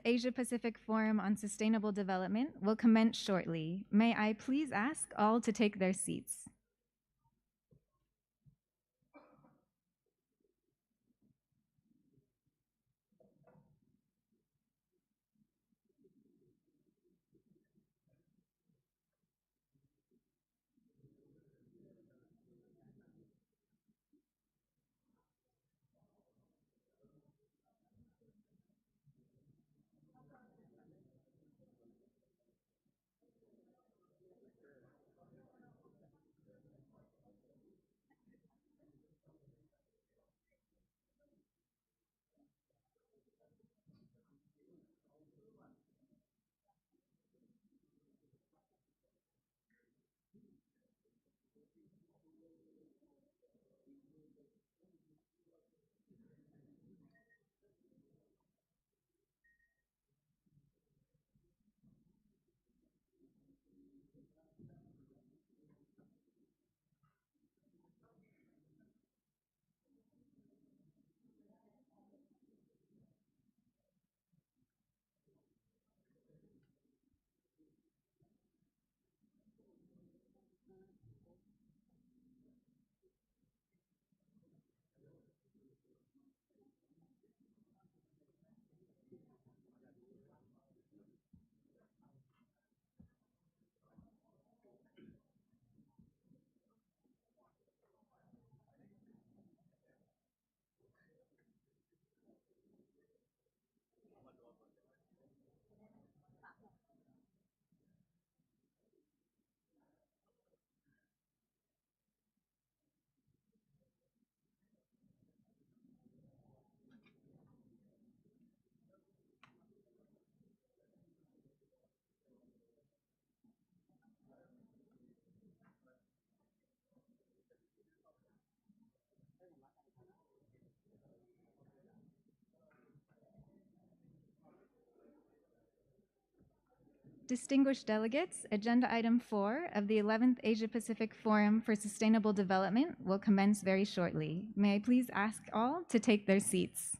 Asia Pacific Forum on Sustainable Development will commence shortly. May I please ask all to take their seats? Distinguished delegates, agenda item 4 of the 11th Asia Pacific Forum for Sustainable Development will commence very shortly. May I please ask all to take their seats?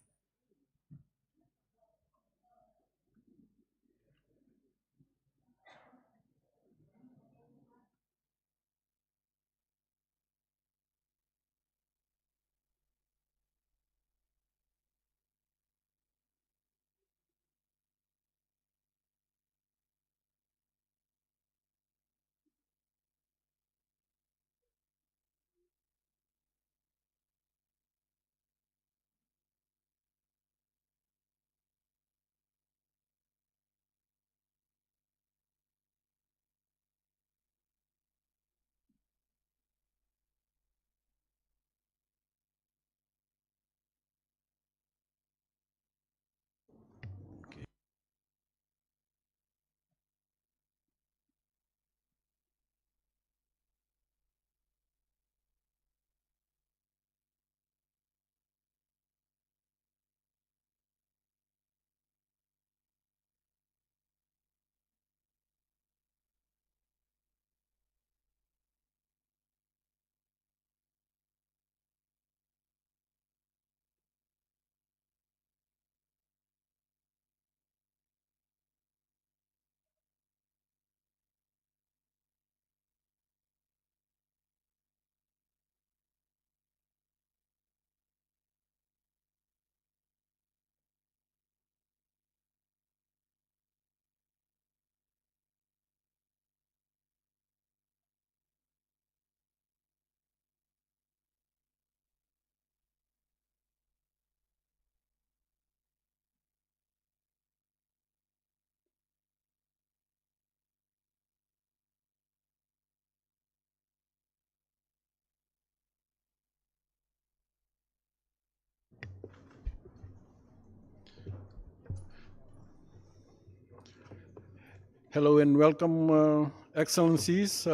Hello and welcome, Excellencies,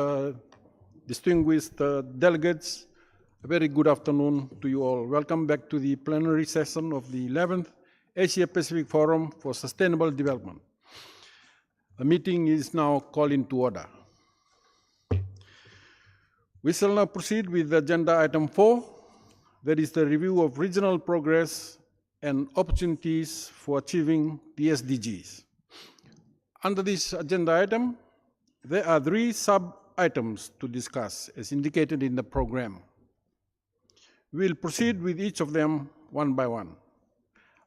distinguished delegates. A very good afternoon to you all. Welcome back to the plenary session of the 11th Asia Pacific Forum for Sustainable Development. The meeting is now called into order. We shall now proceed with agenda item 4, that is the review of regional progress and opportunities for achieving the SDGs. Under this agenda item, there are 3 sub-items to discuss as indicated in the program. We'll proceed with each of them one by one.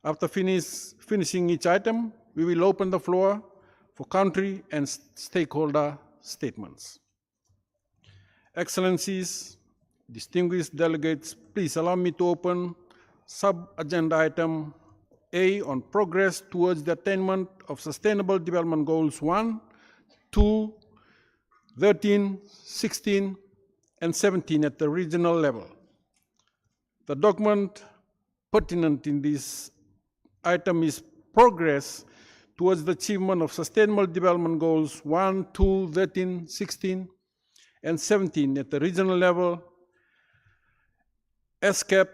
After finishing each item, we will open the floor for country and stakeholder statements. Excellencies, distinguished delegates, please allow me to open sub-agenda item A on progress towards the attainment of Sustainable Development Goals 1, 2, 13, 16, and 17 at the regional level. The document pertinent in this item is progress towards the achievement of Sustainable Development Goals 1, 2, 13, 16, and 17 at the regional level, ESCAP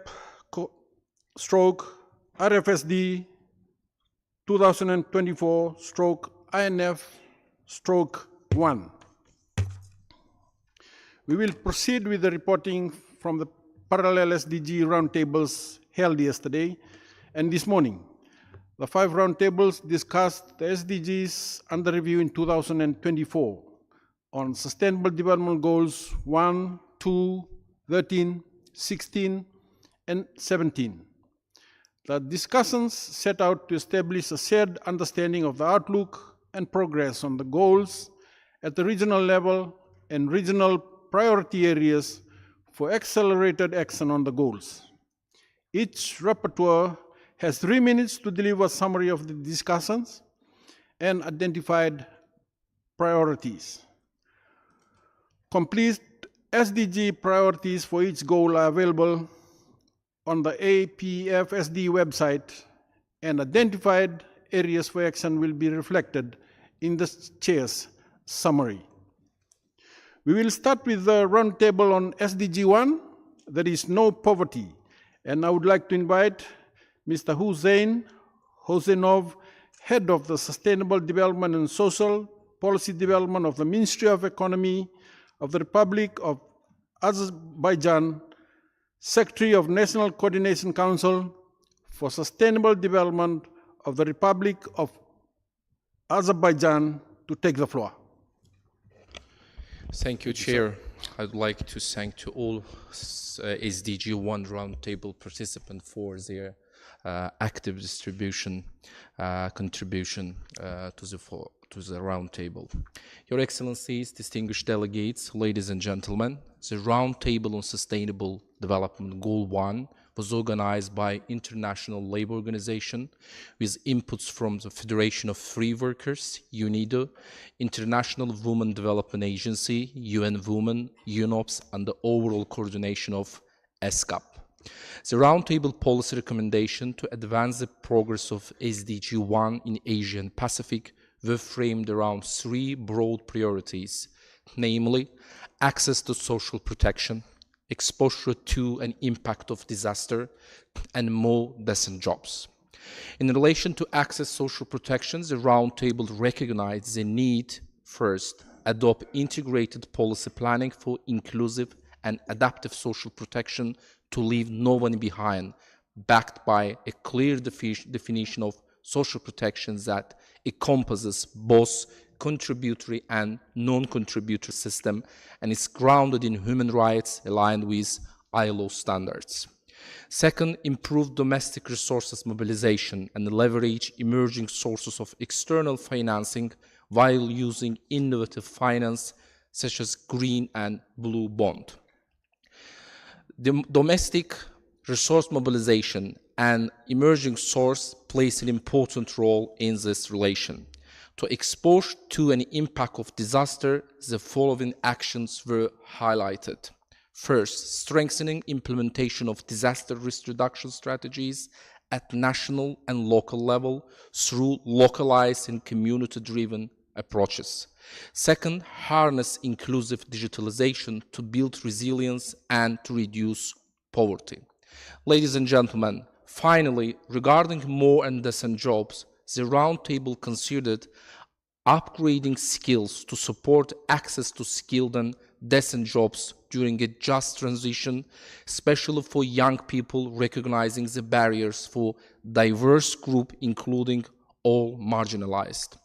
stroke RFSD 2024 stroke INF stroke 1. We will proceed with the reporting from the parallel SDG roundtables held yesterday and this morning. The 5 roundtables discussed the SDGs under review in 2024 on Sustainable Development Goals 1, 2, 13, 16, and 17. The discussions set out to establish a shared understanding of the outlook and progress on the goals at the regional level and regional priority areas for accelerated action on the goals. Each rapporteur has 3 minutes to deliver a summary of the discussions and identified priorities. Complete SDG priorities for each goal are available on the APFSD website, and identified areas for action will be reflected in the chair's summary. We will start with the roundtable on SDG 1, that is no poverty, and I would like to invite Mr. Hussein Hosenov, Head of the Sustainable Development and Social Policy Development of the Ministry of Economy of the Republic of Azerbaijan, Secretary of National Coordination Council for Sustainable Development of the Republic of Azerbaijan, to take the floor. Thank you, Chair. I'd like to thank to all SDG 1 roundtable participants for their active contribution to the roundtable. Your Excellencies, distinguished delegates, ladies and gentlemen, the Roundtable on Sustainable Development Goal 1 was organized by International Labour Organization with inputs from the Federation of Free Workers, UNIDO, International Women Development Agency, UN Women, UNOPS, and the overall coordination of ESCAP. The Roundtable policy recommendation to advance the progress of SDG 1 in Asia and Pacific were framed around 3 broad priorities, namely access to social protection, exposure to and impact of disaster, and more decent jobs. In relation to access social protections, the Roundtable recognized the need, first, adopt integrated policy planning for inclusive and adaptive social protection to leave no one behind, backed by a clear definition of social protections that encompasses both contributory and non-contributory system and is grounded in human rights aligned with ILO standards. Second, improve domestic resources mobilization and leverage emerging sources of external financing while using innovative finance such as green and blue bond. The domestic resource mobilization and emerging source plays an important role in this relation. To expose to an impact of disaster, the following actions were highlighted. First, strengthening implementation of disaster risk reduction strategies at national and local level through localized and community-driven approaches. Second, harness inclusive digitalization to build resilience and to reduce poverty. Ladies and gentlemen, finally, regarding more and decent jobs, the Roundtable considered upgrading skills to support access to skilled and decent jobs during a just transition, especially for young people, recognizing the barriers for diverse group, including all marginalized.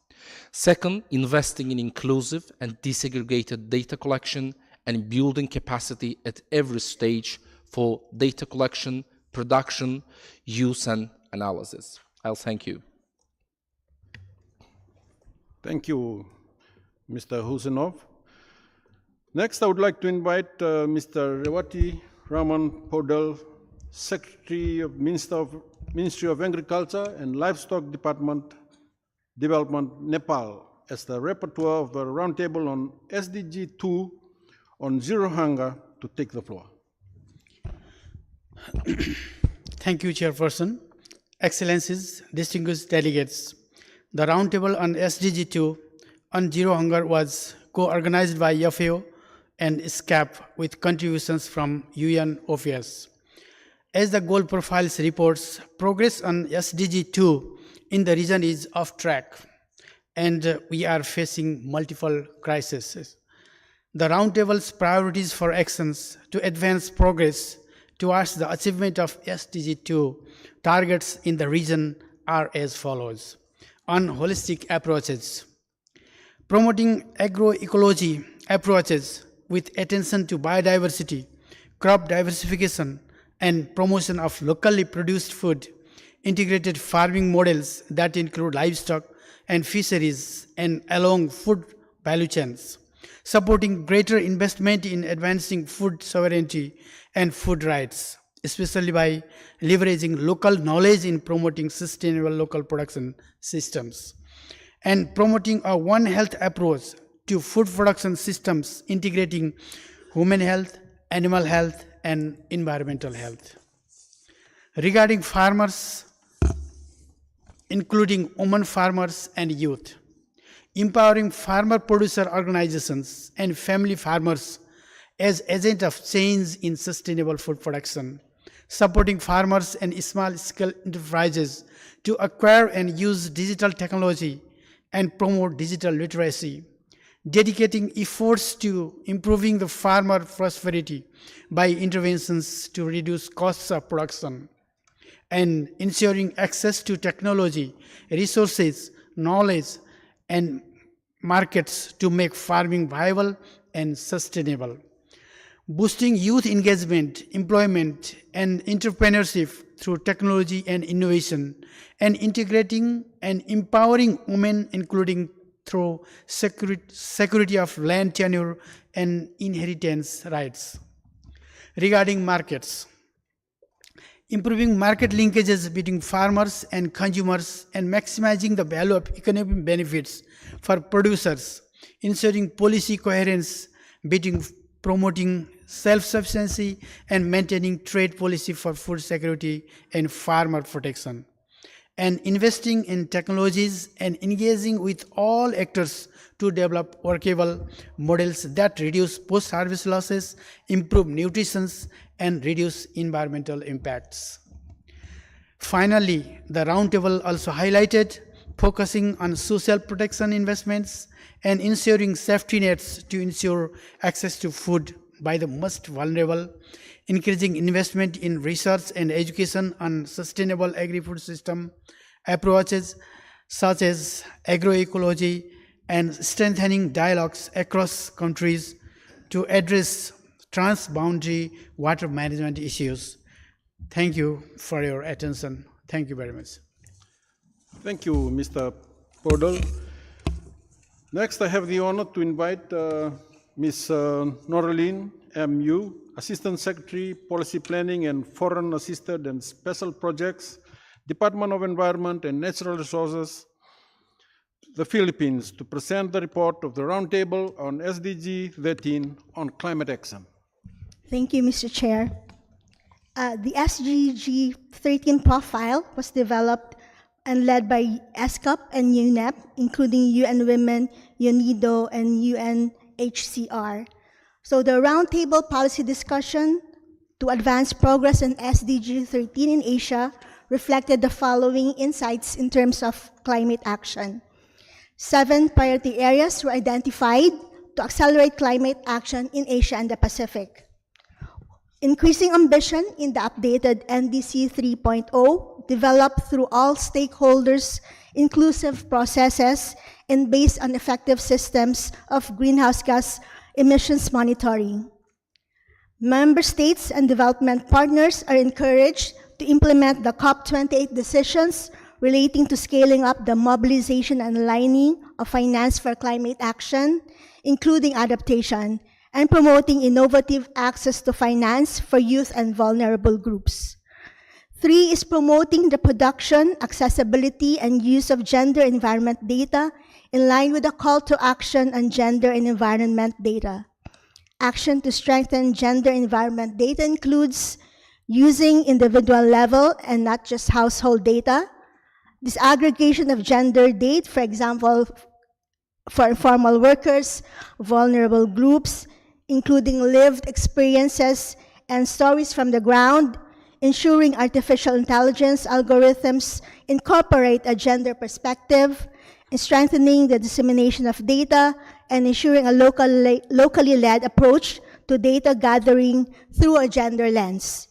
Second, investing in inclusive and desegregated data collection and building capacity at every stage for data collection, production, use, and analysis. I'll thank you. Thank you, Mr. Husinov. Next, I would like to invite Mr. Rewati Raman Podal, Secretary of Ministry of Agriculture and Livestock Development, Nepal, as the rapporteur of the roundtable on SDG 2 on zero hunger, to take the floor. Thank you, Chairperson. Excellencies, distinguished delegates, the roundtable on SDG 2 on zero hunger was co-organized by FAO and ESCAP with contributions from UN OPS. As the goal profiles reports, progress on SDG 2 in the region is off track, and we are facing multiple crises. The roundtable's priorities for actions to advance progress towards the achievement of SDG 2 targets in the region are as follows. On holistic approaches, promoting agroecology approaches with attention to biodiversity, crop diversification, and promotion of locally produced food, integrated farming models that include livestock and fisheries and along food value chains, supporting greater investment in advancing food sovereignty and food rights, especially by leveraging local knowledge in promoting sustainable local production systems, and promoting a One Health approach to food production systems integrating human health, animal health, and environmental health. Regarding farmers, including women farmers and youth, empowering farmer producer organizations and family farmers as agents of change in sustainable food production, supporting farmers and small-scale enterprises to acquire and use digital technology and promote digital literacy, dedicating efforts to improving the farmer prosperity by interventions to reduce costs of production, and ensuring access to technology, resources, knowledge, and markets to make farming viable and sustainable. Boosting youth engagement, employment, and entrepreneurship through technology and innovation, and integrating and empowering women, including through security of land tenure and inheritance rights. Regarding markets, improving market linkages between farmers and consumers and maximizing the value of economic benefits for producers, ensuring policy coherence between promoting self-sufficiency and maintaining trade policy for food security and farmer protection, and investing in technologies and engaging with all actors to develop workable models that reduce post-harvest losses, improve nutrition, and reduce environmental impacts. Finally, the roundtable also highlighted focusing on social protection investments and ensuring safety nets to ensure access to food by the most vulnerable, increasing investment in research and education on sustainable agri-food system approaches such as agroecology, and strengthening dialogues across countries to address transboundary water management issues. Thank you for your attention. Thank you very much. Thank you, Mr. Podal. Next, I have the honor to invite Ms. Noraline M.U., Assistant Secretary, Policy Planning and Foreign Assisted and Special Projects, Department of Environment and Natural Resources, the Philippines, to present the report of the Roundtable on SDG 13 on climate action. Thank you, Mr. Chair. The SDG 13 profile was developed and led by ESCAP and UNEP, including UN Women, UNIDO, and UNHCR. So the roundtable policy discussion to advance progress in SDG 13 in Asia reflected the following insights in terms of climate action. 7 priority areas were identified to accelerate climate action in Asia and the Pacific. Increasing ambition in the updated NDC 3.0, developed through all stakeholders, inclusive processes, and based on effective systems of greenhouse gas emissions monitoring. Member states and development partners are encouraged to implement the COP28 decisions relating to scaling up the mobilization and aligning of finance for climate action, including adaptation, and promoting innovative access to finance for youth and vulnerable groups. 3 is promoting the production, accessibility, and use of gender environment data in line with the call to action on gender and environment data. Action to strengthen gender environment data includes using individual level and not just household data, disaggregation of gender data, for example, for informal workers, vulnerable groups, including lived experiences and stories from the ground, ensuring artificial intelligence algorithms incorporate a gender perspective, and strengthening the dissemination of data, and ensuring a locally led approach to data gathering through a gender lens.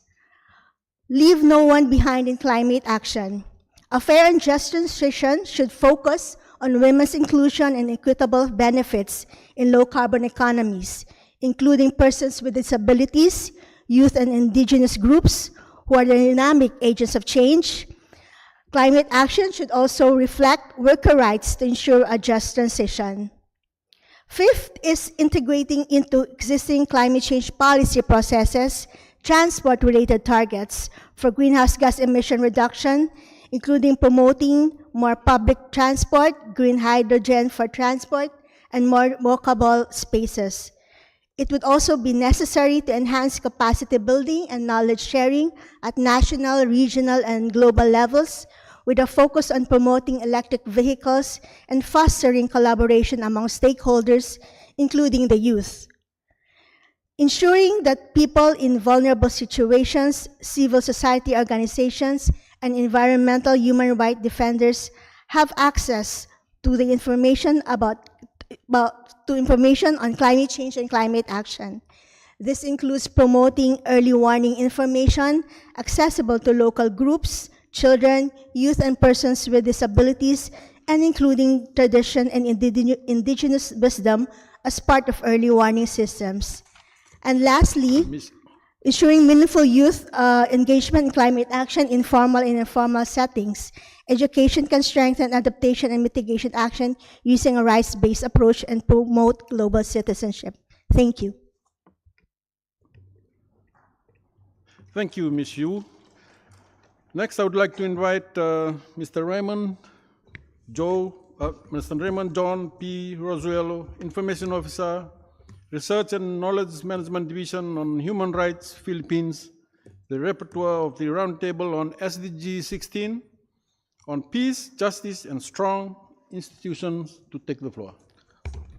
Leave no one behind in climate action. A fair and just transition should focus on women's inclusion and equitable benefits in low-carbon economies, including persons with disabilities, youth and indigenous groups who are the dynamic agents of change. Climate action should also reflect worker rights to ensure a just transition. 5th is integrating into existing climate change policy processes transport-related targets for greenhouse gas emission reduction, including promoting more public transport, green hydrogen for transport, and more walkable spaces. It would also be necessary to enhance capacity building and knowledge sharing at national, regional, and global levels, with a focus on promoting electric vehicles and fostering collaboration among stakeholders, including the youth. Ensuring that people in vulnerable situations, civil society organizations, and environmental human rights defenders have access to the information information on climate change and climate action. This includes promoting early warning information accessible to local groups, children, youth, and persons with disabilities, and including tradition and indigenous wisdom as part of early warning systems. And lastly, ensuring meaningful youth engagement in climate action in formal and informal settings. Education can strengthen adaptation and mitigation action using a rights-based approach and promote global citizenship. Thank you. Thank you, Ms. Yu. Next, I would like to invite Mr. Raymond John P. Rosuelo, Information Officer, Research and Knowledge Management Division on Human Rights, Philippines, the repertoire of the Roundtable on SDG 16, on Peace, Justice, and Strong Institutions, to take the floor.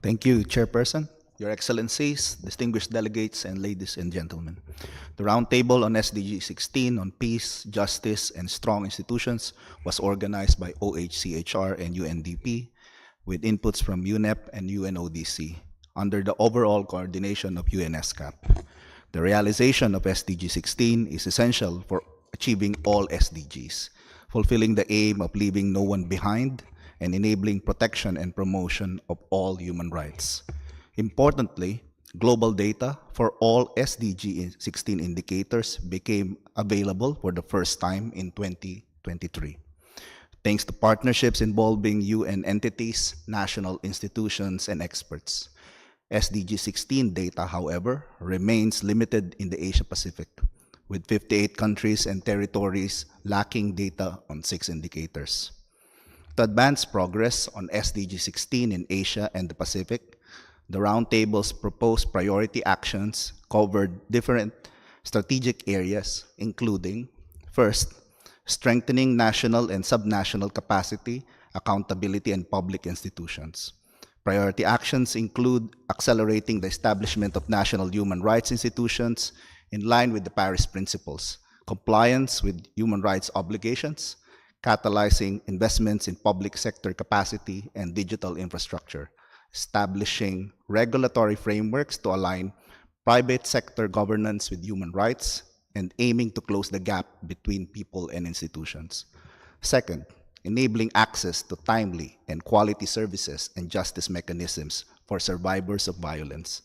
Thank you, Chairperson, Your Excellencies, distinguished delegates, and ladies and gentlemen. The Roundtable on SDG 16 on Peace, Justice, and Strong Institutions was organized by OHCHR and UNDP with inputs from UNEP and UNODC under the overall coordination of ESCAP. The realization of SDG 16 is essential for achieving all SDGs, fulfilling the aim of leaving no one behind and enabling protection and promotion of all human rights. Importantly, global data for all SDG 16 indicators became available for the first time in 2023. Thanks to partnerships involving UN entities, national institutions, and experts. SDG 16 data, however, remains limited in the Asia-Pacific, with 58 countries and territories lacking data on 6 indicators. To advance progress on SDG 16 in Asia and the Pacific, the Roundtable's proposed priority actions covered different strategic areas, including, first, strengthening national and subnational capacity, accountability, and public institutions. Priority actions include accelerating the establishment of national human rights institutions in line with the Paris Principles, compliance with human rights obligations, catalyzing investments in public sector capacity and digital infrastructure, establishing regulatory frameworks to align private sector governance with human rights, and aiming to close the gap between people and institutions. Second, enabling access to timely and quality services and justice mechanisms for survivors of violence.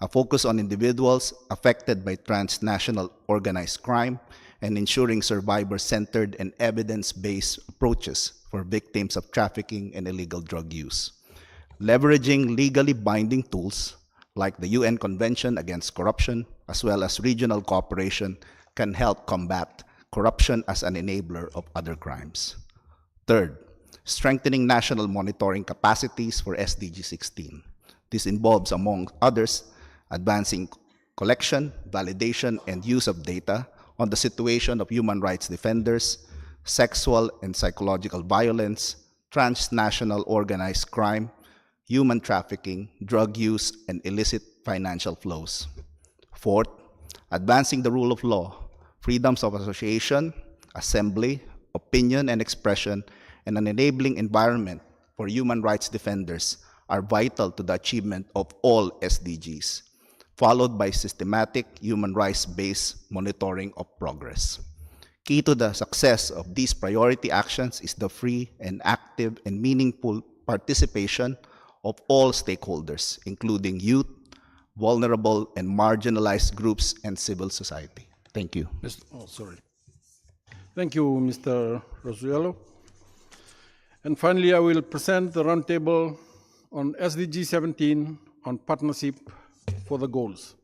A focus on individuals affected by transnational organized crime and ensuring survivor-centered and evidence-based approaches for victims of trafficking and illegal drug use. Leveraging legally binding tools like the UN Convention Against Corruption, as well as regional cooperation, can help combat corruption as an enabler of other crimes. Third, strengthening national monitoring capacities for SDG 16. This involves, among others, advancing collection, validation, and use of data on the situation of human rights defenders, sexual and psychological violence, transnational organized crime, human trafficking, drug use, and illicit financial flows. Fourth, advancing the rule of law, freedoms of association, assembly, opinion, and expression, and an enabling environment for human rights defenders are vital to the achievement of all SDGs, followed by systematic human rights-based monitoring of progress. Key to the success of these priority actions is the free and active and meaningful participation of all stakeholders, including youth, vulnerable and marginalized groups, and civil society. Thank you. Thank you, Mr. Rosuelo. And finally, I will present the roundtable on SDG 17 on partnership for the goals.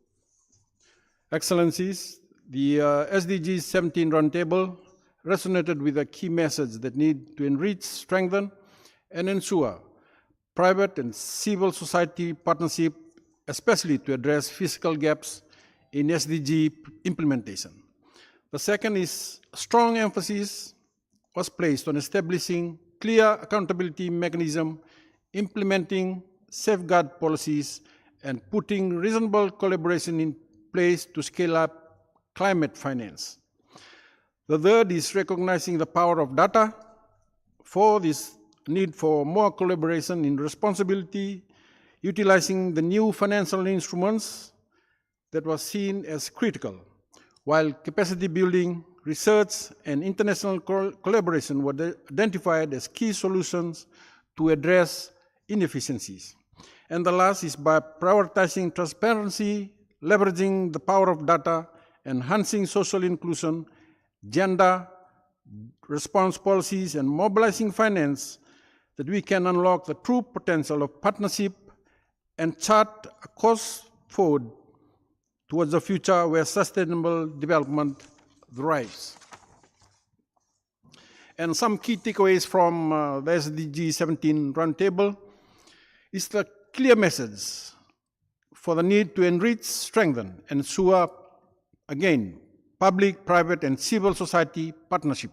Excellencies, the SDG 17 roundtable resonated with a key message that need to enrich, strengthen, and ensure private and civil society partnership, especially to address physical gaps in SDG implementation. The second is strong emphasis was placed on establishing clear accountability mechanism, implementing safeguard policies, and putting reasonable collaboration in place to scale up climate finance. The third is recognizing the power of data. For this need for more collaboration in responsibility, utilizing the new financial instruments that was seen as critical, while capacity building, research, and international collaboration were identified as key solutions to address inefficiencies. And the last is by prioritizing transparency, leveraging the power of data, enhancing social inclusion, gender response policies, and mobilizing finance, that we can unlock the true potential of partnership and chart a course forward towards a future where sustainable development thrives. And some key takeaways from the SDG 17 roundtable is the clear message for the need to enrich, strengthen, and ensure, again, public, private, and civil society partnership.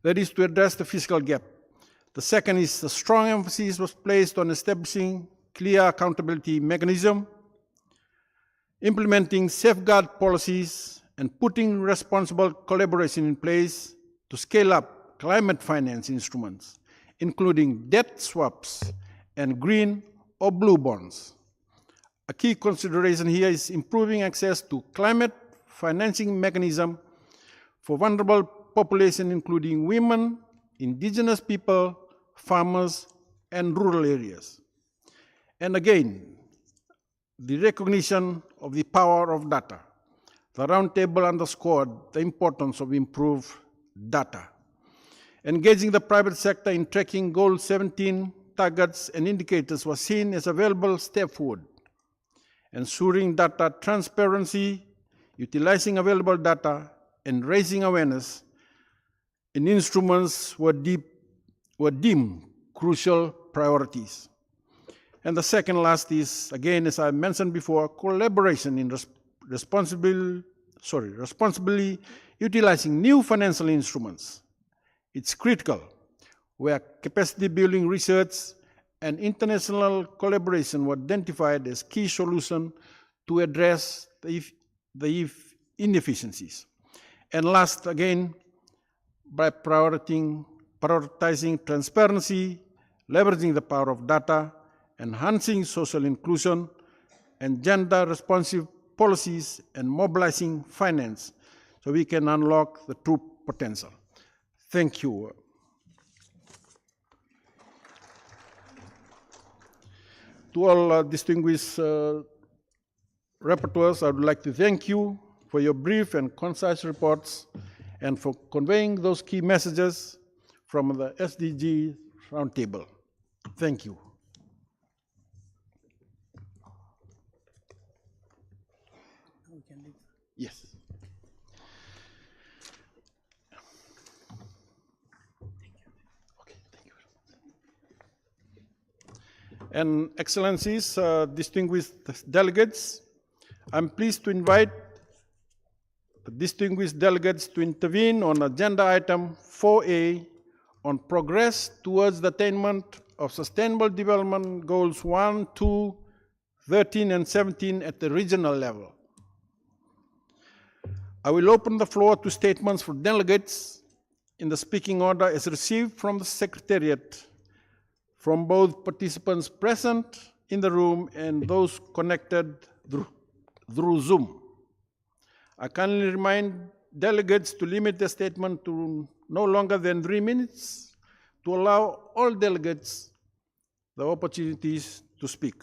That is to address the fiscal gap. The second is the strong emphasis was placed on establishing clear accountability mechanism, implementing safeguard policies, and putting responsible collaboration in place to scale up climate finance instruments, including debt swaps and green or blue bonds. A key consideration here is improving access to climate financing mechanism for vulnerable population, including women, indigenous people, farmers, and rural areas. And again, the recognition of the power of data. The roundtable underscored the importance of improved data. Engaging the private sector in tracking Goal 17 targets and indicators was seen as a valuable step forward. Ensuring data transparency, utilizing available data, and raising awareness in instruments were deemed crucial priorities. And the second last is, again, as I mentioned before, collaboration in responsibly utilizing new financial instruments. It's critical, where capacity building research and international collaboration were identified as key solution to address the inefficiencies. And last, again, by prioritizing transparency, leveraging the power of data, enhancing social inclusion, and gender-responsive policies, and mobilizing finance so we can unlock the true potential. Thank you. To all distinguished rapporteurs, I would like to thank you for your brief and concise reports and for conveying those key messages from the SDG Roundtable. Thank you. Yes. Okay, thank you. And Excellencies, distinguished delegates, I'm pleased to invite the distinguished delegates to intervene on agenda item 4A on progress towards the attainment of Sustainable Development Goals 1, 2, 13, and 17 at the regional level. I will open the floor to statements for delegates in the speaking order as received from the Secretariat, from both participants present in the room and those connected through Zoom. I kindly remind delegates to limit their statement to no longer than 3 minutes to allow all delegates the opportunities to speak.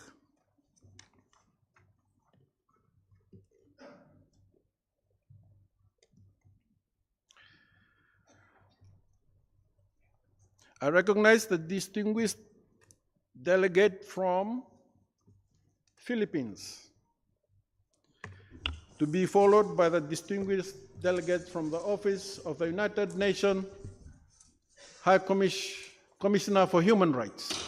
I recognize the distinguished delegate from Philippines, to be followed by the distinguished delegate from the Office of the United Nations High Commissioner for Human Rights.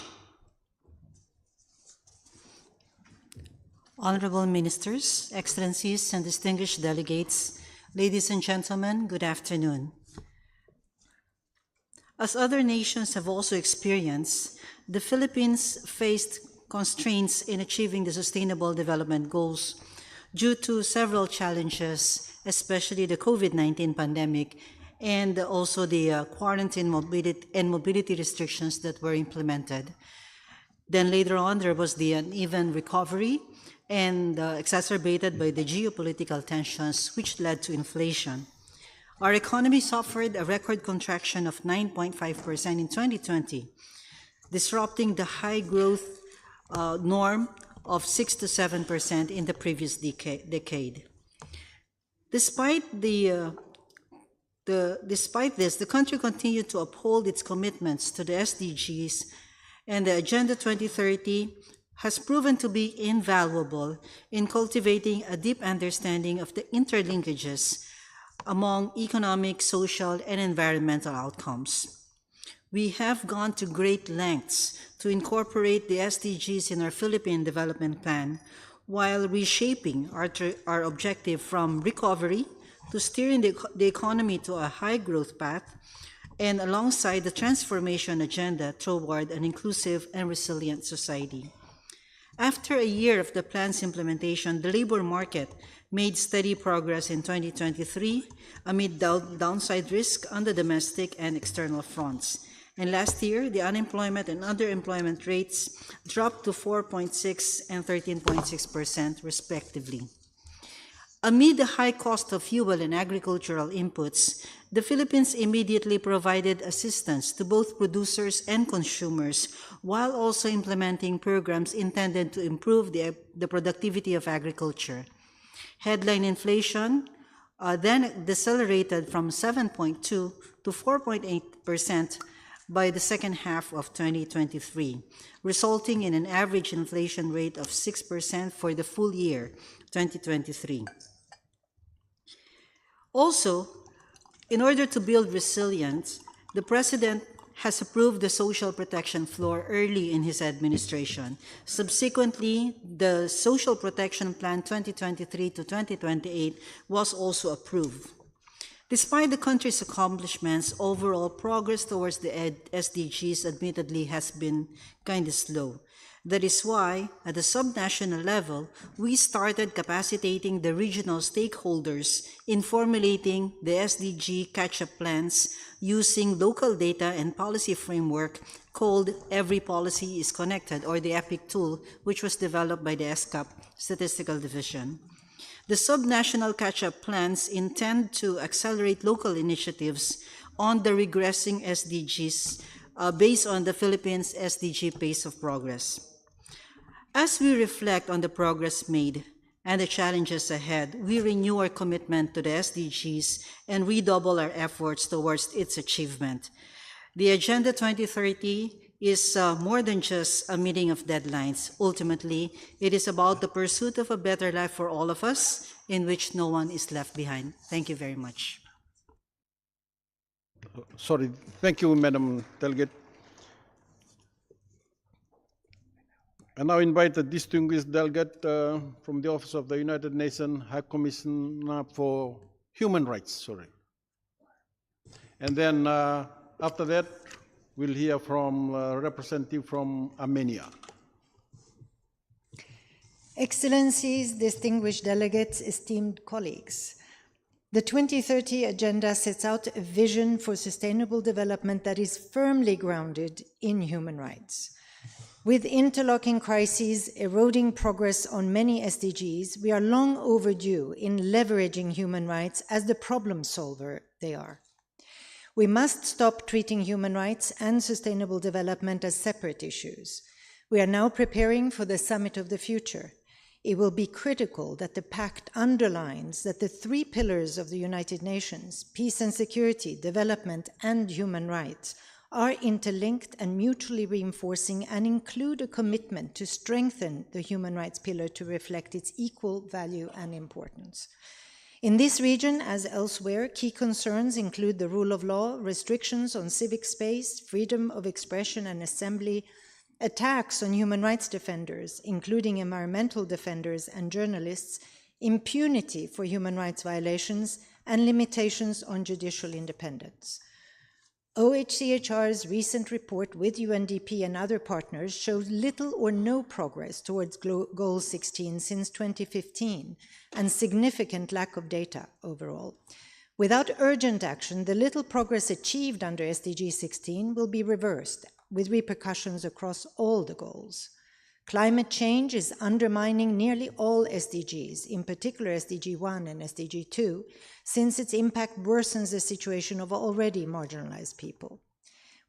Honorable Ministers, Excellencies, and distinguished delegates, ladies and gentlemen, good afternoon. As other nations have also experienced, the Philippines faced constraints in achieving the Sustainable Development Goals due to several challenges, especially the COVID-19 pandemic and also the quarantine mobility restrictions that were implemented. Then later on, there was the uneven recovery and exacerbated by the geopolitical tensions, which led to inflation. Our economy suffered a record contraction of 9.5% in 2020, disrupting the high growth norm of 6 to 7% in the previous decade. Despite this, the country continued to uphold its commitments to the SDGs, and the Agenda 2030 has proven to be invaluable in cultivating a deep understanding of the interlinkages among economic, social, and environmental outcomes. We have gone to great lengths to incorporate the SDGs in our Philippine Development Plan while reshaping our objective from recovery to steering the economy to a high growth path, and alongside the transformation agenda toward an inclusive and resilient society. After a year of the plan's implementation, the labor market made steady progress in 2023 amid downside risk on the domestic and external fronts. And last year, the unemployment and underemployment rates dropped to 4.6% and 13.6% respectively. Amid the high cost of fuel and agricultural inputs, the Philippines immediately provided assistance to both producers and consumers, while also implementing programs intended to improve the productivity of agriculture. Headline inflation then decelerated from 7.2% to 4.8% by the second half of 2023, resulting in an average inflation rate of 6% for the full year 2023. Also, in order to build resilience, the President has approved the social protection floor early in his administration. Subsequently, the Social Protection Plan 2023 to 2028 was also approved. Despite the country's accomplishments, overall progress towards the SDGs admittedly has been kind of slow. That is why, at the subnational level, we started capacitating the regional stakeholders in formulating the SDG catch-up plans using local data and policy framework called Every Policy is Connected, or the EPIC tool, which was developed by the ESCAP Statistical Division. The subnational catch-up plans intend to accelerate local initiatives on the regressing SDGs based on the Philippines' SDG pace of progress. As we reflect on the progress made and the challenges ahead, we renew our commitment to the SDGs and redouble our efforts towards its achievement. The Agenda 2030 is more than just a meeting of deadlines. Ultimately, it is about the pursuit of a better life for all of us, in which no one is left behind. Thank you very much. Sorry. Thank you, Madam Delegate. I now invite the distinguished delegate from the Office of the United Nations High Commissioner for Human Rights. And then after that, we'll hear from a representative from Armenia. Excellencies, distinguished delegates, esteemed colleagues, the 2030 Agenda sets out a vision for sustainable development that is firmly grounded in human rights. With interlocking crises eroding progress on many SDGs, we are long overdue in leveraging human rights as the problem solver they are. We must stop treating human rights and sustainable development as separate issues. We are now preparing for the Summit of the Future. It will be critical that the pact underlines that the three pillars of the United Nations, peace and security, development, and human rights, are interlinked and mutually reinforcing and include a commitment to strengthen the human rights pillar to reflect its equal value and importance. In this region, as elsewhere, key concerns include the rule of law, restrictions on civic space, freedom of expression and assembly, attacks on human rights defenders, including environmental defenders and journalists, impunity for human rights violations, and limitations on judicial independence. OHCHR's recent report with UNDP and other partners shows little or no progress towards Goal 16 since 2015 and significant lack of data overall. Without urgent action, the little progress achieved under SDG 16 will be reversed, with repercussions across all the goals. Climate change is undermining nearly all SDGs, in particular SDG 1 and SDG 2, since its impact worsens the situation of already marginalized people.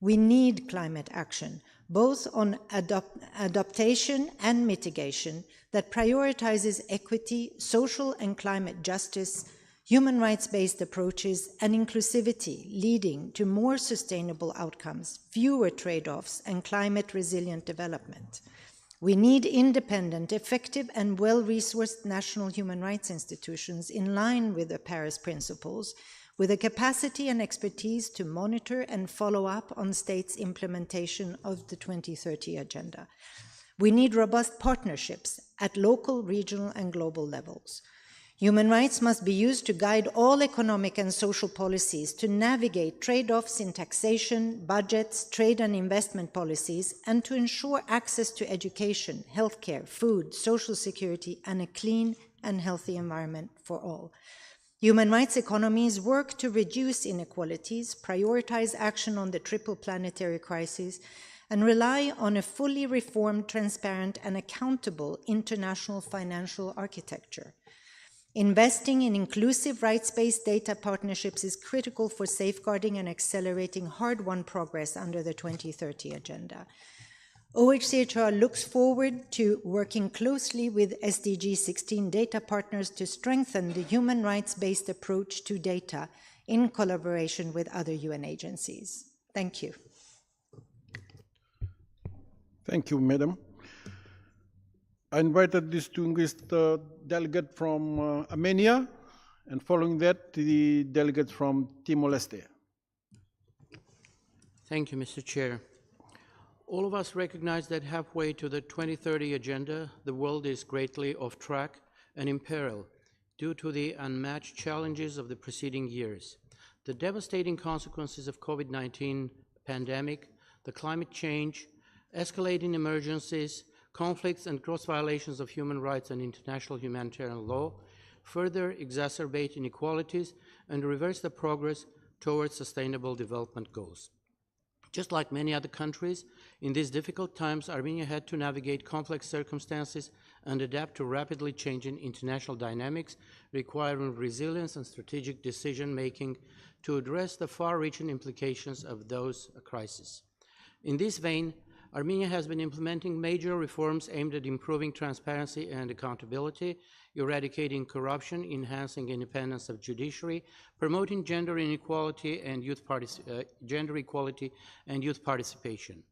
We need climate action, both on adaptation and mitigation, that prioritizes equity, social and climate justice, human rights-based approaches, and inclusivity, leading to more sustainable outcomes, fewer trade-offs, and climate-resilient development. We need independent, effective, and well-resourced national human rights institutions in line with the Paris Principles, with the capacity and expertise to monitor and follow up on states' implementation of the 2030 Agenda. We need robust partnerships at local, regional, and global levels. Human rights must be used to guide all economic and social policies, to navigate trade-offs in taxation, budgets, trade and investment policies, and to ensure access to education, healthcare, food, social security, and a clean and healthy environment for all. Human rights economies work to reduce inequalities, prioritize action on the triple planetary crisis, and rely on a fully reformed, transparent, and accountable international financial architecture. Investing in inclusive rights-based data partnerships is critical for safeguarding and accelerating hard-won progress under the 2030 Agenda. OHCHR looks forward to working closely with SDG 16 data partners to strengthen the human rights-based approach to data in collaboration with other UN agencies. Thank you. Thank you, Madam. I invited the distinguished delegate from Armenia, and following that, the delegates from Timor-Leste. Thank you, Mr. Chair. All of us recognize that halfway to the 2030 Agenda, the world is greatly off track and in peril due to the unmatched challenges of the preceding years. The devastating consequences of COVID-19 pandemic, the climate change, escalating emergencies, conflicts and gross violations of human rights and international humanitarian law further exacerbate inequalities and reverse the progress towards sustainable development goals. Just like many other countries, in these difficult times, Armenia had to navigate complex circumstances and adapt to rapidly changing international dynamics, requiring resilience and strategic decision-making to address the far-reaching implications of those crises. In this vein, Armenia has been implementing major reforms aimed at improving transparency and accountability, eradicating corruption, enhancing independence of judiciary, promoting gender equality and youth participation.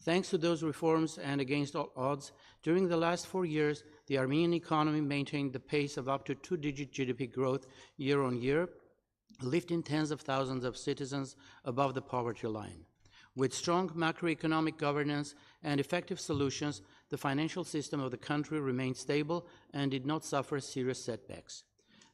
Thanks to those reforms and against all odds, during the last 4 years, the Armenian economy maintained the pace of up to 2-digit GDP growth year on year, lifting tens of thousands of citizens above the poverty line. With strong macroeconomic governance and effective solutions, the financial system of the country remained stable and did not suffer serious setbacks.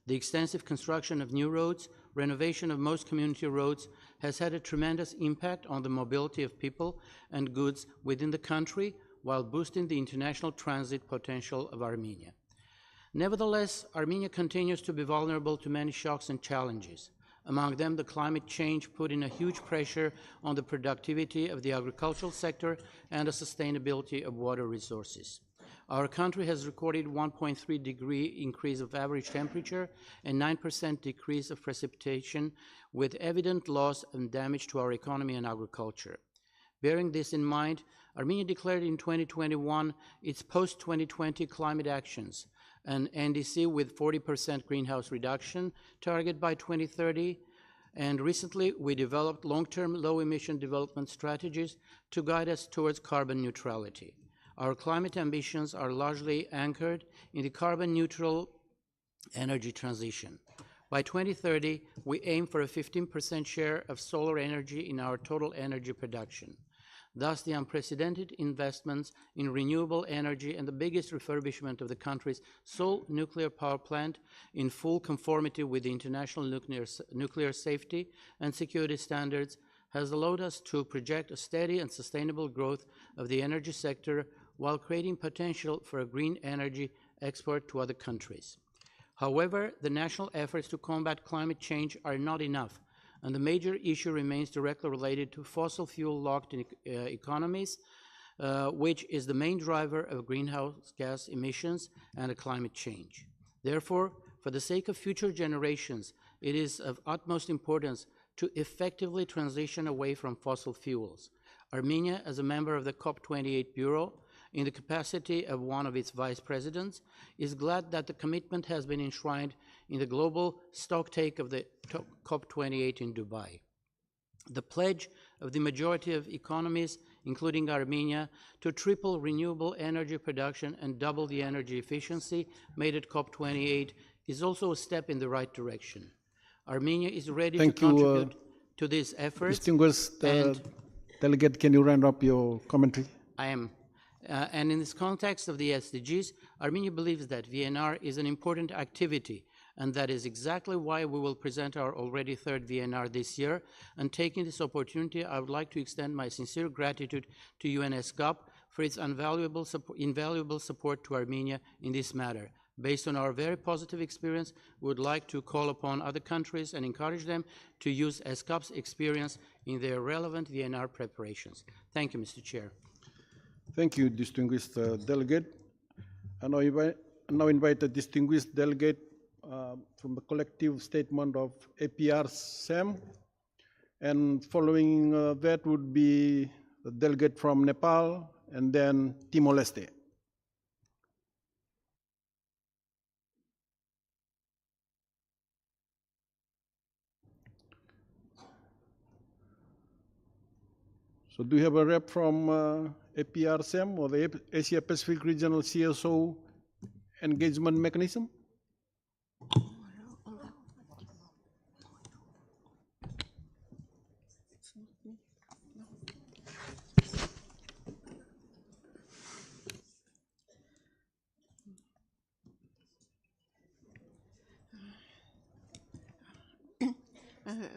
The extensive construction of new roads, renovation of most community roads has had a tremendous impact on the mobility of people and goods within the country while boosting the international transit potential of Armenia. Nevertheless, Armenia continues to be vulnerable to many shocks and challenges. Among them, the climate change put in a huge pressure on the productivity of the agricultural sector and the sustainability of water resources. Our country has recorded 1.3 degree increase of average temperature and 9% decrease of precipitation, with evident loss and damage to our economy and agriculture. Bearing this in mind, Armenia declared in 2021 its post-2020 climate actions, an NDC with 40% greenhouse reduction target by 2030, and recently we developed long-term low-emission development strategies to guide us towards carbon neutrality. Our climate ambitions are largely anchored in the carbon-neutral energy transition. By 2030, we aim for a 15% share of solar energy in our total energy production. Thus, the unprecedented investments in renewable energy and the biggest refurbishment of the country's sole nuclear power plant in full conformity with the international nuclear safety and security standards has allowed us to project a steady and sustainable growth of the energy sector while creating potential for a green energy export to other countries. However, the national efforts to combat climate change are not enough, and the major issue remains directly related to fossil fuel-locked economies, which is the main driver of greenhouse gas emissions and climate change. Therefore, for the sake of future generations, it is of utmost importance to effectively transition away from fossil fuels. Armenia, as a member of the COP28 Bureau, in the capacity of one of its vice presidents, is glad that the commitment has been enshrined in the global stocktake of the COP28 in Dubai. The pledge of the majority of economies, including Armenia, to triple renewable energy production and double the energy efficiency made at COP28 is also a step in the right direction. Armenia is ready to contribute to these efforts. Distinguished delegate, can you round up your commentary? I am. And in this context of the SDGs, Armenia believes that VNR is an important activity, and that is exactly why we will present our already third VNR this year. And taking this opportunity, I would like to extend my sincere gratitude to ESCAP for its invaluable support to Armenia in this matter. Based on our very positive experience, we would like to call upon other countries and encourage them to use ESCAP's experience in their relevant VNR preparations. Thank you, Mr. Chair. Thank you, distinguished delegate. I now invite the distinguished delegate from the collective statement of APR-SAM, and following that would be the delegate from Nepal, and then Timor-Leste. So do you have a rep from APR-SAM, or the Asia Pacific Regional CSO Engagement Mechanism?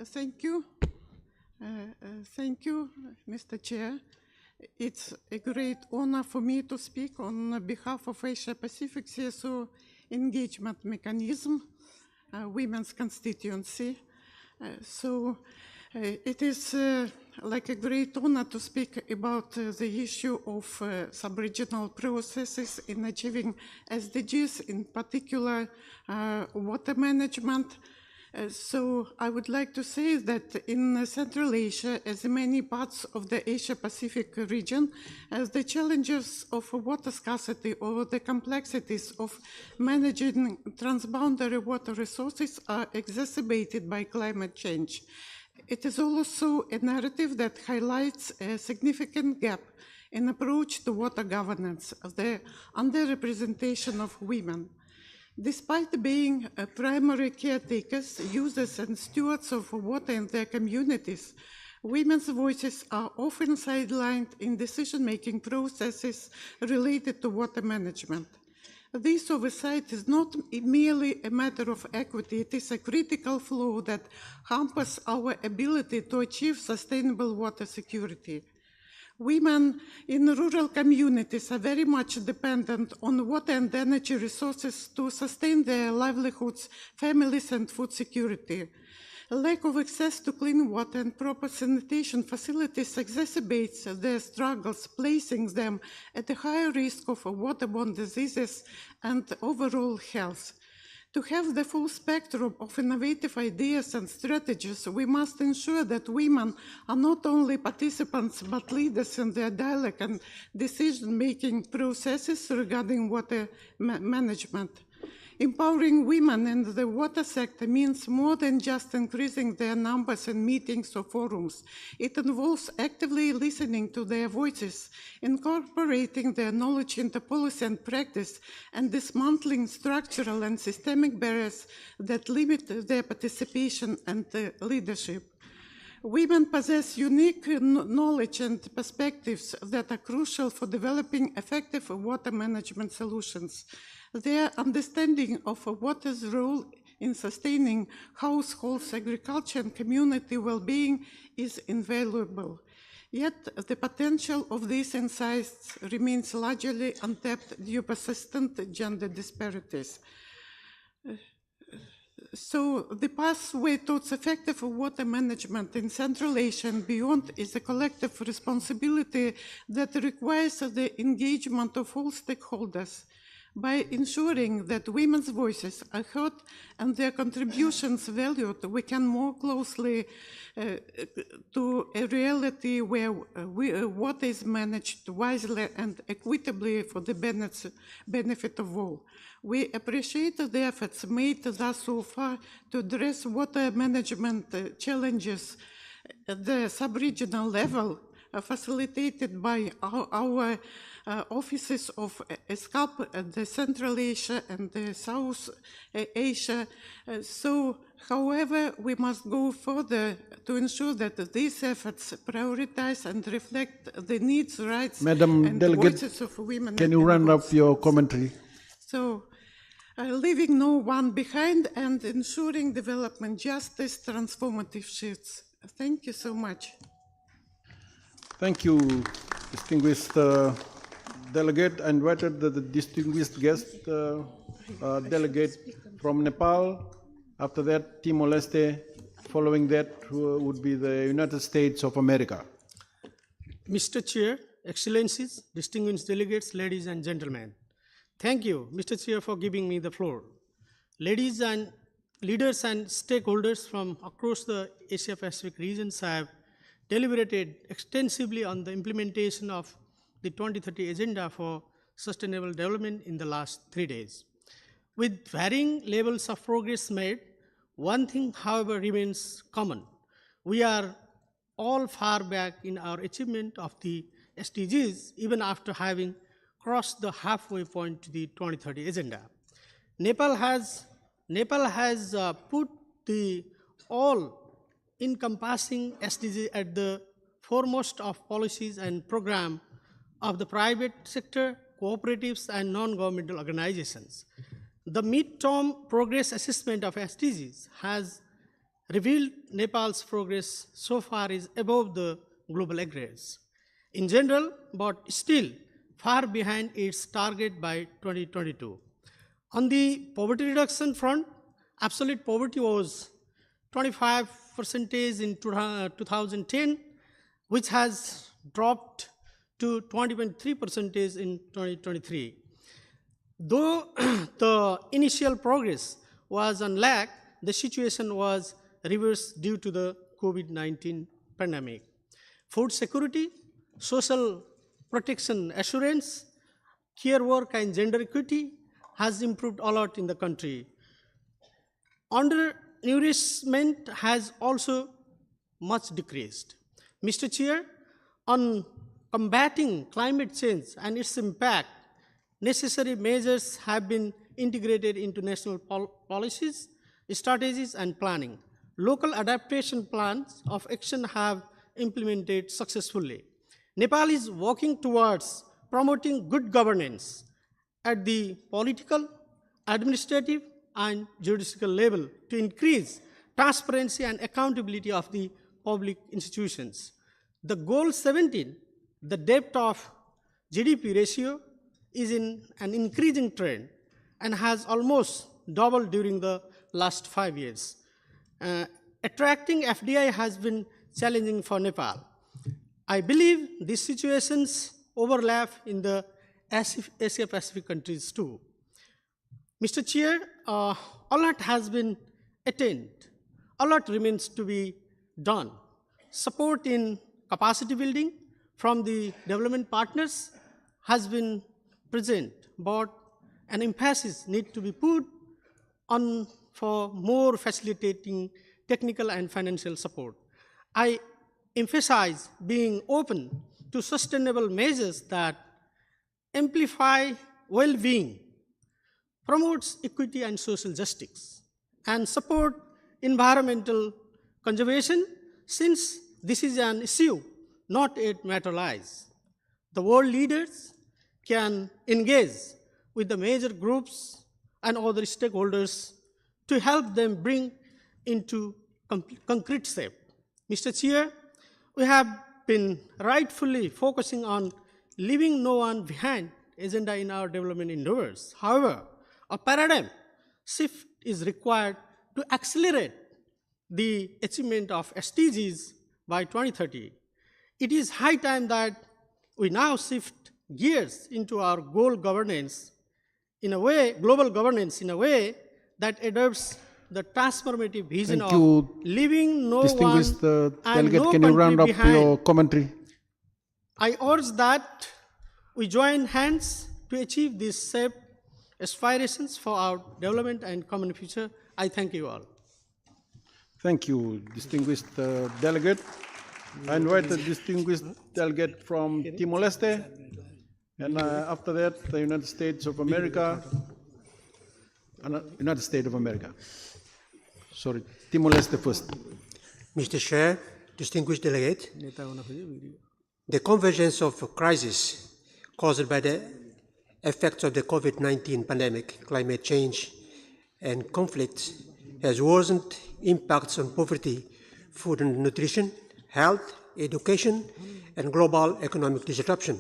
Thank you. Thank you, Mr. Chair. It's a great honor for me to speak on behalf of Asia Pacific CSO Engagement Mechanism, Women's Constituency. It is like a great honor to speak about the issue of sub-regional processes in achieving SDGs, in particular water management. So I would like to say that in Central Asia, as in many parts of the Asia-Pacific region, as the challenges of water scarcity or the complexities of managing transboundary water resources are exacerbated by climate change. It is also a narrative that highlights a significant gap in approach to water governance, the underrepresentation of women. Despite being primary caretakers, users, and stewards of water in their communities, women's voices are often sidelined in decision-making processes related to water management. This oversight is not merely a matter of equity, it is a critical flaw that hampers our ability to achieve sustainable water security. Women in rural communities are very much dependent on water and energy resources to sustain their livelihoods, families, and food security. A lack of access to clean water and proper sanitation facilities exacerbates their struggles, placing them at a higher risk of waterborne diseases and overall health. To have the full spectrum of innovative ideas and strategies, we must ensure that women are not only participants but leaders in their dialogue and decision-making processes regarding water management. Empowering women in the water sector means more than just increasing their numbers in meetings or forums. It involves actively listening to their voices, incorporating their knowledge into policy and practice, and dismantling structural and systemic barriers that limit their participation and leadership. Women possess unique knowledge and perspectives that are crucial for developing effective water management solutions. Their understanding of water's role in sustaining households, agriculture, and community well-being is invaluable. Yet the potential of these insights remains largely untapped due to persistent gender disparities. So the pathway towards effective water management in Central Asia and beyond is a collective responsibility that requires the engagement of all stakeholders. By ensuring that women's voices are heard and their contributions valued, we can more closely to a reality where water is managed wisely and equitably for the benefit of all. We appreciate the efforts made thus so far to address water management challenges at the sub-regional level, facilitated by our offices of ESCAP, the Central Asia and the South Asia. However, we must go further to ensure that these efforts prioritize and reflect the needs, rights, Madam and Delegate, voices of women. can you run up your commentary? So, leaving no one behind and ensuring development, justice, transformative shifts. Thank you so much. Thank you, distinguished delegate. I invited the distinguished guest delegate from Nepal. After that, Timor-Leste. Following that would be the United States of America. Mr. Chair, Excellencies, distinguished delegates, ladies and gentlemen. Thank you, Mr. Chair, for giving me the floor. Ladies and leaders and stakeholders from across the Asia-Pacific regions have deliberated extensively on the implementation of the 2030 Agenda for Sustainable Development in the last 3 days. With varying levels of progress made, one thing, however, remains common. We are all far back in our achievement of the SDGs, even after having crossed the halfway point to the 2030 Agenda. Nepal has put the all-encompassing SDG at the foremost of policies and programs of the private sector, cooperatives, and non-governmental organizations. The mid-term progress assessment of SDGs has revealed Nepal's progress so far is above the global average in general, but still far behind its target by 2022. On the poverty reduction front, absolute poverty was 25 percentage in 2010, which has dropped to 20.3% in 2023. Though the initial progress was on track, the situation was reversed due to the COVID-19 pandemic. Food security, social protection assurance, care work and gender equity has improved a lot in the country. Undernourishment has also much decreased. Mr. Chair, on combating climate change and its impact, necessary measures have been integrated into national policies, strategies, and planning. Local adaptation plans of action have implemented successfully. Nepal is working towards promoting good governance at the political, administrative, and judicial level to increase transparency and accountability of the public institutions. The goal 17, the debt of GDP ratio, is in an increasing trend and has almost doubled during the last 5 years. Attracting FDI has been challenging for Nepal. I believe these situations overlap in the Asia Pacific countries too. Mr. Chair, a lot has been attained. A lot remains to be done. Support in capacity building from the development partners has been present, but an emphasis needs to be put on for more facilitating technical and financial support. I emphasize being open to sustainable measures that amplify well-being, promotes equity and social justice, and support environmental conservation, since this is an issue not yet materialized. The world leaders can engage with the major groups and other stakeholders to help them bring into concrete shape. Mr. Chair, we have been rightfully focusing on leaving no one behind agenda in our development endeavors. However, a paradigm shift is required to accelerate the achievement of SDGs by 2030. It is high time that we now shift gears into our global governance in a way that adopts the transformative vision Thank of you, leaving no one distinguished and delegate. no Can you round country up behind. your commentary? I urge that we join hands to achieve these safe aspirations for our development and common future. I thank you all. Thank you, distinguished delegate. I invite the distinguished delegate from Timor-Leste, and after that, the United States of America. United States of America. Sorry, Timor-Leste first. Mr. Chair, distinguished delegate, the convergence of crises caused by the effects of the COVID-19 pandemic, climate change, and conflict has worsened impacts on poverty, food and nutrition, health, education, and global economic disruption,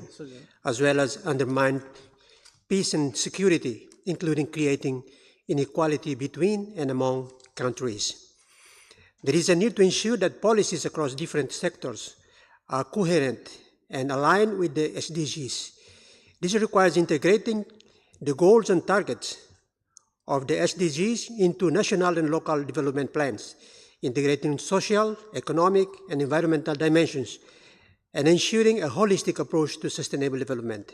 as well as undermined peace and security, including creating inequality between and among countries. There is a need to ensure that policies across different sectors are coherent and aligned with the SDGs. This requires integrating the goals and targets of the SDGs into national and local development plans, integrating social, economic, and environmental dimensions, and ensuring a holistic approach to sustainable development.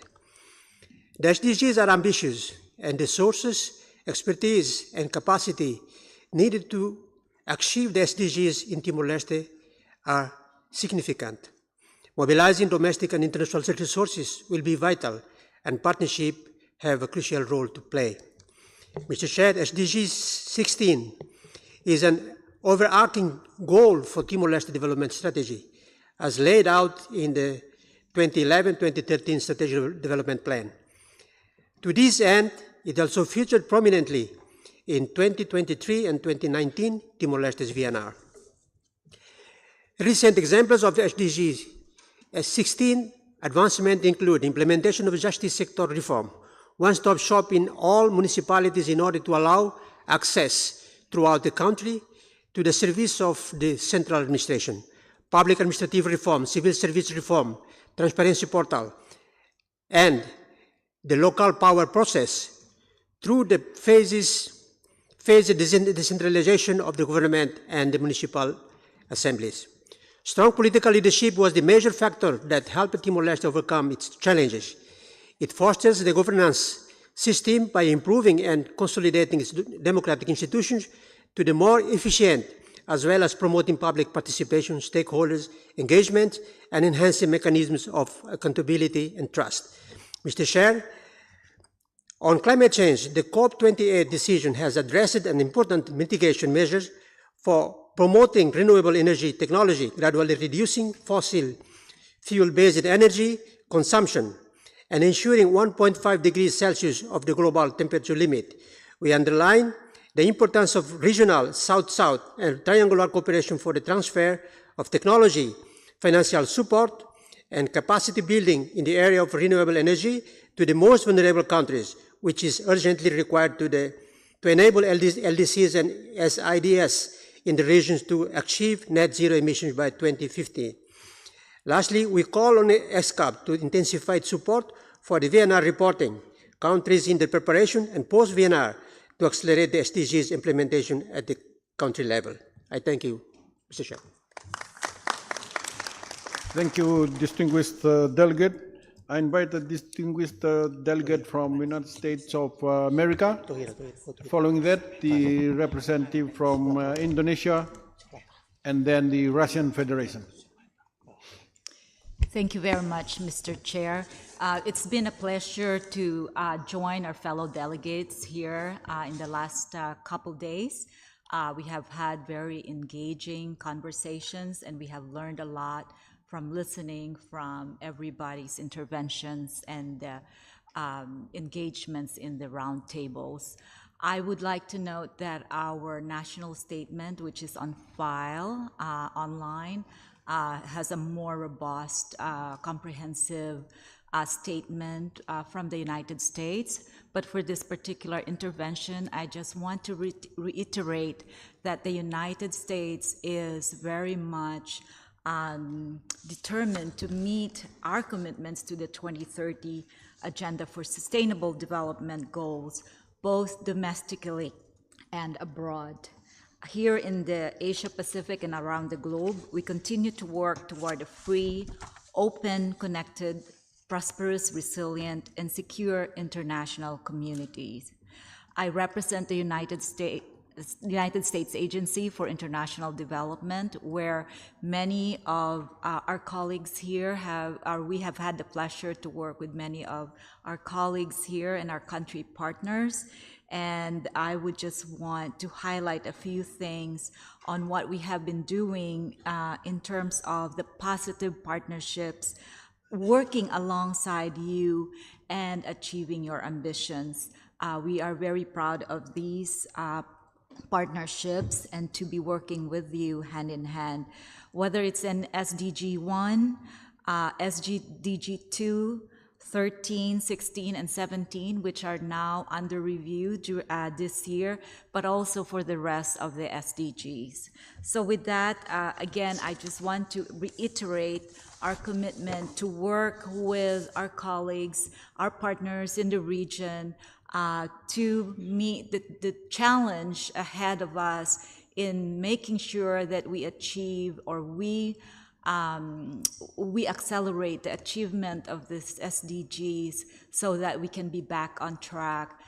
The SDGs are ambitious, and the sources, expertise, and capacity needed to achieve the SDGs in Timor-Leste are significant. Mobilizing domestic and international resources will be vital, and partnership have a crucial role to play. Mr. Chair, SDG 16 is an overarching goal for Timor-Leste development strategy, as laid out in the 2011-2013 Strategic Development Plan. To this end, it also featured prominently in 2023 and 2019 Timor-Leste's VNR. Recent examples of the SDGs 16 advancement include implementation of justice sector reform, one-stop shop in all municipalities in order to allow access throughout the country to the service of the central administration, public administrative reform, civil service reform, transparency portal, and the local power process through the phased decentralization of the government and the municipal assemblies. Strong political leadership was the major factor that helped Timor-Leste overcome its challenges. It fosters the governance system by improving and consolidating its democratic institutions to the more efficient, as well as promoting public participation, stakeholders' engagement, and enhancing mechanisms of accountability and trust. Mr. Chair, on climate change, the COP28 decision has addressed an important mitigation measures for promoting renewable energy technology, gradually reducing fossil fuel-based energy consumption, and ensuring 1.5 degrees Celsius of the global temperature limit. We underline the importance of regional South-South and triangular cooperation for the transfer of technology, financial support, and capacity building in the area of renewable energy to the most vulnerable countries, which is urgently required to enable LDCs and SIDS in the regions to achieve net zero emissions by 2050. Lastly, we call on ESCAP to intensify support for the VNR reporting, countries in the preparation and post-VNR to accelerate the SDGs implementation at the country level. I thank you, Mr. Chair. Thank you, distinguished delegate. I invite the distinguished delegate from United States of America. Following that, the representative from Indonesia, and then the Russian Federation. Thank you very much, Mr. Chair. It's been a pleasure to join our fellow delegates here in the last couple days. We have had very engaging conversations, and we have learned a lot from listening from everybody's interventions and engagements in the roundtables. I would like to note that our national statement, which is on file online, has a more robust, comprehensive statement from the United States. But for this particular intervention, I just want to reiterate that the United States is very much determined to meet our commitments to the 2030 Agenda for Sustainable Development Goals, both domestically and abroad. Here in the Asia Pacific and around the globe, we continue to work toward a free, open, connected, prosperous, resilient, and secure international communities. I represent the United States Agency for International Development, where many of our colleagues here we have had the pleasure to work with many of our colleagues here and our country partners. And I would just want to highlight a few things on what we have been doing in terms of the positive partnerships, working alongside you and achieving your ambitions. We are very proud of these partnerships and to be working with you hand in hand, whether it's in SDG 1, SDG 2, 13, 16, and 17, which are now under review this year, but also for the rest of the SDGs. So with that, again, I just want to reiterate our commitment to work with our colleagues, our partners in the region, to meet the challenge ahead of us in making sure that we achieve or we accelerate the achievement of this SDGs so that we can be back on track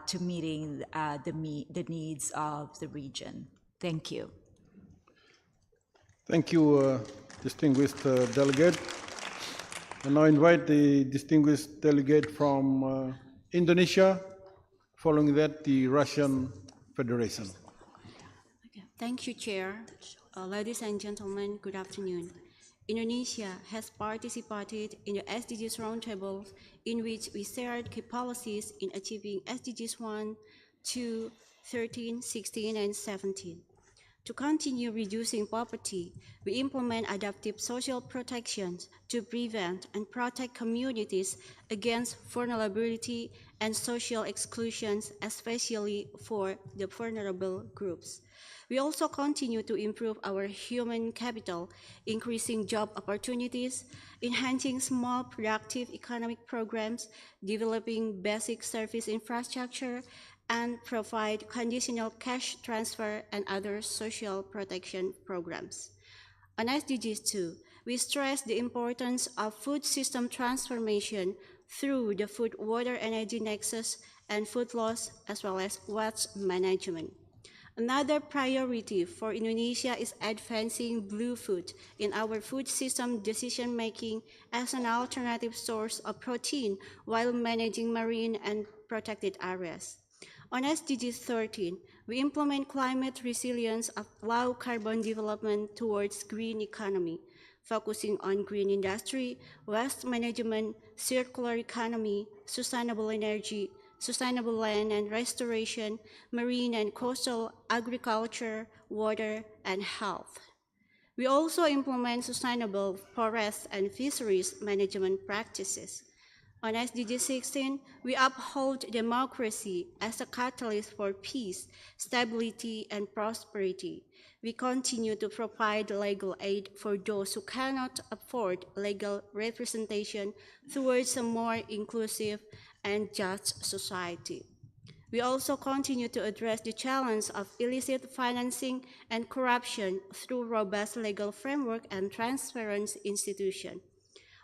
to meeting the needs of the region. Thank you. Thank you, distinguished delegate. And I invite the distinguished delegate from Indonesia, following that the Russian Federation. Thank you, Chair. Ladies and gentlemen, good afternoon. Indonesia has participated in the SDGs Roundtable, in which we shared key policies in achieving SDGs 1, 2, 13, 16, and 17. To continue reducing poverty, we implement adaptive social protections to prevent and protect communities against vulnerability and social exclusions, especially for the vulnerable groups. We also continue to improve our human capital, increasing job opportunities, enhancing small productive economic programs, developing basic service infrastructure, and provide conditional cash transfer and other social protection programs. On SDGs 2, we stress the importance of food system transformation through the food, water, energy nexus and food loss, as well as waste management. Another priority for Indonesia is advancing blue food in our food system decision-making as an alternative source of protein while managing marine and protected areas. On SDG 13, we implement climate resilience of low carbon development towards green economy, focusing on green industry, waste management, circular economy, sustainable energy, sustainable land and restoration, marine and coastal agriculture, water, and health. We also implement sustainable forest and fisheries management practices. On SDG 16, we uphold democracy as a catalyst for peace, stability, and prosperity. We continue to provide legal aid for those who cannot afford legal representation towards a more inclusive and just society. We also continue to address the challenge of illicit financing and corruption through robust legal framework and transparent institutions.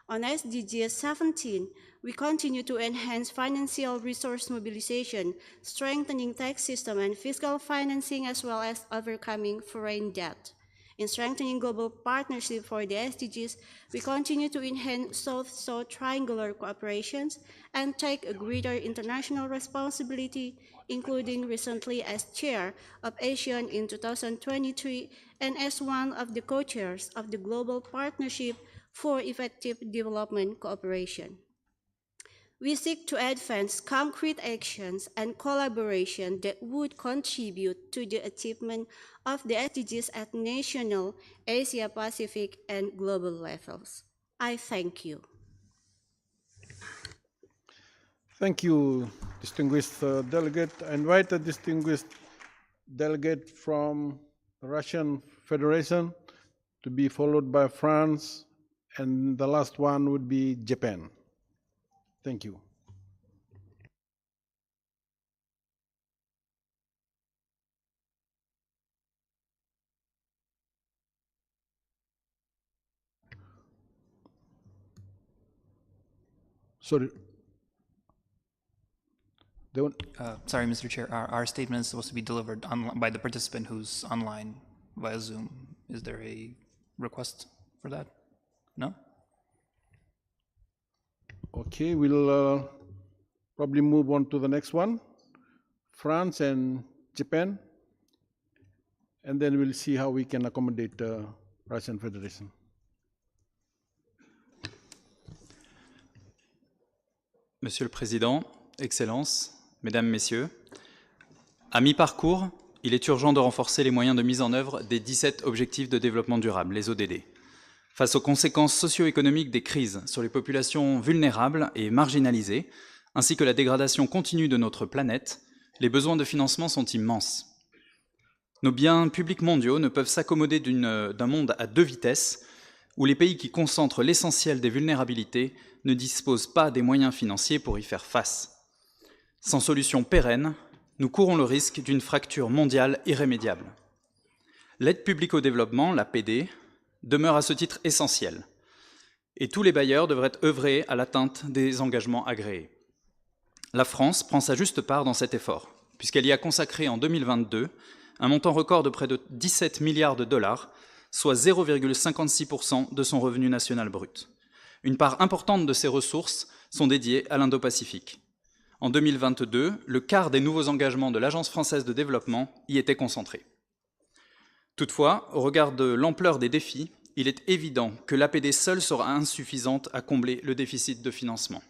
On SDG 17, we continue to enhance financial resource mobilization, strengthening tax system and fiscal financing, as well as overcoming foreign debt. In strengthening global partnership for the SDGs, we continue to enhance South-South triangular cooperations and take a greater international responsibility, including recently as chair of ASEAN in 2023 and as one of the co-chairs of the Global Partnership for Effective Development Cooperation. We seek to advance concrete actions and collaboration that would contribute to the achievement of the SDGs at national, Asia-Pacific, and global levels. I thank you. Thank you, distinguished delegate. I invite a distinguished delegate from the Russian Federation to be followed by France, and the last one would be Japan. Thank you. Sorry. Sorry, Mr. Chair. Our statement is supposed to be delivered by the participant who's online via Zoom. Is there a request for that? No? Okay, we'll probably move on to the next one, France and Japan, and then we'll see how we can accommodate the Russian Federation. Monsieur le Président, Excellences, Mesdames, Messieurs, à mi-parcours, il est urgent de renforcer les moyens de mise en œuvre des 17 objectifs de développement durable, les ODD. Face aux conséquences socio-économiques des crises sur les populations vulnérables et marginalisées, ainsi que la dégradation continue de notre planète, les besoins de financement sont immenses. Nos biens publics mondiaux ne peuvent s'accommoder d'un monde à deux vitesses, où les pays qui concentrent l'essentiel des vulnérabilités ne disposent pas des moyens financiers pour y faire face. Sans solution pérenne, nous courons le risque d'une fracture mondiale irrémédiable. L'aide publique au développement, l'APD, demeure à ce titre essentielle, et tous les bailleurs devraient œuvrer à l'atteinte des engagements agréés. La France prend sa juste part dans cet effort, puisqu'elle y a consacré en 2022 un montant record de près de 17 milliards de dollars, soit 0,56% de son revenu national brut. Une part importante de ces ressources sont dédiées à l'Indo-Pacifique. En 2022, le quart des nouveaux engagements de l'Agence française de développement y étaient concentrés. Toutefois, au regard de l'ampleur des défis, il est évident que l'APD seule sera insuffisante à combler le déficit de financement.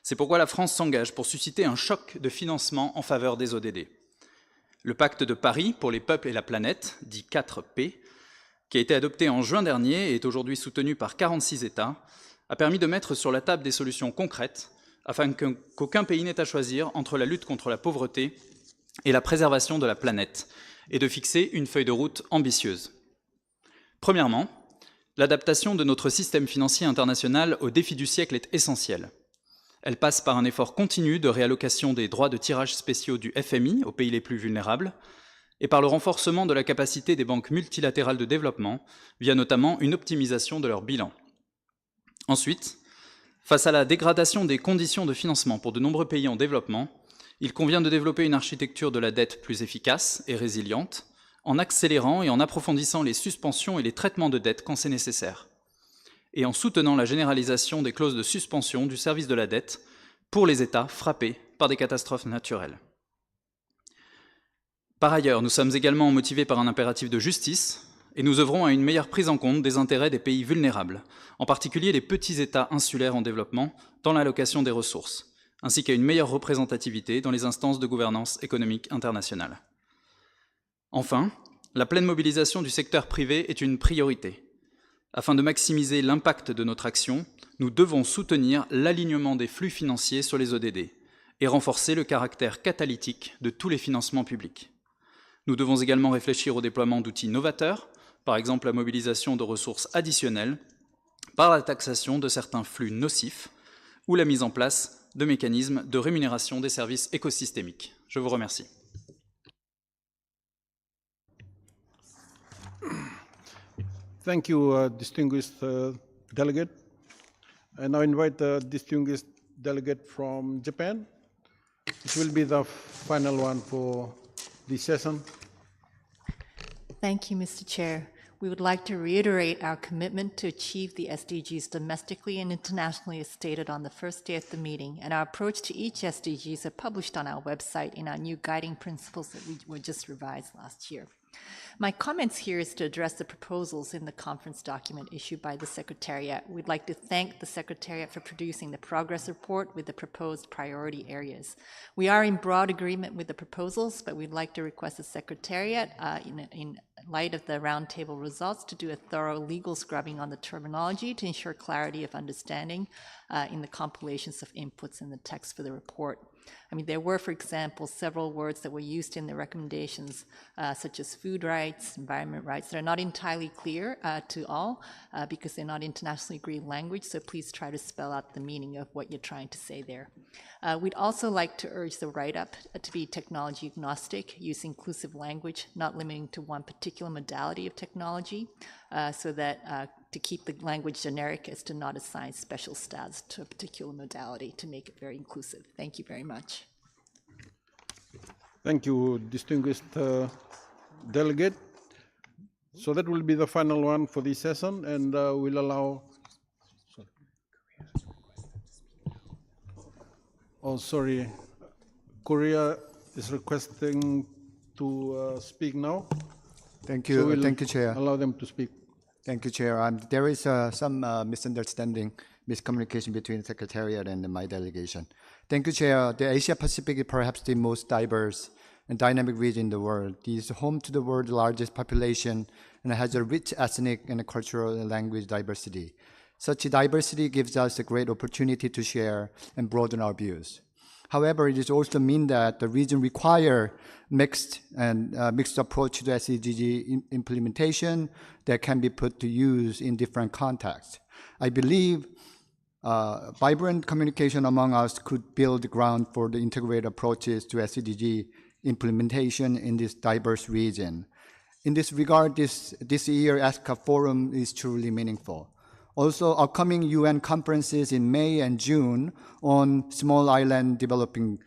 C'est pourquoi la France s'engage pour susciter un choc de financement en faveur des ODD. Le pacte de Paris pour les peuples et la planète, dit 4P, qui a été adopté en juin dernier et est aujourd'hui soutenu par 46 États, a permis de mettre sur la table des solutions concrètes afin qu'aucun pays n'ait à choisir entre la lutte contre la pauvreté et la préservation de la planète, et de fixer une feuille de route ambitieuse. Premièrement, l'adaptation de notre système financier international aux défis du siècle est essentielle. Elle passe par un effort continu de réallocation des droits de tirage spéciaux du FMI aux pays les plus vulnérables et par le renforcement de la capacité des banques multilatérales de développement via notamment une optimisation de leur bilan. Ensuite, face à la dégradation des conditions de financement pour de nombreux pays en développement, il convient de développer une architecture de la dette plus efficace et résiliente en accélérant et en approfondissant les suspensions et les traitements de dette quand c'est nécessaire, et en soutenant la généralisation des clauses de suspension du service de la dette pour les États frappés par des catastrophes naturelles. Par ailleurs, nous sommes également motivés par un impératif de justice et nous œuvrons à une meilleure prise en compte des intérêts des pays vulnérables, en particulier les petits États insulaires en développement, dans l'allocation des ressources, ainsi qu'à une meilleure représentativité dans les instances de gouvernance économique internationale. Enfin, la pleine mobilisation du secteur privé est une priorité. Afin de maximiser l'impact de notre action, nous devons soutenir l'alignement des flux financiers sur les ODD et renforcer le caractère catalytique de tous les financements publics. Nous devons également réfléchir au déploiement d'outils novateurs, par exemple la mobilisation de ressources additionnelles, par la taxation de certains flux nocifs ou la mise en place de mécanismes de rémunération des services écosystémiques. Je vous remercie. Thank you, distinguished delegate. I now invite the distinguished delegate from Japan. It will be the final one for this session. Thank you, Mr. Chair. We would like to reiterate our commitment to achieve the SDGs domestically and internationally as stated on the first day of the meeting, and our approach to each SDGs are published on our website in our new guiding principles that we were just revised last year. My comments here is to address the proposals in the conference document issued by the Secretariat. We'd like to thank the Secretariat for producing the progress report with the proposed priority areas. We are in broad agreement with the proposals, but we'd like to request the Secretariat, in light of the roundtable results, to do a thorough legal scrubbing on the terminology to ensure clarity of understanding in the compilations of inputs in the text for the report. I mean, there were, for example, several words that were used in the recommendations, such as food rights, environment rights, that are not entirely clear to all because they're not internationally agreed language, so please try to spell out the meaning of what you're trying to say there. We'd also like to urge the write-up to be technology agnostic, use inclusive language, not limiting to one particular modality of technology, so that to keep the language generic as to not assign special status to a particular modality to make it very inclusive. Thank you very much. Thank you, distinguished delegate. So that will be the final one for this session, and we'll allow. Oh, sorry. Korea is requesting to speak now. Thank you. So we'll thank you, Chair. Allow them to speak. Thank you, Chair. There is some misunderstanding, miscommunication between the Secretariat and my delegation. Thank you, Chair. The Asia Pacific is perhaps the most diverse and dynamic region in the world. It is home to the world's largest population and has a rich ethnic and cultural and language diversity. Such diversity gives us a great opportunity to share and broaden our views. However, it also means that the region requires mixed approach to SDG implementation that can be put to use in different contexts. I believe vibrant communication among us could build the ground for the integrated approaches to SDG implementation in this diverse region. In this regard, this year ESCAP Forum is truly meaningful. Also, upcoming UN conferences in May and June on small island developing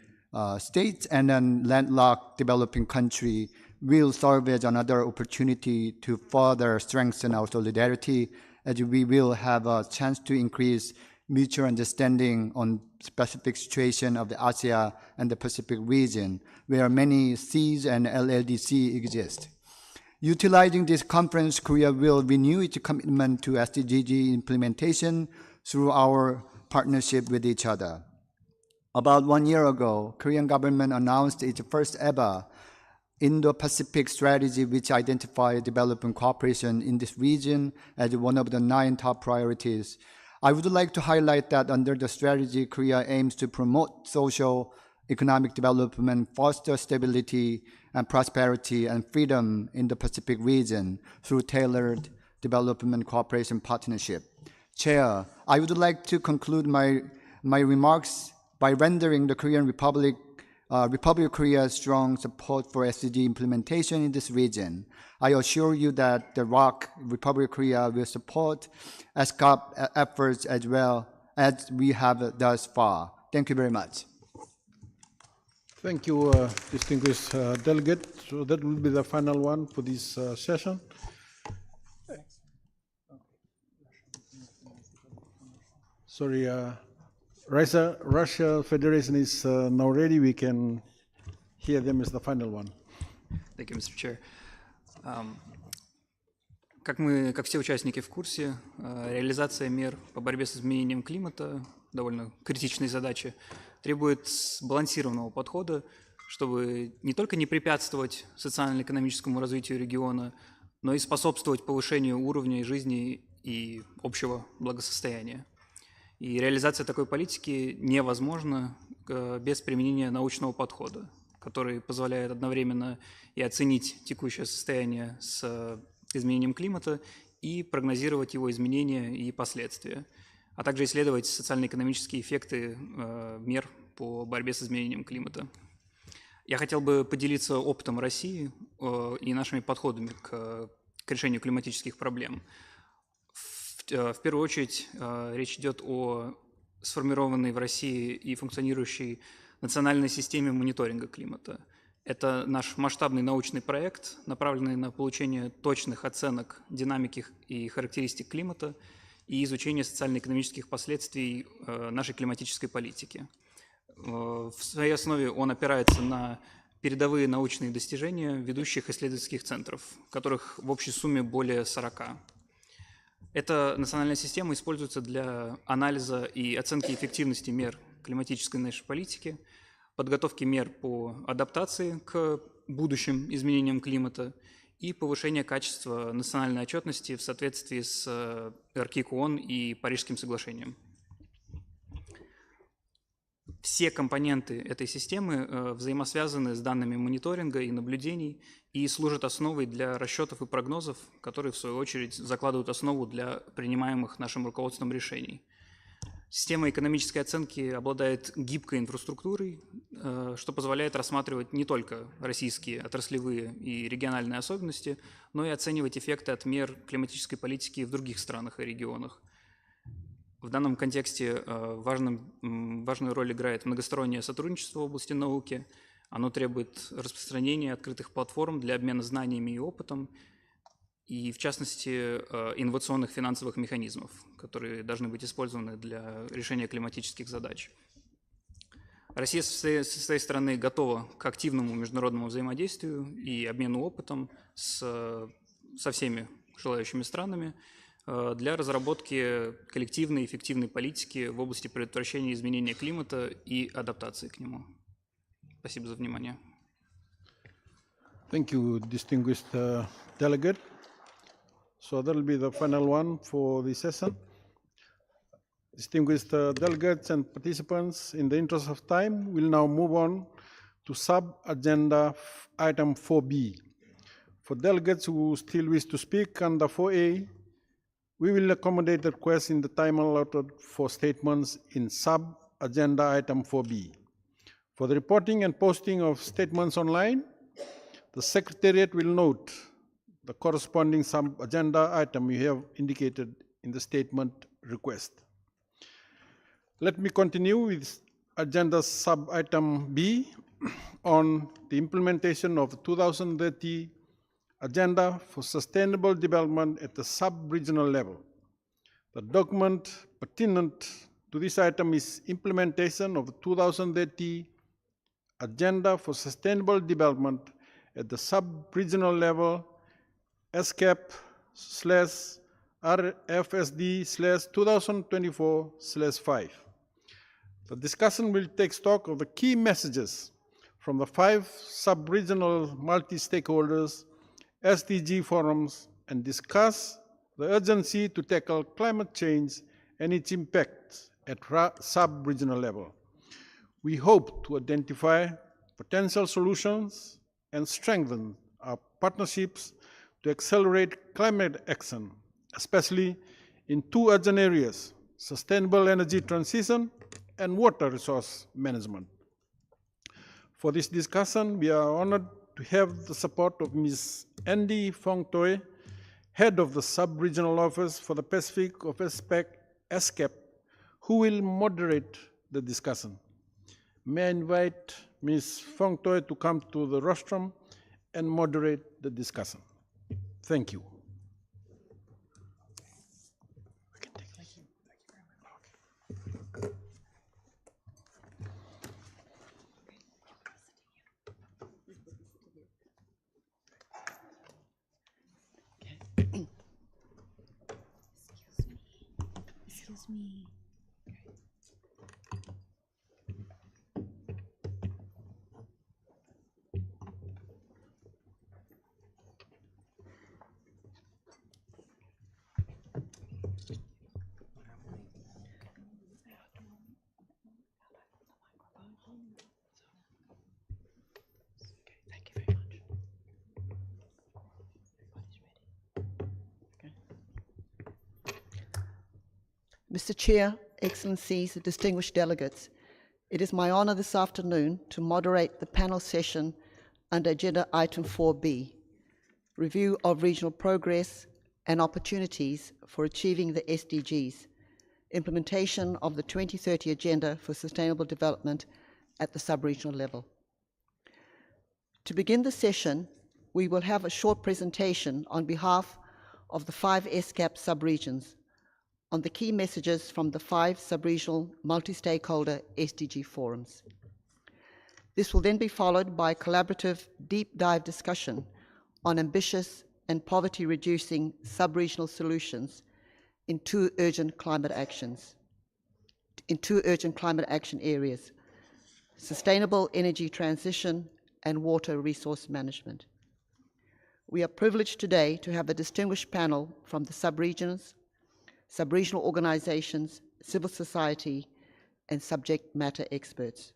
states and then landlocked developing country will serve as another opportunity to further strengthen our solidarity, as we will have a chance to increase mutual understanding on specific situation of the ASEAN and the Pacific region, where many Cs and LLDC exist. Utilizing this conference, Korea will renew its commitment to SDG implementation through our partnership with each other. About 1 year ago, Korean government announced its first ever Indo-Pacific strategy, which identified development cooperation in this region as one of the 9 top priorities. I would like to highlight that under the strategy, Korea aims to promote social, economic development, foster stability and prosperity and freedom in the Pacific region through tailored development cooperation partnership. Chair, I would like to conclude my remarks by rendering the Korean Republic of Korea's strong support for SDG implementation in this region. I assure you that the Republic of Korea will support ESCAP efforts as well as we have thus far. Thank you very much. Thank you, distinguished delegate. So that will be the final one for this session. Sorry, Russia Federation is now ready. We can hear them as the final one. Thank you, Mr. Chair. Как все участники в курсе, реализация мер по борьбе с изменением климата, довольно критичной задачи, требует сбалансированного подхода, чтобы не только не препятствовать социально-экономическому развитию региона, но и способствовать повышению уровня жизни и общего благосостояния. И реализация такой политики невозможна без применения научного подхода, который позволяет одновременно и оценить текущее состояние с изменением климата и прогнозировать его изменения и последствия, а также исследовать социально-экономические эффекты мер по борьбе с изменением климата. Я хотел бы поделиться опытом России и нашими подходами к решению климатических проблем. В первую очередь речь идет о сформированной в России и функционирующей национальной системе мониторинга климата. Это наш масштабный научный проект, направленный на получение точных оценок динамики и характеристик климата и изучение социально-экономических последствий нашей климатической политики. В своей основе он опирается на передовые научные достижения ведущих исследовательских центров, которых в общей сумме более 40. Эта национальная система используется для анализа и оценки эффективности мер климатической нашей политики, подготовки мер по адаптации к будущим изменениям климата и повышения качества национальной отчетности в соответствии с РКИК ООН и Парижским соглашением. Все компоненты этой системы взаимосвязаны с данными мониторинга и наблюдений и служат основой для расчетов и прогнозов, которые, в свою очередь, закладывают основу для принимаемых нашим руководством решений. Система экономической оценки обладает гибкой инфраструктурой, что позволяет рассматривать не только российские отраслевые и региональные особенности, но и оценивать эффекты от мер климатической политики в других странах и регионах. В данном контексте важную роль играет многостороннее сотрудничество в области науки. Оно требует распространения открытых платформ для обмена знаниями и опытом, и, в частности, инновационных финансовых механизмов, которые должны быть использованы для решения климатических задач. Россия со своей стороны готова к активному международному взаимодействию и обмену опытом со всеми желающими странами для разработки коллективной эффективной политики в области предотвращения изменения климата и адаптации к нему. Спасибо за внимание. Thank you, distinguished delegate. So that will be the final one for the session. Distinguished delegates and participants, in the interest of time, we'll now move on to sub-agenda item 4B. For delegates who still wish to speak under 4A, we will accommodate the request in the time allotted for statements in sub-agenda item 4B. For the reporting and posting of statements online, the Secretariat will note the corresponding sub-agenda item you have indicated in the statement request. Let me continue with agenda sub-item B on the implementation of the 2030 Agenda for Sustainable Development at the sub-regional level. The document pertinent to this item is implementation of the 2030 Agenda for Sustainable Development at the sub-regional level, ESCAP/RFSD/2024/5. The discussion will take stock of the key messages from the 5 sub-regional multi-stakeholders SDG forums and discuss the urgency to tackle climate change and its impacts at sub-regional level. We hope to identify potential solutions and strengthen our partnerships to accelerate climate action, especially in 2 urgent areas: sustainable energy transition and water resource management. For this discussion, we are honored to have the support of Ms. Andy Fong Toi, Head of the Sub-Regional Office for the Pacific of ESCAP, who will moderate the discussion. May I invite Ms. Fong Toi to come to the rostrum and moderate the discussion. Thank you. Excuse me. Mr. Chair, Excellencies, distinguished delegates, it is my honor this afternoon to moderate the panel session under Agenda Item 4B, Review of Regional Progress and Opportunities for Achieving the SDGs, Implementation of the 2030 Agenda for Sustainable Development at the sub-regional level. To begin the session, we will have a short presentation on behalf of the 5 ESCAP sub-regions on the key messages from the 5 sub-regional multi-stakeholder SDG forums. This will then be followed by a collaborative deep dive discussion on ambitious and poverty-reducing sub-regional solutions in 2 urgent climate action areas: sustainable energy transition and water resource management. We are privileged today to have a distinguished panel from the sub-regions, sub-regional organizations, civil society, and subject matter experts.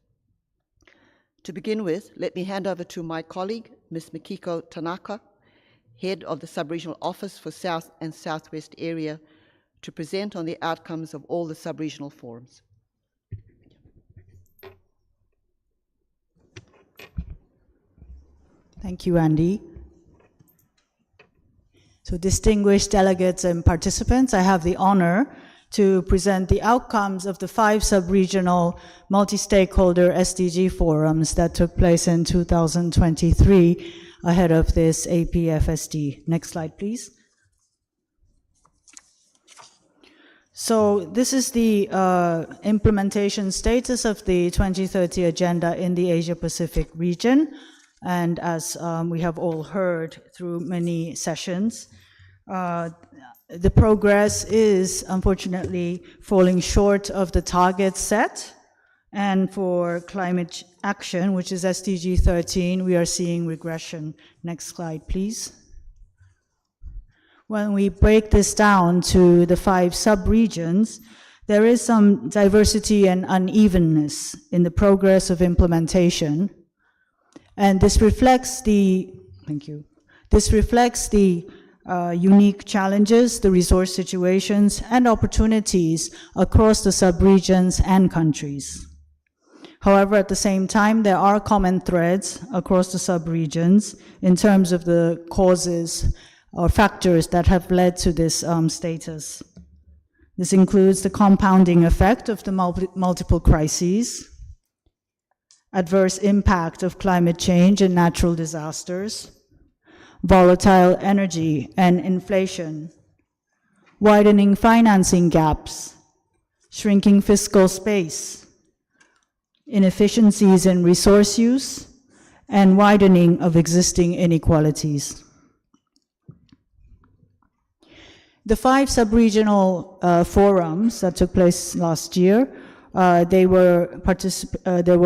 To begin with, let me hand over to my colleague, Ms. Mikiko Tanaka, Head of the Sub-Regional Office for South and Southwest Area, to present on the outcomes of all the sub-regional forums. Thank you, Andy. So distinguished delegates and participants, I have the honor to present the outcomes of the 5 sub-regional multi-stakeholder SDG forums that took place in 2023 ahead of this APFSD. Next slide, please. So this is the implementation status of the 2030 Agenda in the Asia-Pacific region. And as we have all heard through many sessions, the progress is unfortunately falling short of the targets set. And for climate action, which is SDG 13, we are seeing regression. Next slide, please. When we break this down to the 5 sub-regions, there is some diversity and unevenness in the progress of implementation. And this reflects the, unique challenges, the resource situations, and opportunities across the sub-regions and countries. However, at the same time, there are common threads across the sub-regions in terms of the causes or factors that have led to this status. This includes the compounding effect of the multiple crises, adverse impact of climate change and natural disasters, volatile energy and inflation, widening financing gaps, shrinking fiscal space, inefficiencies in resource use, and widening of existing inequalities. The 5 sub-regional forums that took place last year there were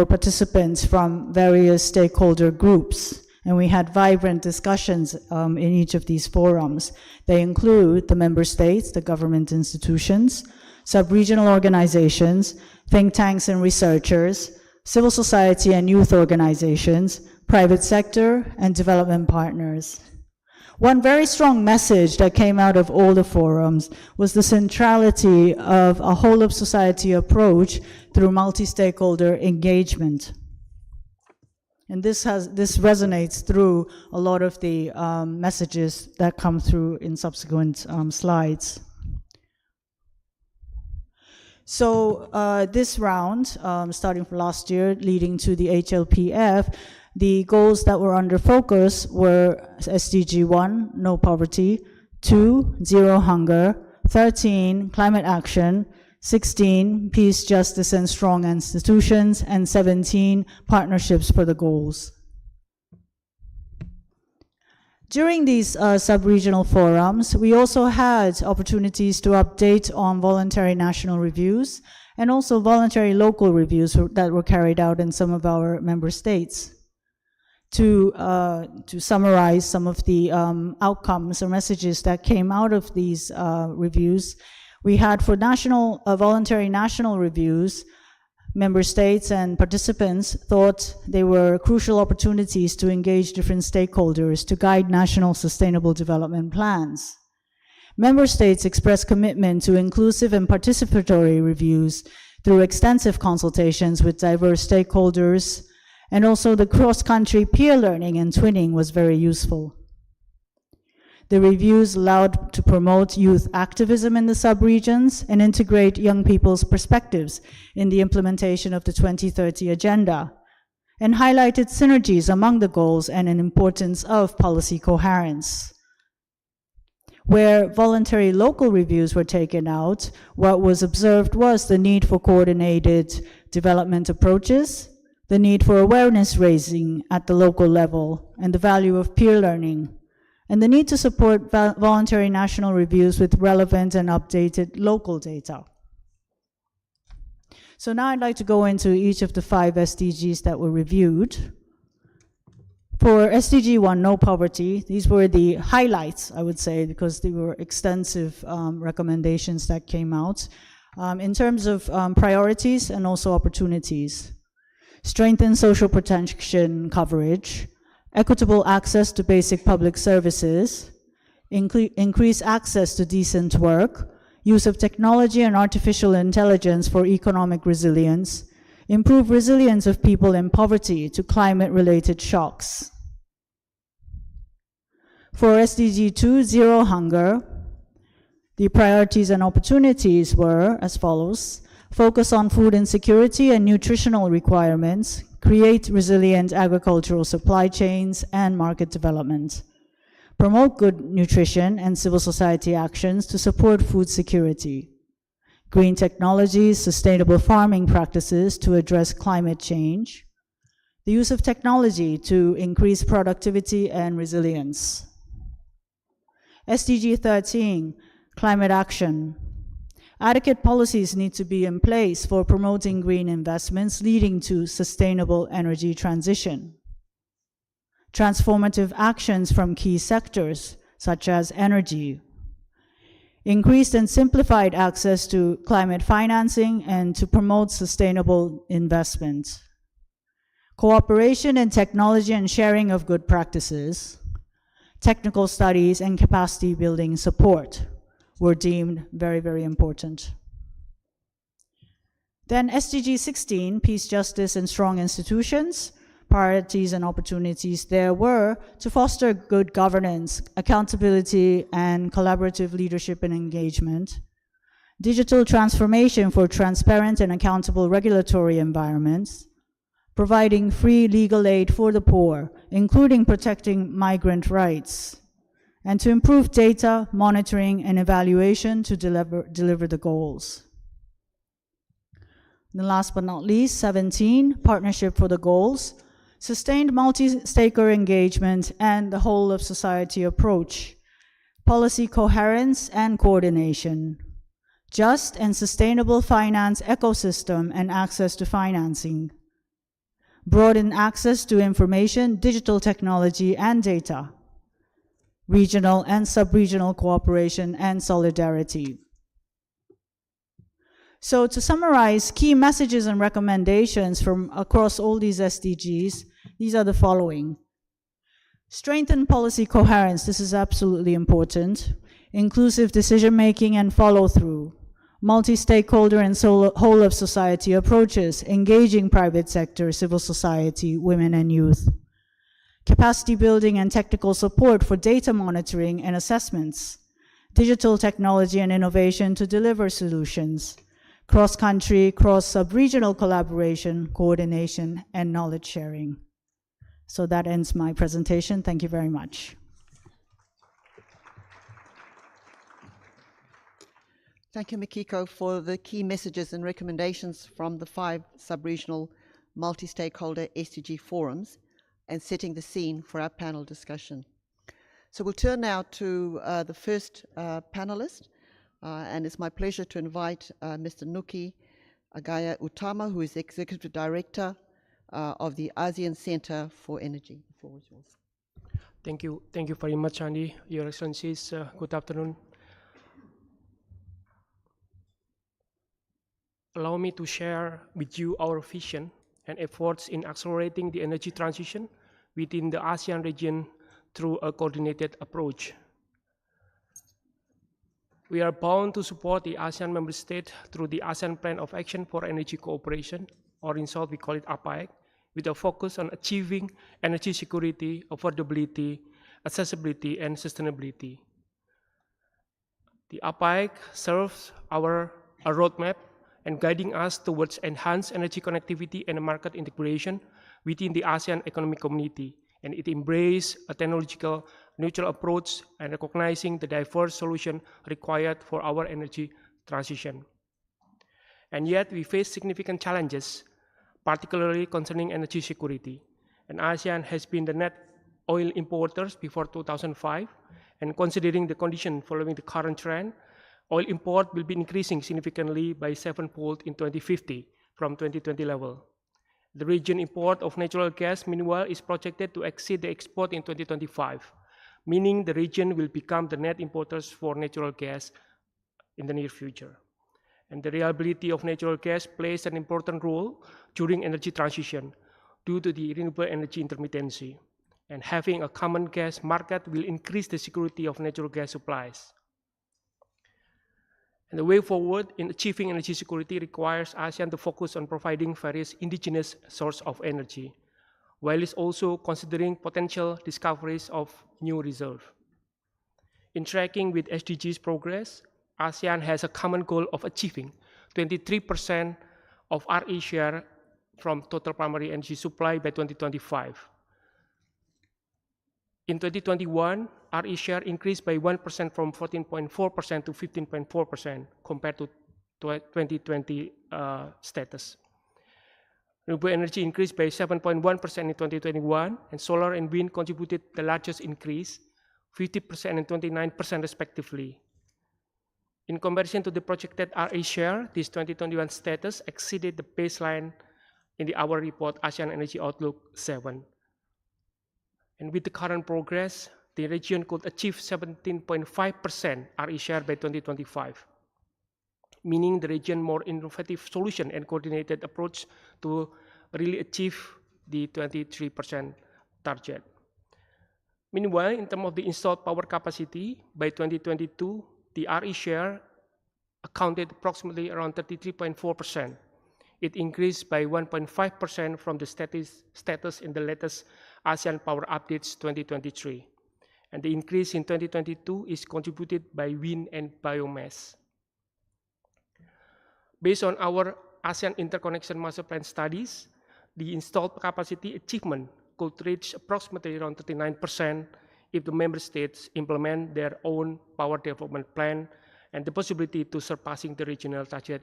participants from various stakeholder groups, and we had vibrant discussions in each of these forums. They include the member states, the government institutions, sub-regional organizations, think tanks and researchers, civil society and youth organizations, private sector, and development partners. One very strong message that came out of all the forums was the centrality of a whole-of-society approach through multi-stakeholder engagement. And this resonates through a lot of the messages that come through in subsequent slides. So this round, starting from last year, leading to the HLPF, the goals that were under focus were SDG 1, no poverty, 2, zero hunger, 13, climate action, 16, peace, justice, and strong institutions, and 17, partnerships for the goals. During these sub-regional forums, we also had opportunities to update on voluntary national reviews and also voluntary local reviews that were carried out in some of our member states. To summarize some of the outcomes or messages that came out of these reviews, we had for voluntary national reviews, member states and participants thought they were crucial opportunities to engage different stakeholders to guide national sustainable development plans. Member states expressed commitment to inclusive and participatory reviews through extensive consultations with diverse stakeholders, and also the cross-country peer learning and twinning was very useful. The reviews allowed to promote youth activism in the sub-regions and integrate young people's perspectives in the implementation of the 2030 Agenda, and highlighted synergies among the goals and an importance of policy coherence. Where voluntary local reviews were taken out, what was observed was the need for coordinated development approaches, the need for awareness raising at the local level, and the value of peer learning, and the need to support voluntary national reviews with relevant and updated local data. So now I'd like to go into each of the 5 SDGs that were reviewed. For SDG 1, no poverty, these were the highlights, I would say, because they were extensive recommendations that came out in terms of priorities and also opportunities. Strengthen social protection coverage, equitable access to basic public services, increase access to decent work, use of technology and artificial intelligence for economic resilience, improve resilience of people in poverty to climate-related shocks. For SDG 2, zero hunger, the priorities and opportunities were as follows: focus on food insecurity and nutritional requirements, create resilient agricultural supply chains and market development, promote good nutrition and civil society actions to support food security, green technologies, sustainable farming practices to address climate change, the use of technology to increase productivity and resilience. SDG 13, climate action. Adequate policies need to be in place for promoting green investments leading to sustainable energy transition. Transformative actions from key sectors, such as energy. Increased and simplified access to climate financing and to promote sustainable investment. Cooperation in technology and sharing of good practices. Technical studies and capacity building support were deemed very, very important. Then SDG 16, peace, justice, and strong institutions. Priorities and opportunities there were to foster good governance, accountability, and collaborative leadership and engagement. Digital transformation for transparent and accountable regulatory environments. Providing free legal aid for the poor, including protecting migrant rights. And to improve data, monitoring, and evaluation to deliver the goals. And last but not least, 17, partnership for the goals, sustained multi-stakeholder engagement and the whole of society approach, policy coherence and coordination, just and sustainable finance ecosystem and access to financing, broaden access to information, digital technology, and data, regional and sub-regional cooperation and solidarity. So to summarize key messages and recommendations from across all these SDGs, these are the following. Strengthen policy coherence, this is absolutely important. Inclusive decision-making and follow-through. Multi-stakeholder and whole of society approaches, engaging private sector, civil society, women and youth. Capacity building and technical support for data monitoring and assessments. Digital technology and innovation to deliver solutions. Cross-country, cross-sub-regional collaboration, coordination, and knowledge sharing. So that ends my presentation. Thank you very much. Thank you, Mikiko, for the key messages and recommendations from the 5 sub-regional multi-stakeholder SDG forums and setting the scene for our panel discussion. So we'll turn now to the first panelist, and it's my pleasure to invite Mr. Nuki Agaya Utama, who is Executive Director of the ASEAN Center for Energy. The floor is yours. Thank you. Thank you very much, Andy. Your Excellencies, good afternoon. Allow me to share with you our vision and efforts in accelerating the energy transition within the ASEAN region through a coordinated approach. We are bound to support the ASEAN member state through the ASEAN Plan of Action for Energy Cooperation, or in short we call it APAEC, with a focus on achieving energy security, affordability, accessibility, and sustainability. The APAEC serves a roadmap and guiding us towards enhanced energy connectivity and market integration within the ASEAN Economic Community, and it embraces a technological neutral approach and recognizing the diverse solution required for our energy transition. And yet we face significant challenges, particularly concerning energy security. And ASEAN has been the net oil importers before 2005, and considering the condition following the current trend, oil import will be increasing significantly by 7-fold in 2050 from 2020 level. The region import of natural gas, meanwhile, is projected to exceed the export in 2025, meaning the region will become the net importers for natural gas in the near future. And the reliability of natural gas plays an important role during energy transition due to the renewable energy intermittency. And having a common gas market will increase the security of natural gas supplies. And the way forward in achieving energy security requires ASEAN to focus on providing various indigenous sources of energy, while it's also considering potential discoveries of new reserves. In tracking with SDG's progress, ASEAN has a common goal of achieving 23% of RE share from total primary energy supply by 2025. In 2021, RE share increased by 1% from 14.4% to 15.4% compared to 2020 status. Renewable energy increased by 7.1% in 2021, and solar and wind contributed the largest increase, 50% and 29% respectively. In comparison to the projected RE share, this 2021 status exceeded the baseline in our report ASEAN Energy Outlook 7. And with the current progress, the region could achieve 17.5% RE share by 2025, meaning the region more innovative solution and coordinated approach to really achieve the 23% target. Meanwhile, in terms of the installed power capacity, by 2022, the RE share accounted approximately around 33.4%. It increased by 1.5% from the status in the latest ASEAN Power Updates 2023. And the increase in 2022 is contributed by wind and biomass. Based on our ASEAN Interconnection Master Plan studies, the installed capacity achievement could reach approximately around 39% if the member states implement their own power development plan and the possibility to surpassing the regional target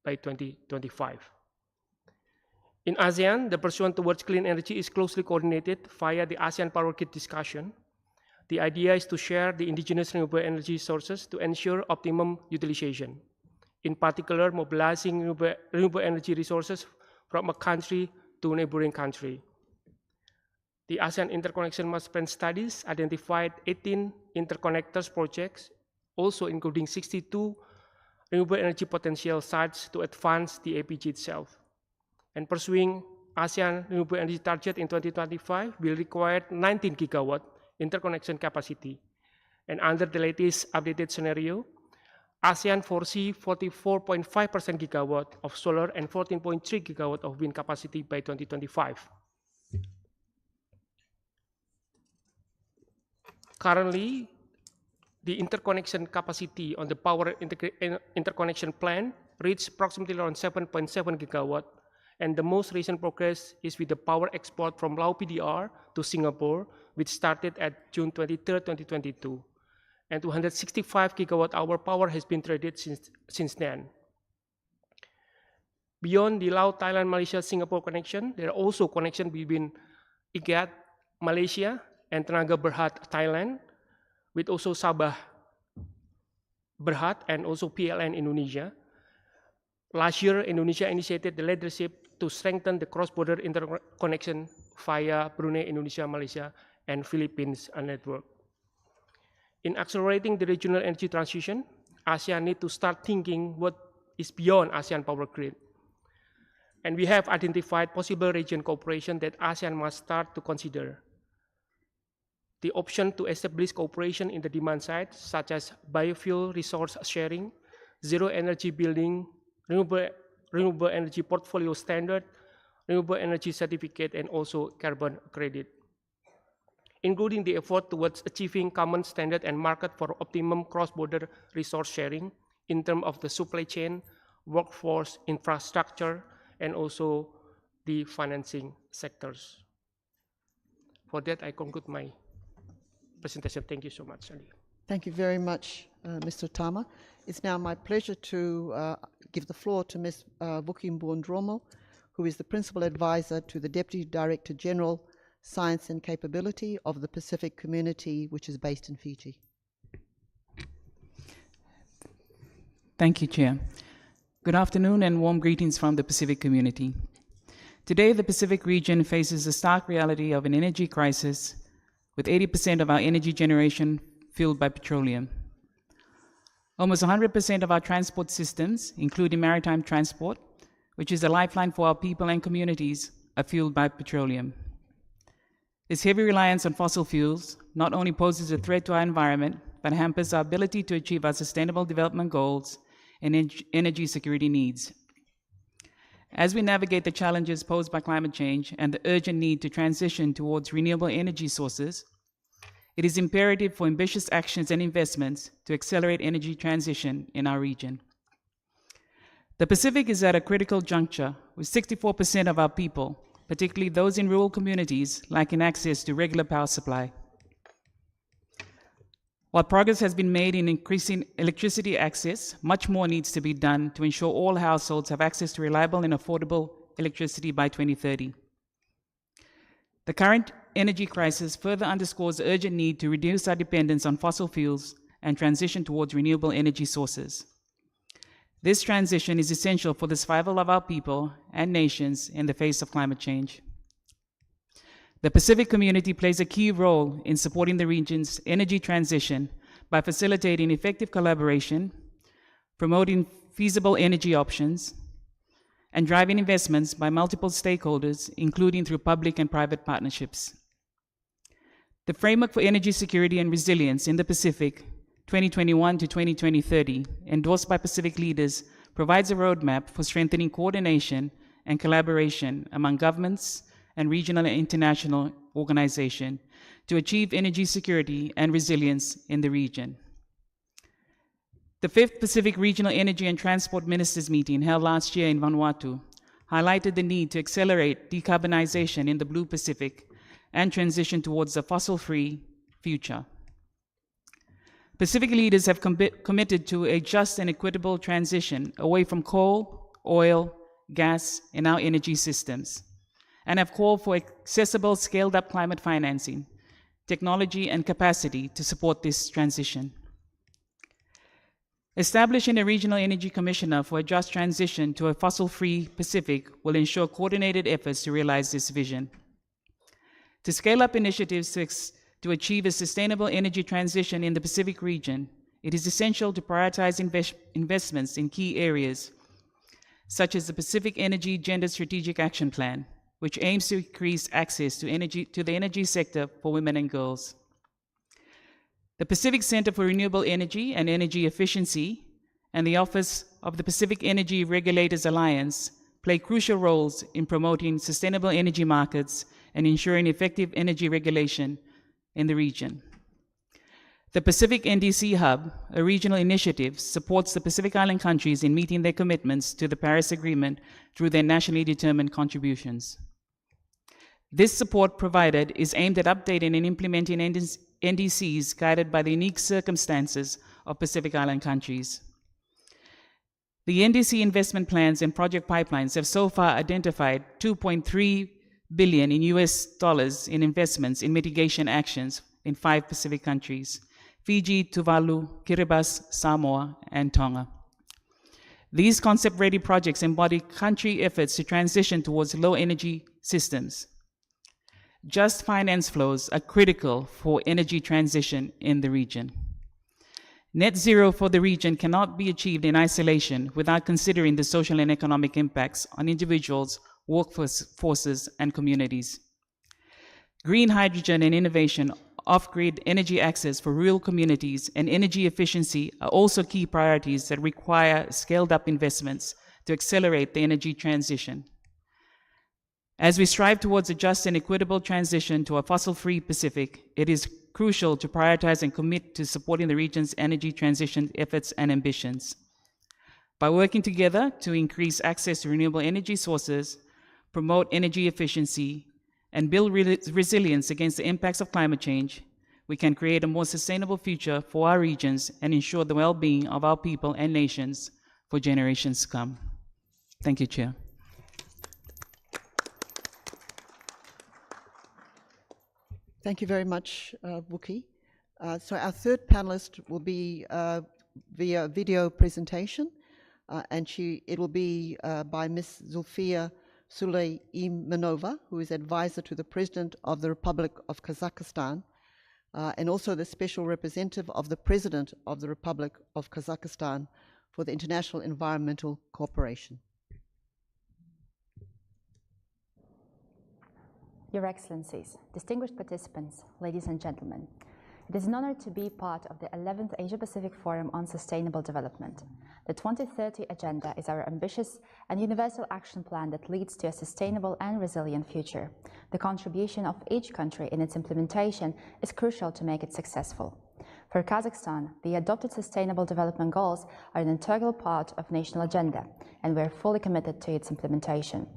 by 2025. In ASEAN, the pursuit towards clean energy is closely coordinated via the ASEAN Power Grid discussion. The idea is to share the indigenous renewable energy sources to ensure optimum utilization. in particular mobilizing renewable energy resources from a country to a neighboring country. The ASEAN Interconnection Master Plan studies identified 18 interconnectors projects, also including 62 renewable energy potential sites to advance the APG itself. And pursuing ASEAN renewable energy target in 2025 will require 19 gigawatt interconnection capacity. And under the latest updated scenario, ASEAN foresee 44.5% gigawatt of solar and 14.3 gigawatt of wind capacity by 2025. Currently, the interconnection capacity on the power interconnection plan reached approximately around 7.7 gigawatt, and the most recent progress is with the power export from Laos PDR to Singapore, which started at June 23, 2022. And 265 gigawatt hour power has been traded since then. Beyond the Laos, Thailand, Malaysia, Singapore connection, there are also connections between ESCAP, Malaysia, and Tenaga Berhad, Thailand, with also Sabah Berhad and also PLN Indonesia. Last year, Indonesia initiated the leadership to strengthen the cross-border interconnection via Brunei, Indonesia, Malaysia, and Philippines network. In accelerating the regional energy transition, ASEAN needs to start thinking what is beyond ASEAN power grid. And we have identified possible region cooperation that ASEAN must start to consider. The option to establish cooperation in the demand side, such as biofuel resource sharing, zero energy building, renewable energy portfolio standard, renewable energy certificate, and also carbon credit, including the effort towards achieving common standard and market for optimum cross-border resource sharing in terms of the supply chain, workforce, infrastructure, and also the financing sectors. For that, I conclude my presentation. Thank you so much, Ali. Thank you very much, Mr. Tama. It's now my pleasure to give the floor to Ms. Vuki Mbundromo, who is the Principal Advisor to the Deputy Director General, Science and Capability of the Pacific Community, which is based in Fiji. Thank you, Chair. Good afternoon and warm greetings from the Pacific community. Today, the Pacific region faces the stark reality of an energy crisis, with 80% of our energy generation fueled by petroleum. Almost 100% of our transport systems, including maritime transport, which is a lifeline for our people and communities, are fueled by petroleum. This heavy reliance on fossil fuels not only poses a threat to our environment, but hampers our ability to achieve our sustainable development goals and energy security needs. As we navigate the challenges posed by climate change and the urgent need to transition towards renewable energy sources, it is imperative for ambitious actions and investments to accelerate energy transition in our region. The Pacific is at a critical juncture, with 64% of our people, particularly those in rural communities, lacking access to regular power supply. While progress has been made in increasing electricity access, much more needs to be done to ensure all households have access to reliable and affordable electricity by 2030. The current energy crisis further underscores the urgent need to reduce our dependence on fossil fuels and transition towards renewable energy sources. This transition is essential for the survival of our people and nations in the face of climate change. The Pacific community plays a key role in supporting the region's energy transition by facilitating effective collaboration, promoting feasible energy options, and driving investments by multiple stakeholders, including through public and private partnerships. The Framework for Energy Security and Resilience in the Pacific, 2021 to 2030, endorsed by Pacific leaders, provides a roadmap for strengthening coordination and collaboration among governments and regional and international organizations to achieve energy security and resilience in the region. The 5th Pacific Regional Energy and Transport Ministers meeting held last year in Vanuatu highlighted the need to accelerate decarbonization in the Blue Pacific and transition towards a fossil-free future. Pacific leaders have committed to a just and equitable transition away from coal, oil, gas, and our energy systems, and have called for accessible, scaled-up climate financing, technology, and capacity to support this transition. Establishing a regional energy commissioner for a just transition to a fossil-free Pacific will ensure coordinated efforts to realize this vision. To scale up initiatives to achieve a sustainable energy transition in the Pacific region, it is essential to prioritize investments in key areas, such as the Pacific Energy Gender Strategic Action Plan, which aims to increase access to the energy sector for women and girls. The Pacific Center for Renewable Energy and Energy Efficiency and the Office of the Pacific Energy Regulators Alliance play crucial roles in promoting sustainable energy markets and ensuring effective energy regulation in the region. The Pacific NDC Hub, a regional initiative, supports the Pacific Island countries in meeting their commitments to the Paris Agreement through their nationally determined contributions. This support provided is aimed at updating and implementing NDCs guided by the unique circumstances of Pacific Island countries. The NDC investment plans and project pipelines have so far identified $2.3 billion in US dollars in investments in mitigation actions in 5 Pacific countries: Fiji, Tuvalu, Kiribati, Samoa, and Tonga. These concept-ready projects embody country efforts to transition towards low-energy systems. Just finance flows are critical for energy transition in the region. Net zero for the region cannot be achieved in isolation without considering the social and economic impacts on individuals, workforces, and communities. Green hydrogen and innovation, off-grid energy access for rural communities, and energy efficiency are also key priorities that require scaled-up investments to accelerate the energy transition. As we strive towards a just and equitable transition to a fossil-free Pacific, it is crucial to prioritize and commit to supporting the region's energy transition efforts and ambitions. By working together to increase access to renewable energy sources, promote energy efficiency, and build resilience against the impacts of climate change, we can create a more sustainable future for our regions and ensure the well-being of our people and nations for generations to come. Thank you, Chair. Thank you very much, Wookie. So our third panelist will be via video presentation, and it will be by Ms. Zulfiya Suleymanova, who is advisor to the President of the Republic of Kazakhstan, and also the Special Representative of the President of the Republic of Kazakhstan for the International Environmental Cooperation. Your Excellencies, distinguished participants, ladies and gentlemen, it is an honor to be part of the 11th Asia-Pacific Forum on Sustainable Development. The 2030 Agenda is our ambitious and universal action plan that leads to a sustainable and resilient future. The contribution of each country in its implementation is crucial to make it successful. For Kazakhstan, the adopted Sustainable Development Goals are an integral part of national agenda, and we are fully committed to its implementation.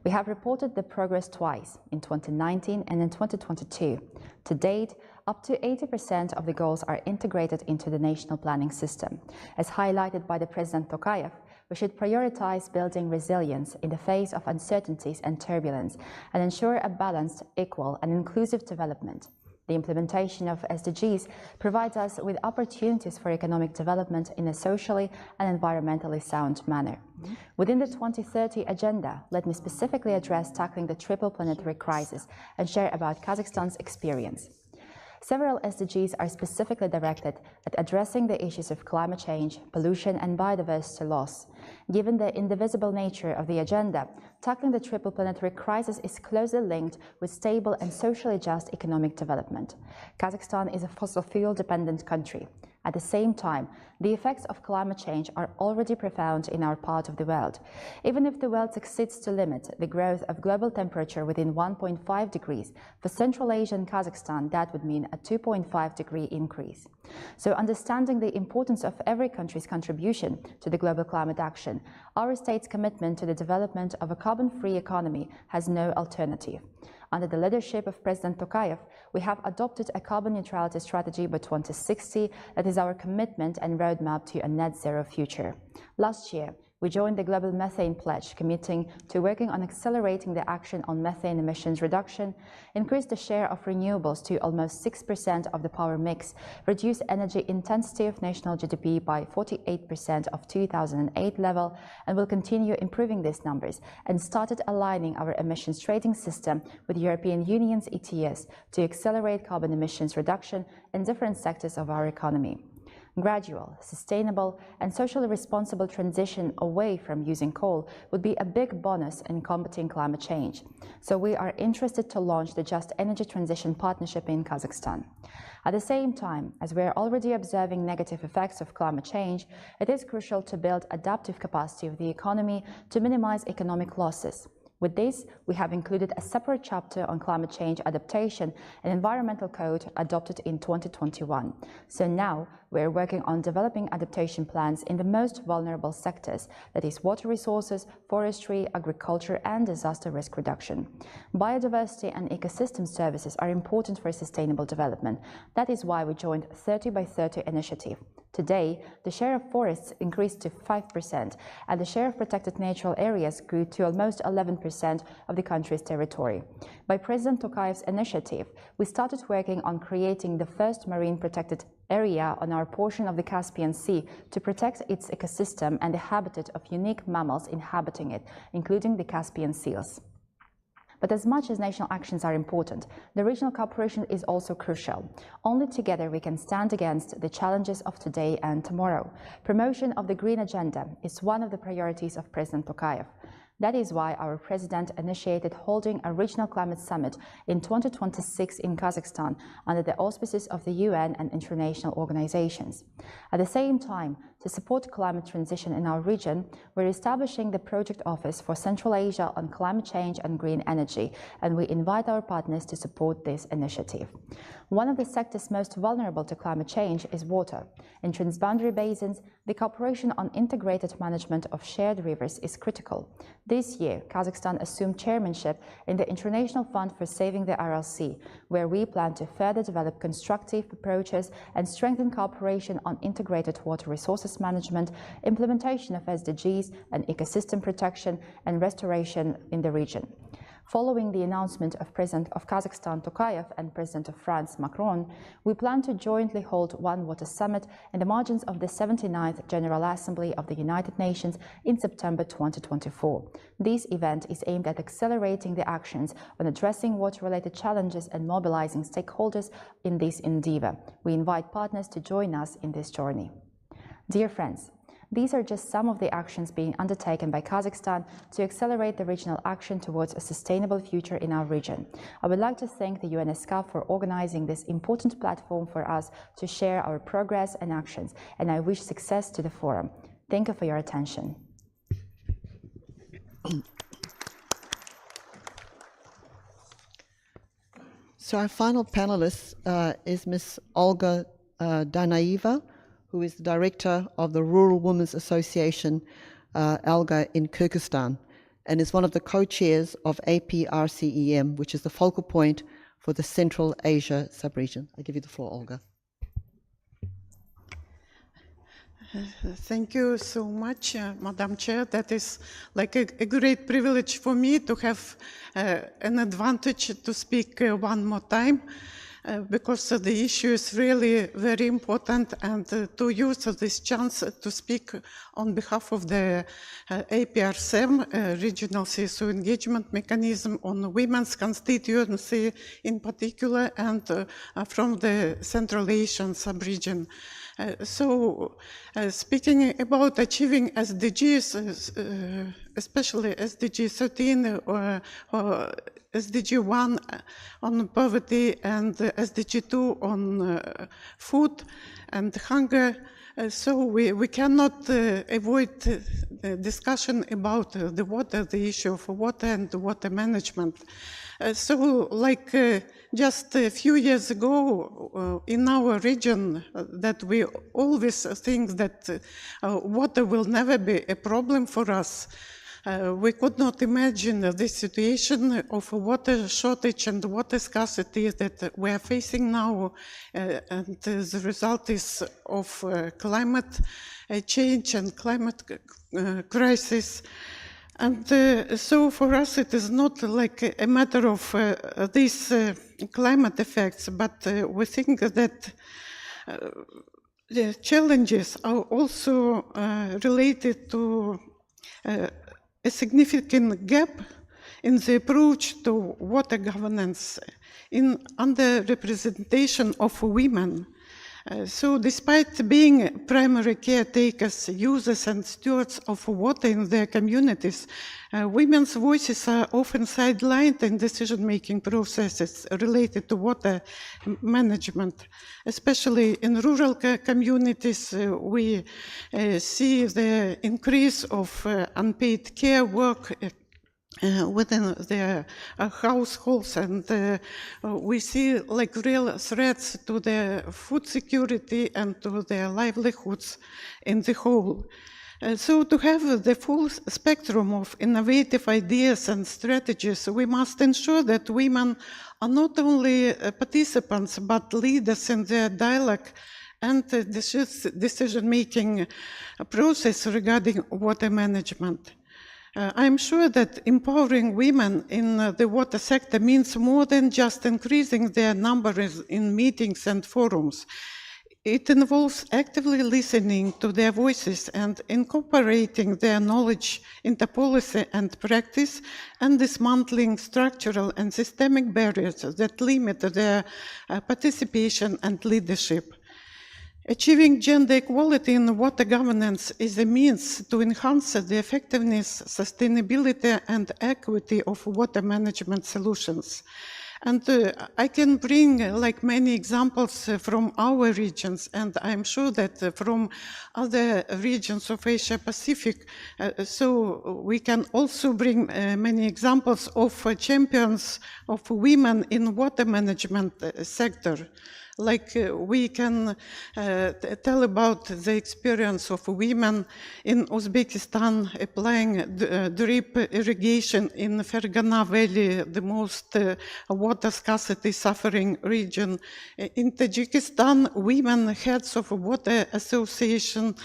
We have reported the progress twice, in 2019 and in 2022. To date, up to 80% of the goals are integrated into the national planning system. As highlighted by the President Tokayev, we should prioritize building resilience in the face of uncertainties and turbulence and ensure a balanced, equal, and inclusive development. The implementation of SDGs provides us with opportunities for economic development in a socially and environmentally sound manner. Within the 2030 Agenda, let me specifically address tackling the triple planetary crisis and share about Kazakhstan's experience. Several SDGs are specifically directed at addressing the issues of climate change, pollution, and biodiversity loss. Given the indivisible nature of the agenda, tackling the triple planetary crisis is closely linked with stable and socially just economic development. Kazakhstan is a fossil fuel-dependent country. At the same time, the effects of climate change are already profound in our part of the world. Even if the world succeeds to limit the growth of global temperature within 1.5 degrees, for Central Asia and Kazakhstan, that would mean a 2.5-degree increase. So understanding the importance of every country's contribution to the global climate action, our state's commitment to the development of a carbon-free economy has no alternative. Under the leadership of President Tokayev, we have adopted a carbon neutrality strategy by 2060 that is our commitment and roadmap to a net zero future. Last year, We joined the Global Methane Pledge, committing to working on accelerating the action on methane emissions reduction, increase the share of renewables to almost 6% of the power mix, reduce energy intensity of national GDP by 48% of 2008 level, and will continue improving these numbers, and started aligning our emissions trading system with the European Union's ETS to accelerate carbon emissions reduction in different sectors of our economy. Gradual, sustainable, and socially responsible transition away from using coal would be a big bonus in combating climate change. So we are interested to launch the Just Energy Transition Partnership in Kazakhstan. At the same time, as we are already observing negative effects of climate change, it is crucial to build adaptive capacity of the economy to minimize economic losses. With this, we have included a separate chapter on climate change adaptation and environmental code adopted in 2021. So now we are working on developing adaptation plans in the most vulnerable sectors, that is water resources, forestry, agriculture, and disaster risk reduction. Biodiversity and ecosystem services are important for sustainable development. That is why we joined 30 by 30 initiative. Today, the share of forests increased to 5%, and the share of protected natural areas grew to almost 11% of the country's territory. By President Tokayev's initiative, we started working on creating the first marine protected area on our portion of the Caspian Sea to protect its ecosystem and the habitat of unique mammals inhabiting it, including the Caspian seals. But as much as national actions are important, the regional cooperation is also crucial. Only together we can stand against the challenges of today and tomorrow. Promotion of the green agenda is one of the priorities of President Tokayev. That is why our president initiated holding a regional climate summit in 2026 in Kazakhstan under the auspices of the UN and international organizations. At the same time, to support climate transition in our region, we're establishing the Project Office for Central Asia on Climate Change and Green Energy, and we invite our partners to support this initiative. One of the sectors most vulnerable to climate change is water. In transboundary basins, the cooperation on integrated management of shared rivers is critical. This year, Kazakhstan assumed chairmanship in the International Fund for Saving the Aral Sea, where we plan to further develop constructive approaches and strengthen cooperation on integrated water resources management, implementation of SDGs, and ecosystem protection and restoration in the region. Following the announcement of President of Kazakhstan Tokayev and President of France Macron, we plan to jointly hold One Water Summit in the margins of the 79th General Assembly of the United Nations in September 2024. This event is aimed at accelerating the actions on addressing water-related challenges and mobilizing stakeholders in this endeavor. We invite partners to join us in this journey. Dear friends, these are just some of the actions being undertaken by Kazakhstan to accelerate the regional action towards a sustainable future in our region. I would like to thank the ESCAP for organizing this important platform for us to share our progress and actions, and I wish success to the forum. Thank you for your attention. So our final panelist is Ms. Olga Danaeva, who is the director of the Rural Women's Association, ALGA, in Kyrgyzstan, and is one of the co-chairs of APRCEM, which is the focal point for the Central Asia sub-region. I give you the floor, Olga. Thank you so much, Madam Chair. That is like a great privilege for me to have an advantage to speak one more time. Because the issue is really very important, and to use this chance to speak on behalf of the APRCEM, Regional CSO Engagement Mechanism on Women's Constituency in particular, and from the Central Asian sub-region. Speaking about achieving SDGs, especially SDG 13 or SDG 1 on poverty and SDG 2 on food and hunger, so we cannot avoid the discussion about the water, the issue of water and water management. Just a few years ago in our region, that we always think that water will never be a problem for us. We could not imagine the situation of water shortage and water scarcity that we are facing now, and the result is of climate change and climate crisis. And so for us it is not like a matter of these climate effects, but we think that the challenges are also related to a significant gap in the approach to water governance in underrepresentation of women. So despite being primary caretakers, users and stewards of water in their communities, women's voices are often sidelined in decision-making processes related to water management. Especially in rural communities, we see the increase of unpaid care work within their households, and we see like real threats to their food security and to their livelihoods in the whole. So to have the full spectrum of innovative ideas and strategies, we must ensure that women are not only participants but leaders in their dialogue and decision-making process regarding water management. I'm sure that empowering women in the water sector means more than just increasing their numbers in meetings and forums. It involves actively listening to their voices and incorporating their knowledge into policy and practice, and dismantling structural and systemic barriers that limit their participation and leadership. Achieving gender equality in water governance is a means to enhance the effectiveness, sustainability, and equity of water management solutions. And I can bring like many examples from our regions, and I'm sure that from other regions of Asia Pacific. So we can also bring many examples of champions of women in water management sector. Like we can tell about the experience of women in Uzbekistan applying drip irrigation in Fergana Valley, the most water scarcity suffering region. In Tajikistan, women heads of water association,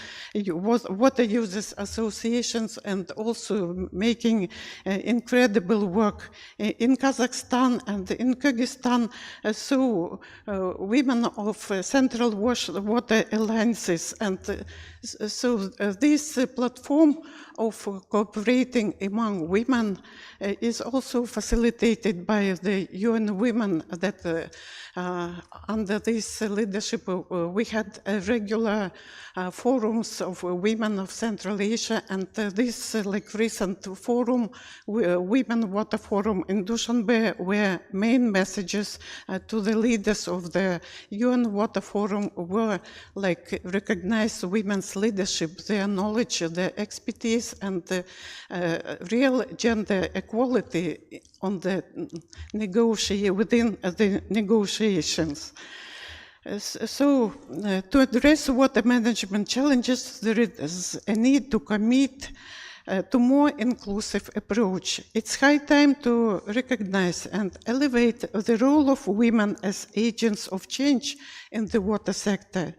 water users associations, and also making incredible work. In Kazakhstan and in Kyrgyzstan, so women of Central Water Alliances, and so this platform of cooperating among women is also facilitated by the UN Women that under this leadership we had regular forums of women of Central Asia, and this like recent forum, Women Water Forum in Dushanbe, were main messages to the leaders of the UN Water Forum were like recognize women's leadership, their knowledge, their expertise, and the real gender equality on the within the negotiations. So to address water management challenges, there is a need to commit to more inclusive approach. It's high time to recognize and elevate the role of women as agents of change in the water sector.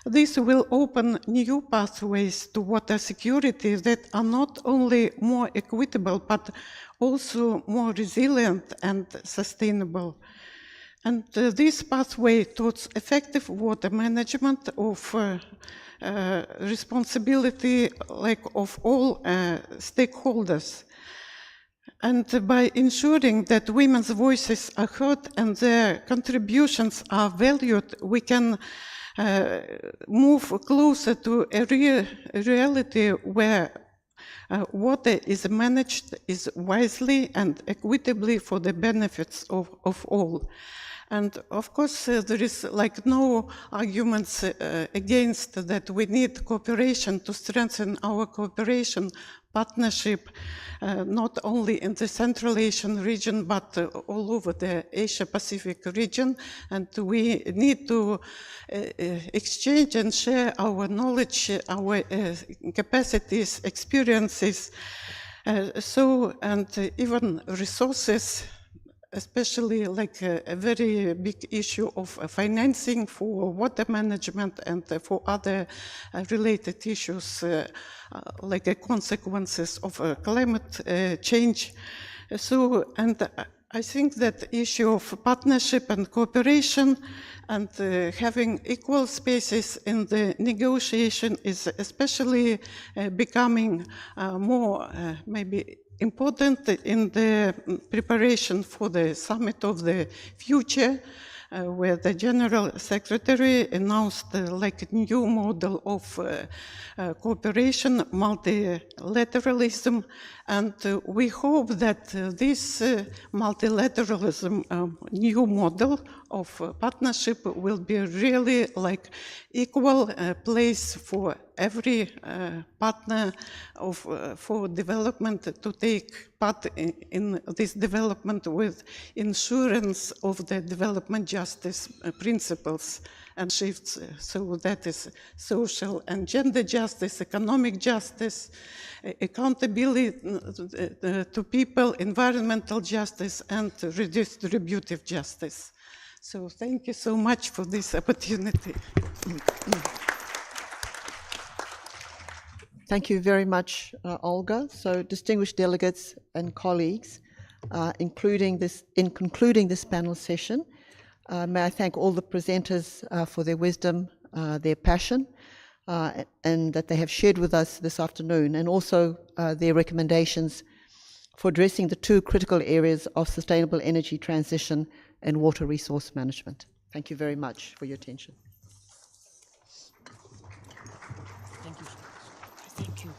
This will open new pathways to water security that are not only more equitable, but also more resilient and sustainable. And this pathway towards effective water management of responsibility like of all stakeholders. And by ensuring that women's voices are heard and their contributions are valued, we can move closer to a reality where water is managed wisely and equitably for the benefits of all. And of course, there is like no arguments against that. We need cooperation to strengthen our cooperation partnership, not only in the Central Asian region, but all over the Asia-Pacific region. And we need to exchange and share our knowledge, our capacities, experiences, Even resources, especially like a very big issue of financing for water management and for other related issues like consequences of climate change. I think that issue of partnership and cooperation and having equal spaces in the negotiation is especially becoming more maybe important in the preparation for the summit of the future, where the General Secretary announced like a new model of cooperation, multilateralism, and we hope that this multilateralism new model of partnership will be really like equal place for every partner for development to take part in this development with insurance of the development justice principles and shifts. So that is social and gender justice, economic justice, accountability to people, environmental justice, and redistributive justice. So thank you so much for this opportunity. Thank you very much, Olga. So distinguished delegates and colleagues, in concluding this panel session, may I thank all the presenters for their wisdom, their passion, and that they have shared with us this afternoon, and also their recommendations for addressing the two critical areas of sustainable energy transition and water resource management. Thank you very much for your attention. Thank you. Thank you.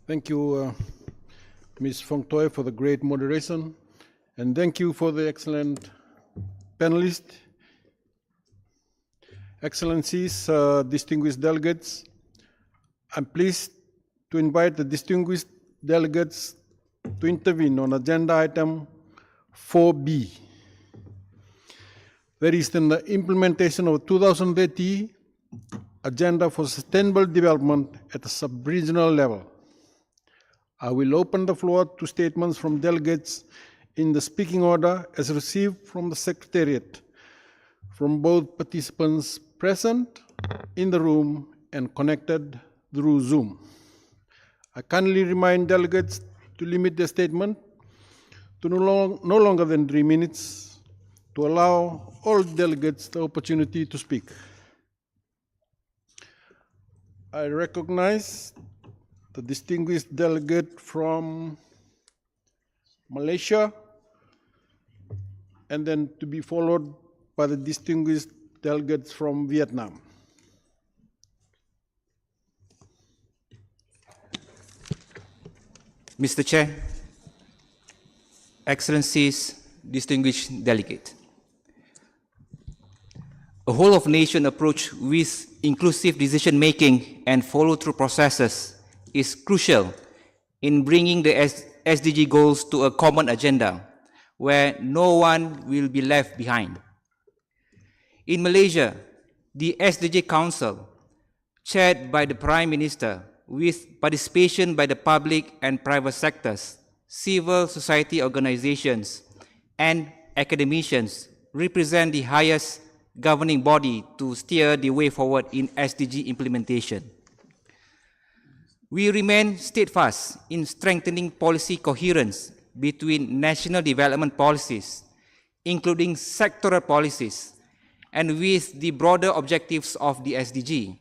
Thank you, Ms. Fong Toy, for the great moderation, and thank you for the excellent panelists. Excellencies, distinguished delegates, I'm pleased to invite the distinguished delegates to intervene on agenda item 4B. That is in the implementation of 2030 Agenda for Sustainable Development at the sub-regional level. I will open the floor to statements from delegates in the speaking order as received from the Secretariat, from both participants present in the room and connected through Zoom. I kindly remind delegates to limit their statement to no longer than 3 minutes to allow all delegates the opportunity to speak. I recognize the distinguished delegate from Malaysia, and then to be followed by the distinguished delegates from Vietnam. Mr. Chair, Excellencies, distinguished delegate. A whole-of-nation approach with inclusive decision-making and follow-through processes is crucial in bringing the SDG goals to a common agenda where no one will be left behind. In Malaysia, the SDG Council, chaired by the Prime Minister, with participation by the public and private sectors, civil society organizations, and academicians, represent the highest governing body to steer the way forward in SDG implementation. We remain steadfast in strengthening policy coherence between national development policies, including sectoral policies, and with the broader objectives of the SDG.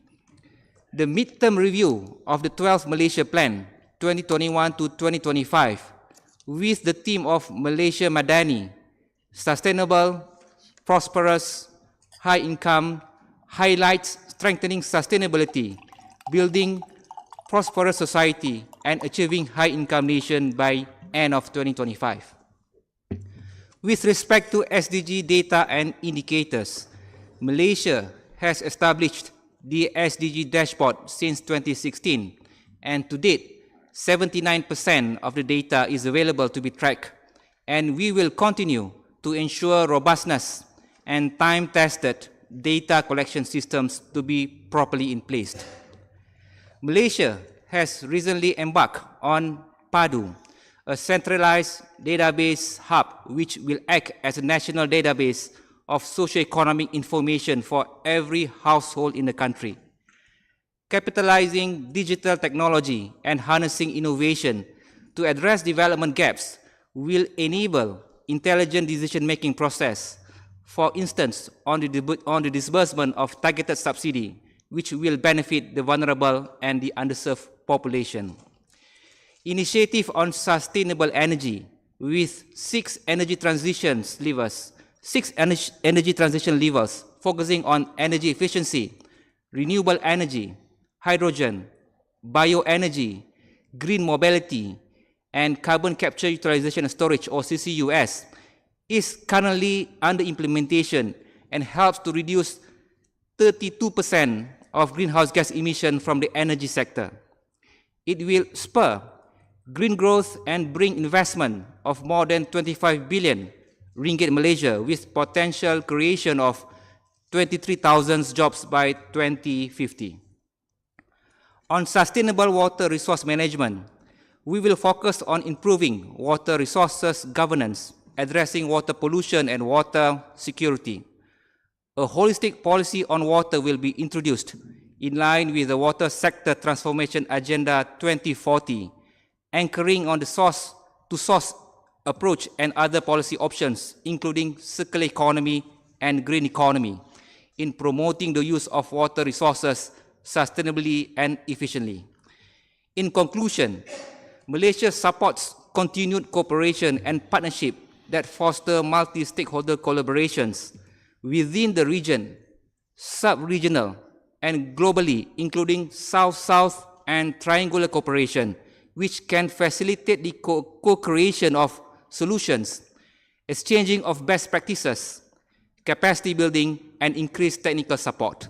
The midterm review of the 12th Malaysia Plan 2021 to 2025 with the theme of Malaysia Madani, sustainable, prosperous, high income, highlights strengthening sustainability, building prosperous society, and achieving high income nation by end of 2025. With respect to SDG data and indicators, Malaysia has established the SDG dashboard since 2016, and to date, 79% of the data is available to be tracked, and we will continue to ensure robustness and time-tested data collection systems to be properly in place. Malaysia has recently embarked on PADU, a centralized database hub which will act as a national database of socio-economic information for every household in the country. Capitalizing digital technology and harnessing innovation to address development gaps will enable intelligent decision-making process, for instance, on the disbursement of targeted subsidy, which will benefit the vulnerable and the underserved population. Initiative on sustainable energy with six energy transition levers focusing on energy efficiency, renewable energy, hydrogen, bioenergy, green mobility, and carbon capture utilization and storage, or CCUS, is currently under implementation and helps to reduce 32% of greenhouse gas emission from the energy sector. It will spur green growth and bring investment of more than 25 billion ringgit Malaysia, with potential creation of 23,000 jobs by 2050. On sustainable water resource management, we will focus on improving water resources governance, addressing water pollution and water security. A holistic policy on water will be introduced in line with the Water Sector Transformation Agenda 2040, anchoring on the source-to-source approach and other policy options, including circular economy and green economy, in promoting the use of water resources sustainably and efficiently. In conclusion, Malaysia supports continued cooperation and partnership that foster multi-stakeholder collaborations within the region, sub-regional, and globally, including South-South and triangular cooperation, which can facilitate the co-creation of solutions, exchanging of best practices, capacity building, and increased technical support.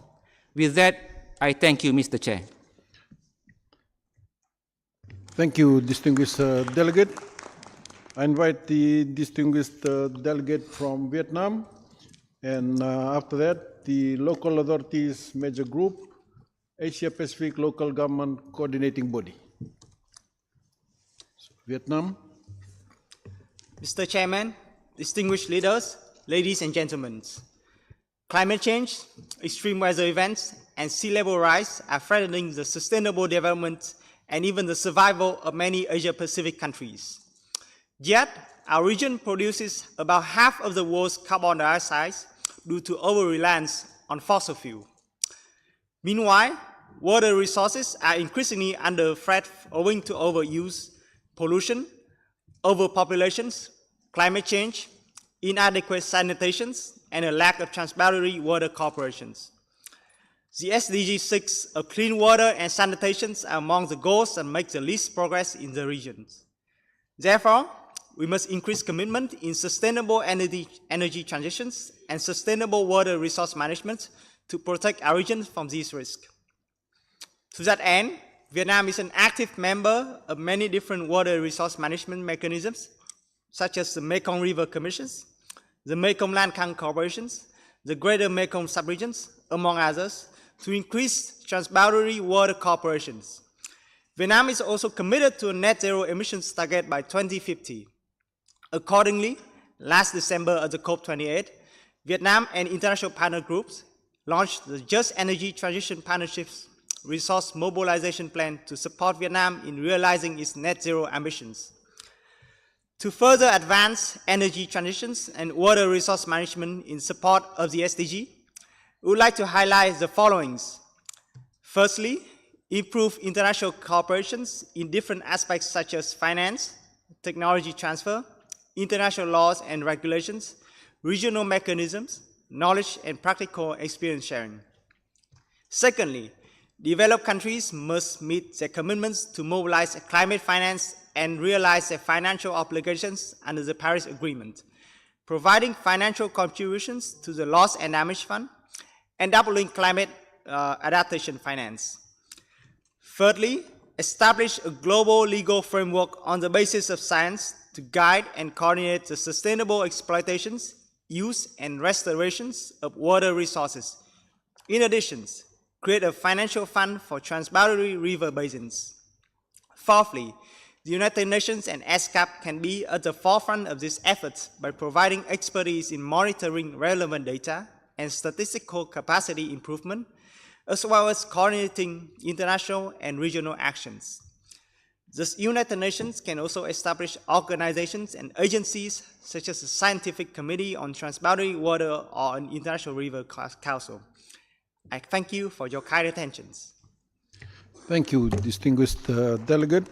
With that, I thank you, Mr. Chair. Thank you, distinguished delegate. I invite the distinguished delegate from Vietnam, and after that, the local authorities major group, Asia Pacific Local Government Coordinating Body. So, Vietnam. Mr. Chairman, distinguished leaders, ladies and gentlemen, climate change, extreme weather events, and sea level rise are threatening the sustainable development and even the survival of many Asia-Pacific countries. Yet, our region produces about half of the world's carbon dioxide due to over-reliance on fossil fuel. Meanwhile, water resources are increasingly under threat owing to overuse, pollution, overpopulations, climate change, inadequate sanitation, and a lack of transboundary water corporations. The SDG 6 of clean water and sanitation are among the goals that make the least progress in the regions. Therefore, we must increase commitment in sustainable energy transitions and sustainable water resource management to protect our region from these risks. To that end, Vietnam is an active member of many different water resource management mechanisms, such as the Mekong River Commissions, the Mekong Lan Khang Corporations, the Greater Mekong Subregions, among others, to increase transboundary water corporations. Vietnam is also committed to a net zero emissions target by 2050. Accordingly, last December at the COP28, Vietnam and international partner groups launched the Just Energy Transition Partnerships Resource Mobilization Plan to support Vietnam in realizing its net zero ambitions. To further advance energy transitions and water resource management in support of the SDG, we would like to highlight the followings. Firstly, improve international cooperations in different aspects such as finance, technology transfer, international laws and regulations, regional mechanisms, knowledge and practical experience sharing. Secondly, developed countries must meet their commitments to mobilize climate finance and realize their financial obligations under the Paris Agreement, providing financial contributions to the Loss and Damage Fund and doubling climate adaptation finance. Thirdly, establish a global legal framework on the basis of science to guide and coordinate the sustainable exploitations, use, and restorations of water resources. In addition, create a financial fund for transboundary river basins. Fourthly, the United Nations and ESCAP can be at the forefront of these efforts by providing expertise in monitoring relevant data and statistical capacity improvement, as well as coordinating international and regional actions. The United Nations can also establish organizations and agencies such as the Scientific Committee on Transboundary Water or an International River Council. I thank you for your kind attention. Thank you, distinguished delegate.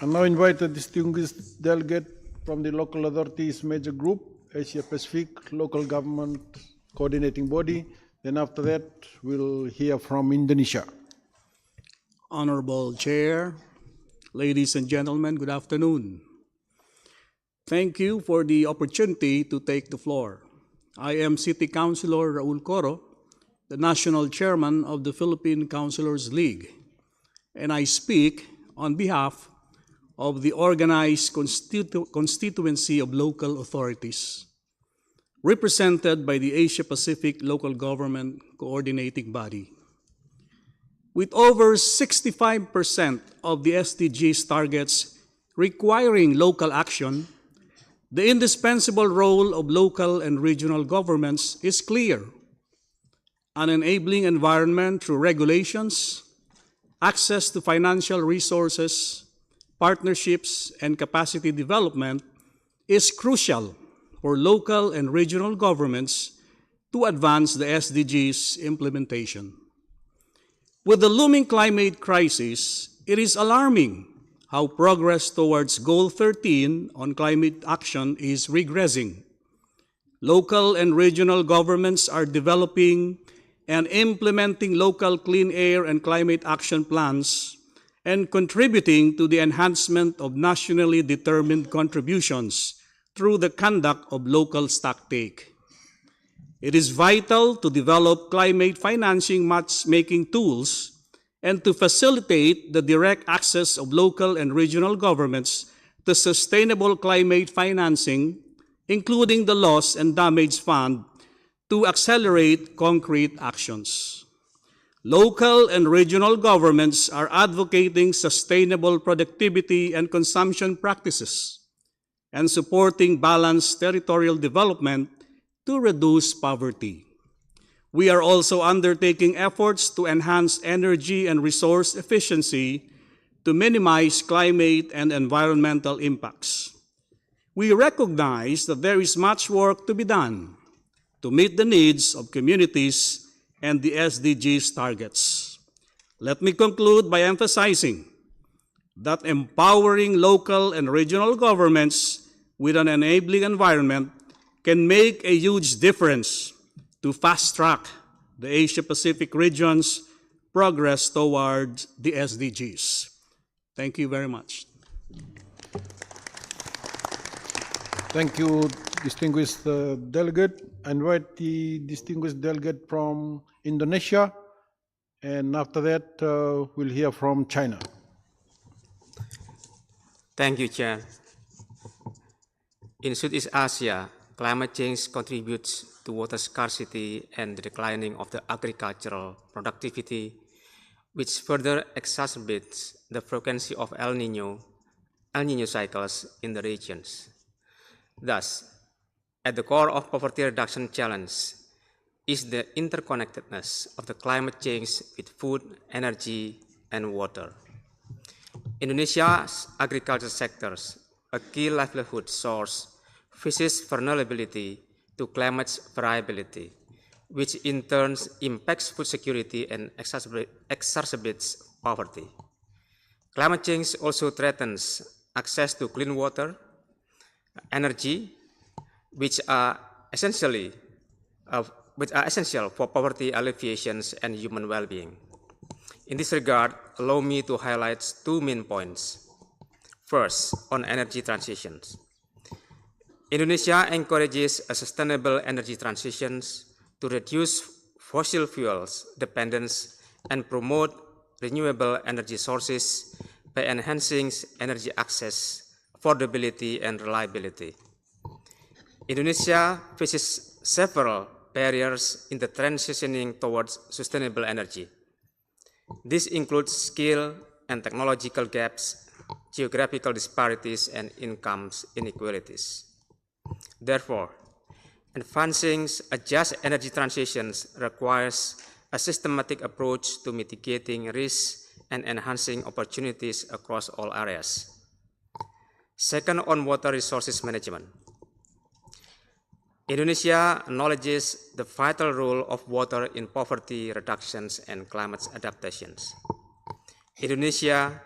I now invite the distinguished delegate from the Local Authorities Major Group, Asia Pacific Local Government Coordinating Body. Then after that, we'll hear from Indonesia. Honorable Chair, ladies and gentlemen, good afternoon. Thank you for the opportunity to take the floor. I am City Councilor Raul Coro, the National Chairman of the Philippine Councilors League, and I speak on behalf of the organized constituency of local authorities, represented by the Asia Pacific Local Government Coordinating Body. With over 65% of the SDGs targets requiring local action, the indispensable role of local and regional governments is clear. An enabling environment through regulations, access to financial resources, partnerships, and capacity development is crucial for local and regional governments to advance the SDGs implementation. With the looming climate crisis, it is alarming how progress towards Goal 13 on climate action is regressing. Local and regional governments are developing and implementing local clean air and climate action plans and contributing to the enhancement of nationally determined contributions through the conduct of local stocktake. It is vital to develop climate financing matchmaking tools and to facilitate the direct access of local and regional governments to sustainable climate financing, including the Loss and Damage Fund, to accelerate concrete actions. Local and regional governments are advocating sustainable productivity and consumption practices and supporting balanced territorial development to reduce poverty. We are also undertaking efforts to enhance energy and resource efficiency to minimize climate and environmental impacts. We recognize that there is much work to be done to meet the needs of communities and the SDGs targets. Let me conclude by emphasizing that empowering local and regional governments with an enabling environment can make a huge difference to fast-track the Asia-Pacific region's progress toward the SDGs. Thank you very much. Thank you, distinguished delegate. I invite the distinguished delegate from Indonesia, and after that, we'll hear from China. Thank you, Chair. In Southeast Asia, climate change contributes to water scarcity and the declining of the agricultural productivity, which further exacerbates the frequency of El Niño cycles in the regions. Thus, at the core of poverty reduction challenge is the interconnectedness of the climate change with food, energy, and water. Indonesia's agriculture sectors a key livelihood source, fish's vulnerability to climate variability, which in turn impacts food security and exacerbates poverty. Climate change also threatens access to clean water, energy, which are essential for poverty alleviation and human well-being. In this regard, allow me to highlight two main points. First, on energy transitions. Indonesia encourages a sustainable energy transitions to reduce fossil fuels dependence and promote renewable energy sources by enhancing energy access, affordability, and reliability. Indonesia faces several barriers in the transitioning towards sustainable energy. This includes skill and technological gaps, geographical disparities, and incomes inequalities. Therefore, advancing a just energy transitions requires a systematic approach to mitigating risks and enhancing opportunities across all areas. Second, on water resources management. Indonesia acknowledges the vital role of water in poverty reductions and climate adaptations. Indonesia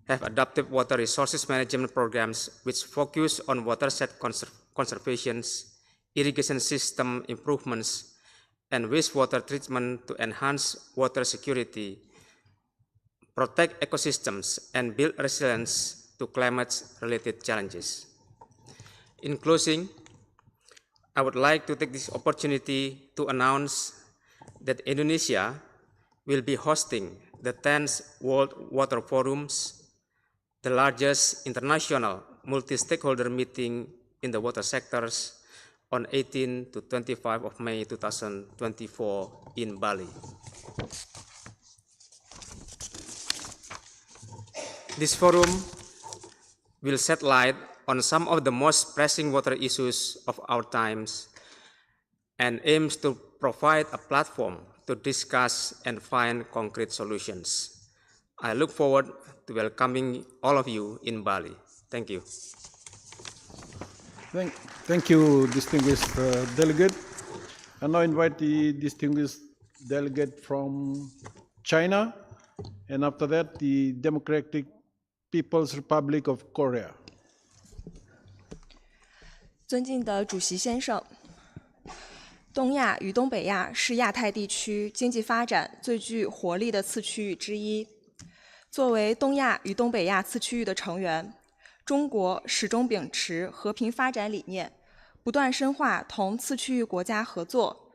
have adopted water resources management programs which focus on watershed conservation, irrigation system improvements, and wastewater treatment to enhance water security, protect ecosystems, and build resilience to climate-related challenges. In closing, I would like to take this opportunity to announce that Indonesia will be hosting the 10th World Water Forums, the largest international multi-stakeholder meeting in the water sectors, on 18 to 25 of May 2024 in Bali. This forum will shed light on some of the most pressing water issues of our times and aims to provide a platform to discuss and find concrete solutions. I look forward to welcoming all of you in Bali. Thank you. Thank you, distinguished delegate. I now invite the distinguished delegate from China, and after that, the Democratic People's Republic of Korea. 尊敬的主席先生，东亚与东北亚是亚太地区经济发展最具活力的次区域之一。作为东亚与东北亚次区域的成员，中国始终秉持和平发展理念，不断深化同次区域国家合作，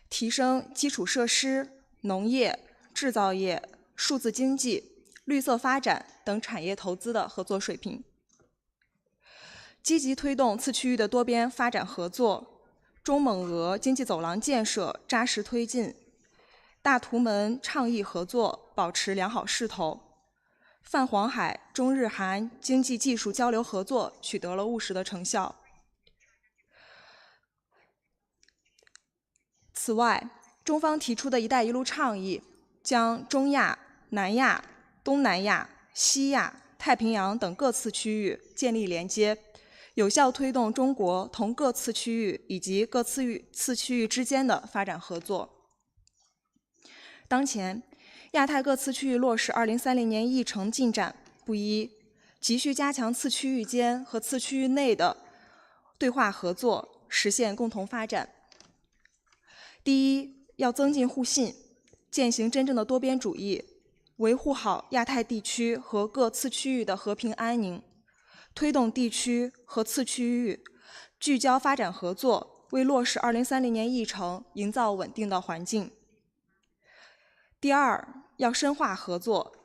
提升基础设施、农业、制造业、数字经济、绿色发展等产业投资的合作水平。积极推动次区域的多边发展合作，中蒙俄经济走廊建设扎实推进，大图门倡议合作保持良好势头，泛黄海、中日韩经济技术交流合作取得了务实的成效。此外，中方提出的一带一路倡议，将中亚、南亚、东南亚、西亚、太平洋等各次区域建立连接，有效推动中国同各次区域以及各次区域之间的发展合作。当前，亚太各次区域落实2030年议程进展不一，急需加强次区域间和次区域内的对话合作，实现共同发展。第一，要增进互信，践行真正的多边主义，维护好亚太地区和各次区域的和平安宁，推动地区和次区域聚焦发展合作，为落实2030年议程营造稳定的环境。第二，要深化合作，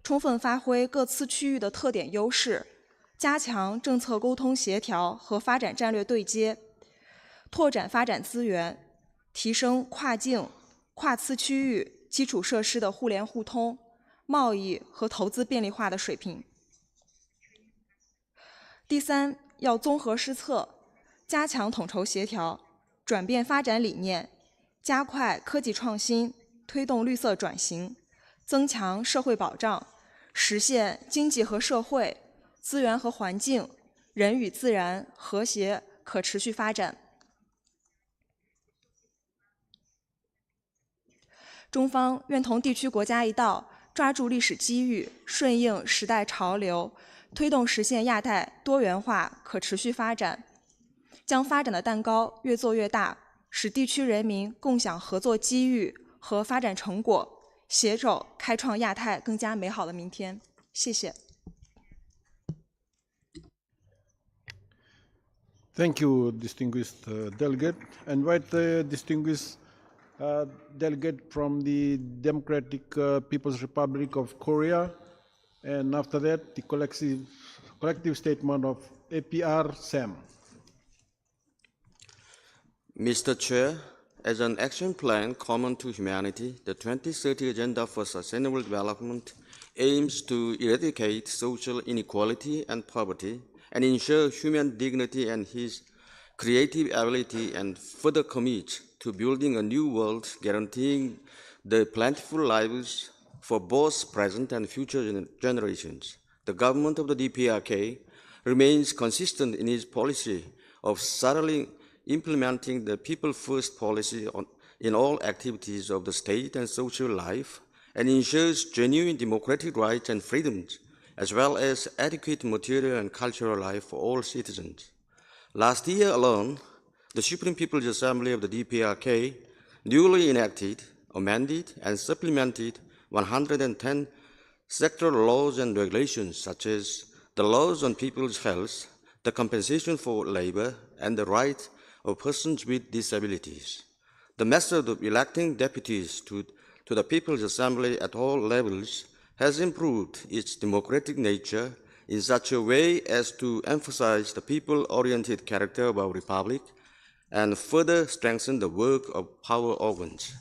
充分发挥各次区域的特点优势，加强政策沟通协调和发展战略对接，拓展发展资源，提升跨境、跨次区域基础设施的互联互通、贸易和投资便利化的水平。第三，要综合施策，加强统筹协调，转变发展理念，加快科技创新，推动绿色转型，增强社会保障，实现经济和社会、资源和环境、人与自然和谐可持续发展。中方愿同地区国家一道，抓住历史机遇，顺应时代潮流，推动实现亚太多元化可持续发展，将发展的蛋糕越做越大，使地区人民共享合作机遇和发展成果，携手开创亚太更加美好的明天。谢谢。Thank you, distinguished delegate. I invite the distinguished delegate from the Democratic People's Republic of Korea, and after that, the collective statement of APR SAM. Mr. Chair, as an action plan common to humanity, the 2030 Agenda for Sustainable Development aims to eradicate social inequality and poverty and ensure human dignity and his creative ability, and further commit to building a new world guaranteeing the plentiful lives for both present and future generations. The government of the DPRK remains consistent in its policy of thoroughly implementing the people first policy in all activities of the state and social life, and ensures genuine democratic rights and freedoms, as well as adequate material and cultural life for all citizens. Last year alone, the Supreme People's Assembly of the DPRK duly enacted, amended, and supplemented 110 sectoral laws and regulations, such as the laws on people's health, the compensation for labor, and the right of persons with disabilities. The method of electing deputies to the People's Assembly at all levels has improved its democratic nature in such a way as to emphasize the people-oriented character of our republic and further strengthen the work of power organs.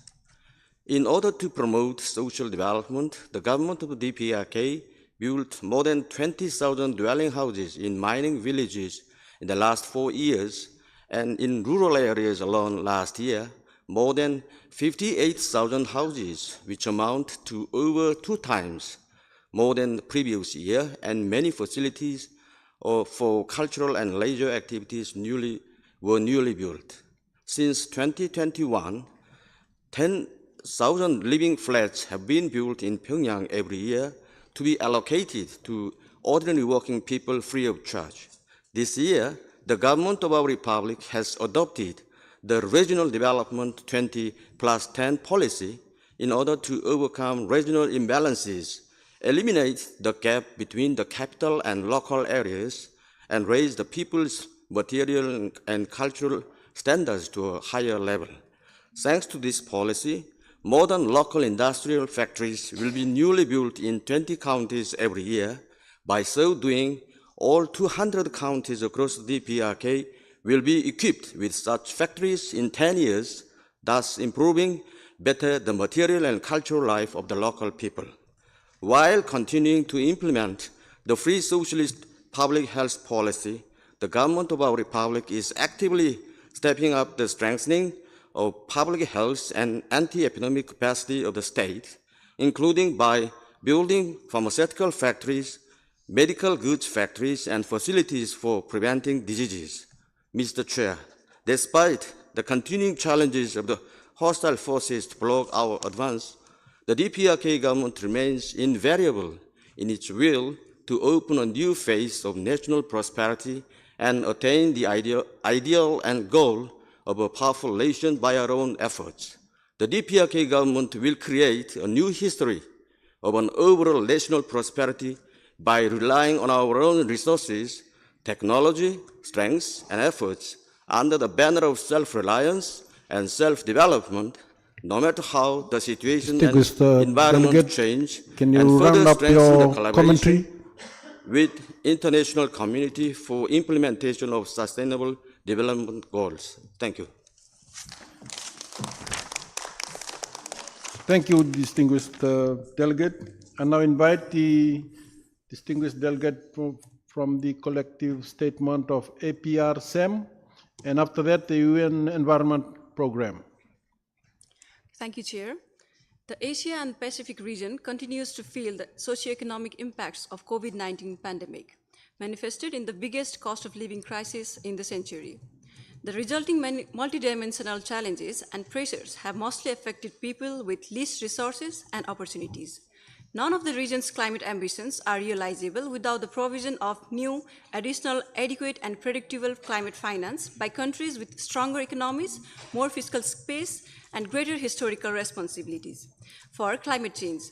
In order to promote social development, the government of the DPRK built more than 20,000 dwelling houses in mining villages in the last 4 years, and in rural areas alone last year, more than 58,000 houses, which amount to over 2 times more than the previous year, and many facilities for cultural and leisure activities were newly built. Since 2021, 10,000 living flats have been built in Pyongyang every year to be allocated to ordinary working people free of charge. This year, the government of our republic has adopted the Regional Development 20+10 policy in order to overcome regional imbalances, eliminate the gap between the capital and local areas, and raise the people's material and cultural standards to a higher level. Thanks to this policy, modern local industrial factories will be newly built in 20 counties every year. By so doing, all 200 counties across the DPRK will be equipped with such factories in 10 years, thus improving better the material and cultural life of the local people. While continuing to implement the free socialist public health policy, the government of our republic is actively stepping up the strengthening of public health and anti-epidemic capacity of the state, including by building pharmaceutical factories, medical goods factories, and facilities for preventing diseases. Mr. Chair, despite the continuing challenges of the hostile forces to block our advance, the DPRK government remains invariable in its will to open a new phase of national prosperity and attain the ideal and goal of a powerful nation by our own efforts. The DPRK government will create a new history of an overall national prosperity by relying on our own resources, technology, strengths, and efforts under the banner of self-reliance and self-development, no matter how the situation and environment delegate, change, can you and further round up strengthen the your collaboration commentary? with international community for implementation of sustainable development goals. Thank you. Thank you, distinguished delegate. I now invite the distinguished delegate from the collective statement of APR SAM, and after that, the UN Environment Program. Thank you, Chair. The Asia and Pacific region continues to feel the socioeconomic impacts of COVID-19 pandemic. manifested in the biggest cost of living crisis in the century. The resulting multidimensional challenges and pressures have mostly affected people with least resources and opportunities. None of the region's climate ambitions are realizable without the provision of new, additional, adequate, and predictable climate finance by countries with stronger economies, more fiscal space, and greater historical responsibilities for climate change.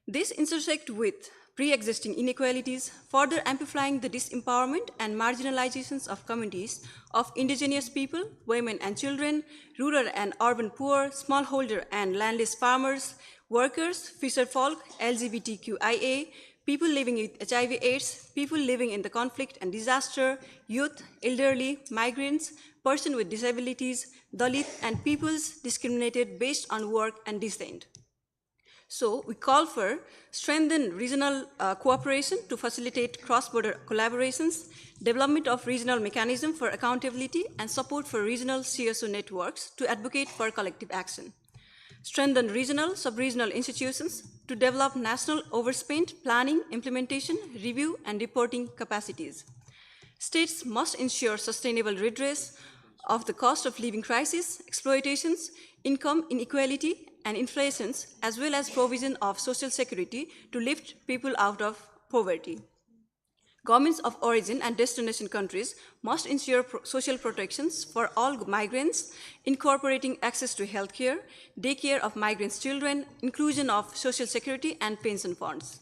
This intersects with pre-existing inequalities, further amplifying the disempowerment and marginalizations of communities of indigenous people, women and children, rural and urban poor, smallholder and landless farmers, workers, fisherfolk, LGBTQIA, people living with HIV/AIDS, people living in the conflict and disaster, youth, elderly, migrants, persons with disabilities, Dalit, and peoples discriminated based on work and descent. So we call for strengthened regional cooperation to facilitate cross-border collaborations, development of regional mechanisms for accountability, and support for regional CSO networks to advocate for collective action. Strengthen regional, sub-regional institutions to develop national overspent planning, implementation, review, and reporting capacities. States must ensure sustainable redress of the cost of living crisis, exploitations, income inequality, and inflations, as well as provision of social security to lift people out of poverty. Governments of origin and destination countries must ensure social protections for all migrants, incorporating access to healthcare, daycare of migrants' children, inclusion of social security and pension funds.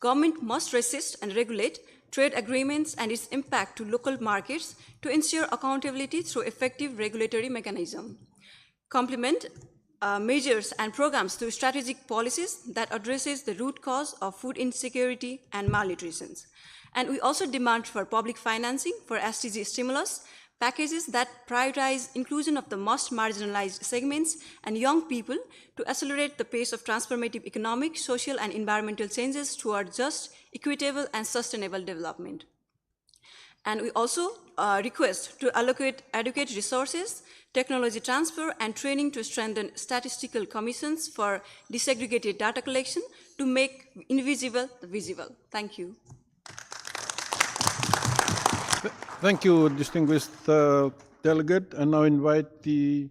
Government must resist and regulate trade agreements and its impact to local markets to ensure accountability through effective regulatory mechanism. Complement measures and programs through strategic policies that addresses the root cause of food insecurity and malnutrition. And we also demand for public financing for SDG stimulus packages that prioritize inclusion of the most marginalized segments and young people to accelerate the pace of transformative economic, social, and environmental changes toward just, equitable, and sustainable development. And we also request to allocate adequate resources, technology transfer, and training to strengthen statistical commissions for disaggregated data collection to make invisible visible. Thank you. Thank you, distinguished delegate. And now invite the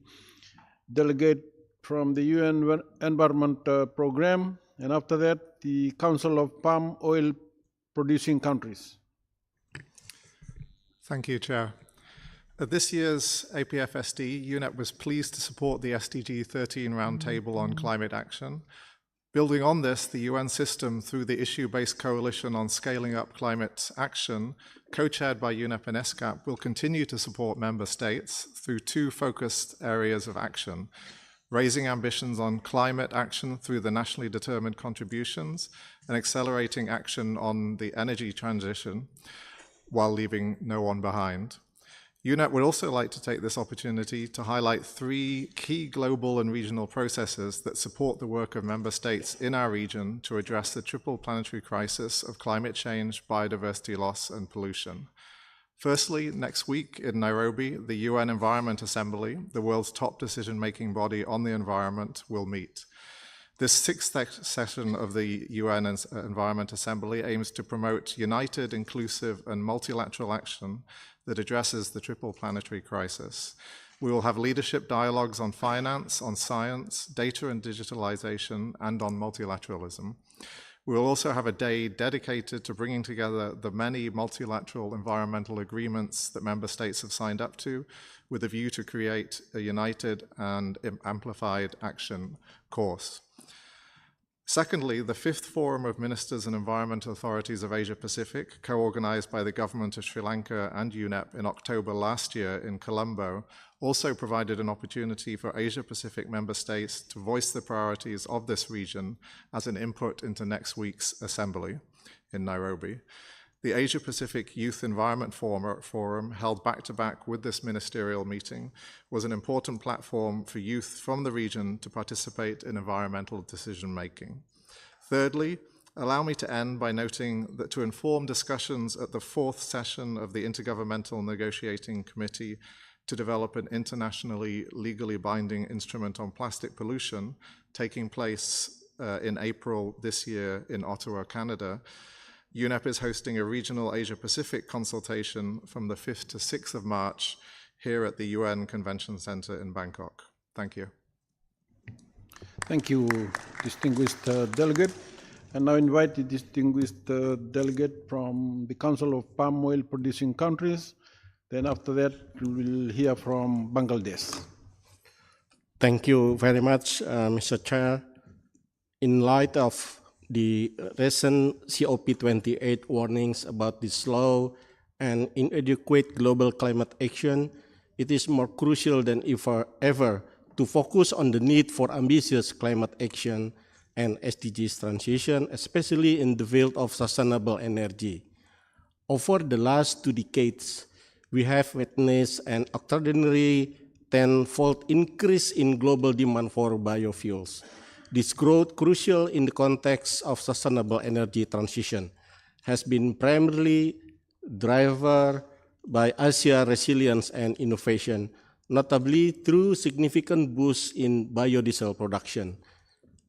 delegate from the UN Environment Program, and after that, the Council of Palm Oil Producing Countries. Thank you, Chair. At this year's APFSD, UNEP was pleased to support the SDG 13 Roundtable on Climate Action. Building on this, the UN system, through the issue-based coalition on scaling up climate action, co-chaired by UNEP and ESCAP, will continue to support member states through two focused areas of action: raising ambitions on climate action through the nationally determined contributions and accelerating action on the energy transition while leaving no one behind. UNEP would also like to take this opportunity to highlight three key global and regional processes that support the work of member states in our region to address the triple planetary crisis of climate change, biodiversity loss, and pollution. Firstly, next week in Nairobi, the UN Environment Assembly, the world's top decision-making body on the environment, will meet. This sixth session of the UN Environment Assembly aims to promote united, inclusive, and multilateral action that addresses the triple planetary crisis. We will have leadership dialogues on finance, on science, data and digitalization, and on multilateralism. We will also have a day dedicated to bringing together the many multilateral environmental agreements that member states have signed up to, with a view to create a united and amplified action course. Secondly, the fifth Forum of Ministers and Environmental Authorities of Asia Pacific, co-organized by the government of Sri Lanka and UNEP in October last year in Colombo, also provided an opportunity for Asia Pacific member states to voice the priorities of this region as an input into next week's assembly in Nairobi. The Asia Pacific Youth Environment Forum, held back-to-back with this ministerial meeting, was an important platform for youth from the region to participate in environmental decision-making. Thirdly, allow me to end by noting that to inform discussions at the fourth session of the Intergovernmental Negotiating Committee to develop an internationally legally binding instrument on plastic pollution, taking place in April this year in Ottawa, Canada, UNEP is hosting a regional Asia-Pacific consultation from the 5th to 6th of March here at the UN Convention Center in Bangkok. Thank you. Thank you, distinguished delegate. And now invite the distinguished delegate from the Council of Palm Oil Producing Countries. Then after that, we will hear from Bangladesh. Thank you very much, Mr. Chair. In light of the recent COP28 warnings about the slow and inadequate global climate action, it is more crucial than ever to focus on the need for ambitious climate action and SDGs transition, especially in the field of sustainable energy. Over the last 2 decades, we have witnessed an extraordinary 10-fold increase in global demand for biofuels. This growth, crucial in the context of sustainable energy transition, has been primarily driven by Asia resilience and innovation, notably through significant boosts in biodiesel production.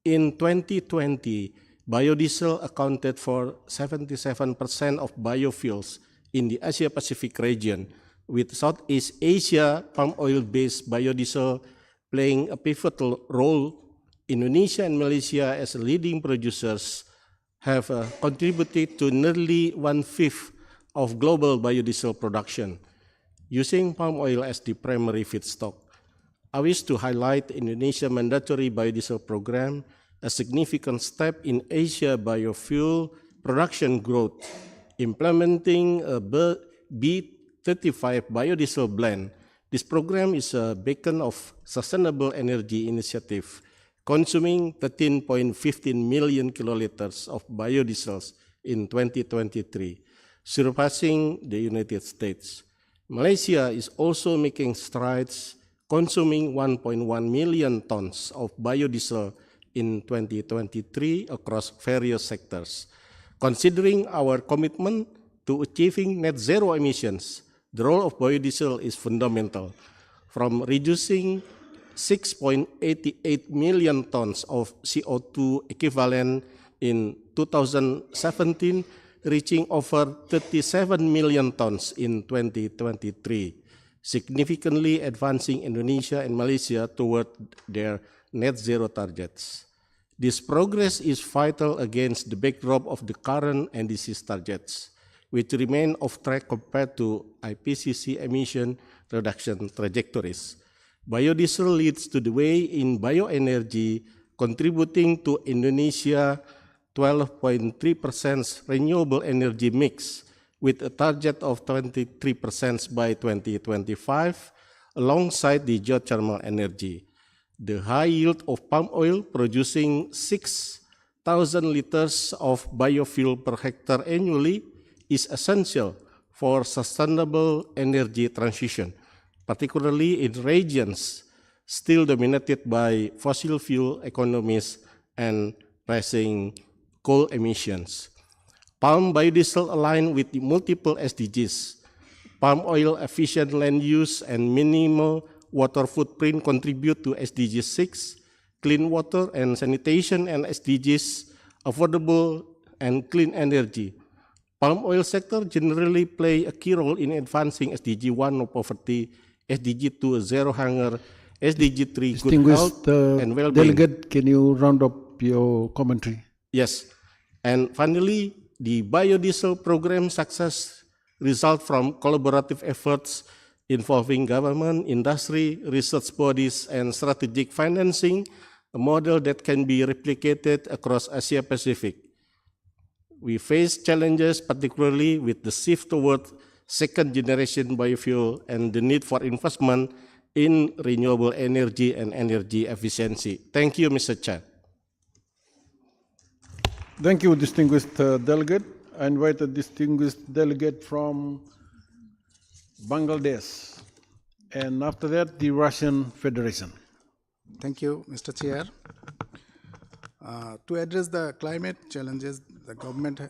In 2020, biodiesel accounted for 77% of biofuels in the Asia-Pacific region, with Southeast Asia palm oil-based biodiesel playing a pivotal role. Indonesia and Malaysia, as leading producers, have contributed to nearly 1/5 of global biodiesel production, using palm oil as the primary feedstock. I wish to highlight the Indonesia mandatory biodiesel program, a significant step in Asia biofuel production growth. Implementing a B35 biodiesel blend, this program is a beacon of sustainable energy initiative, consuming 13.15 million kiloliters of biodiesels in 2023, surpassing the United States. Malaysia is also making strides, consuming 1.1 million tons of biodiesel in 2023 across various sectors. Considering our commitment to achieving net zero emissions, the role of biodiesel is fundamental, from reducing 6.88 million tons of CO2 equivalent in 2017, reaching over 37 million tons in 2023, significantly advancing Indonesia and Malaysia toward their net zero targets. This progress is vital against the backdrop of the current NDC's targets, which remain off track compared to IPCC emission reduction trajectories. Biodiesel leads to the way in bioenergy, contributing to Indonesia 12.3% renewable energy mix, with a target of 23% by 2025, alongside the geothermal energy. The high yield of palm oil, producing 6,000 liters of biofuel per hectare annually, is essential for sustainable energy transition, particularly in regions still dominated by fossil fuel economies and rising coal emissions. Palm biodiesel align with the multiple SDGs. Palm oil efficient land use and minimal water footprint contribute to SDG 6, clean water and sanitation, and SDGs, affordable and clean energy. Palm oil sector generally play a key role in advancing SDG 1, no poverty, SDG 2, zero hunger, SDG 3, good health and well-being. Delegate, can you round up your commentary? Yes. And finally, the biodiesel program success result from collaborative efforts involving government, industry, research bodies, and strategic financing, a model that can be replicated across Asia Pacific. We face challenges, particularly with the shift toward second-generation biofuel and the need for investment in renewable energy and energy efficiency. Thank you, Mr. Chair. Thank you, distinguished delegate. I invite a distinguished delegate from Bangladesh, and after that, the Russian Federation. Thank you, Mr. Chair. To address the climate challenges, the government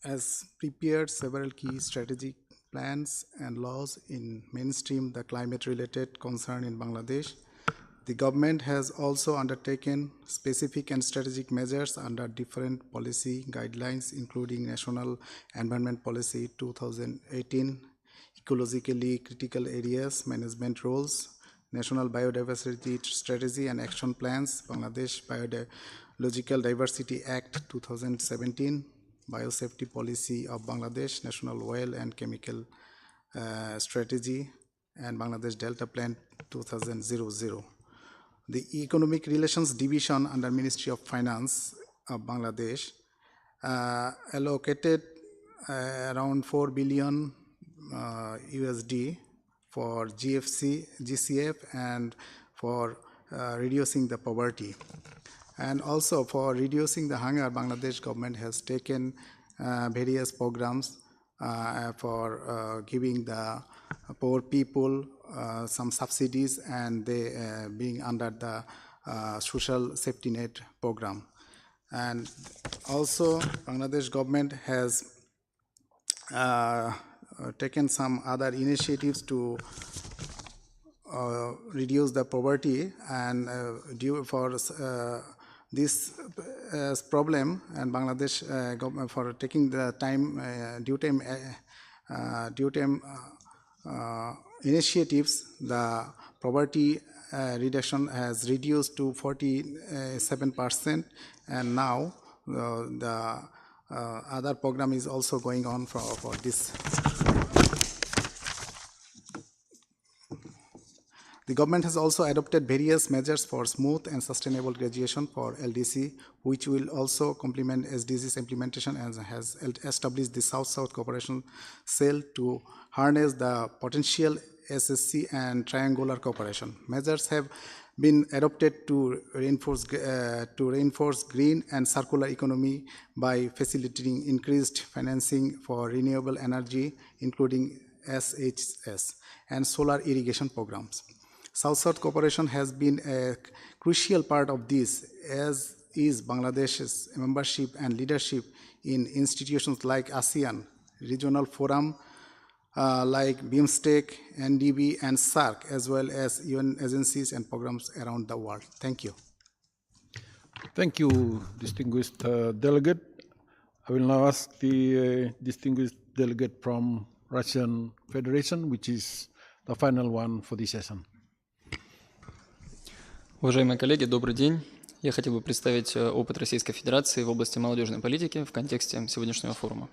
has prepared several key strategic plans and laws in mainstream the climate-related concern in Bangladesh. The government has also undertaken specific and strategic measures under different policy guidelines, including National Environment Policy 2018, Ecologically Critical Areas Management Rules, National Biodiversity Strategy and Action Plans, Bangladesh Biological Diversity Act 2017, Biosafety Policy of Bangladesh, National Oil and Chemical Strategy, and Bangladesh Delta Plan 2000. The Economic Relations Division under Ministry of Finance of Bangladesh allocated around 4 billion USD for GCF and for reducing the poverty. And also for reducing the hunger, Bangladesh government has taken various programs for giving the poor people some subsidies, and they being under the social safety net program. And also Bangladesh government has taken some other initiatives to reduce the poverty, and due for this problem, and Bangladesh government for taking the time due time initiatives, the poverty reduction has reduced to 47%, and now the other program is also going on for this. The government has also adopted various measures for smooth and sustainable graduation for LDC, which will also complement SDGs implementation, and has established the South-South Cooperation Cell to harness the potential SSC and triangular cooperation. Measures have been adopted to reinforce green and circular economy by facilitating increased financing for renewable energy, including SHS and solar irrigation programs. South-South cooperation has been a crucial part of this, as is Bangladesh's membership and leadership in institutions like ASEAN, regional forum like BIMSTEC, NDB, and SARC, as well as UN agencies and programs around the world. Thank you. Thank you, distinguished delegate. I will now ask the distinguished delegate from Russian Federation, which is the final one for this session. Уважаемые коллеги, добрый день. Я хотел бы представить опыт Российской Федерации в области молодежной политики в контексте сегодняшнего форума.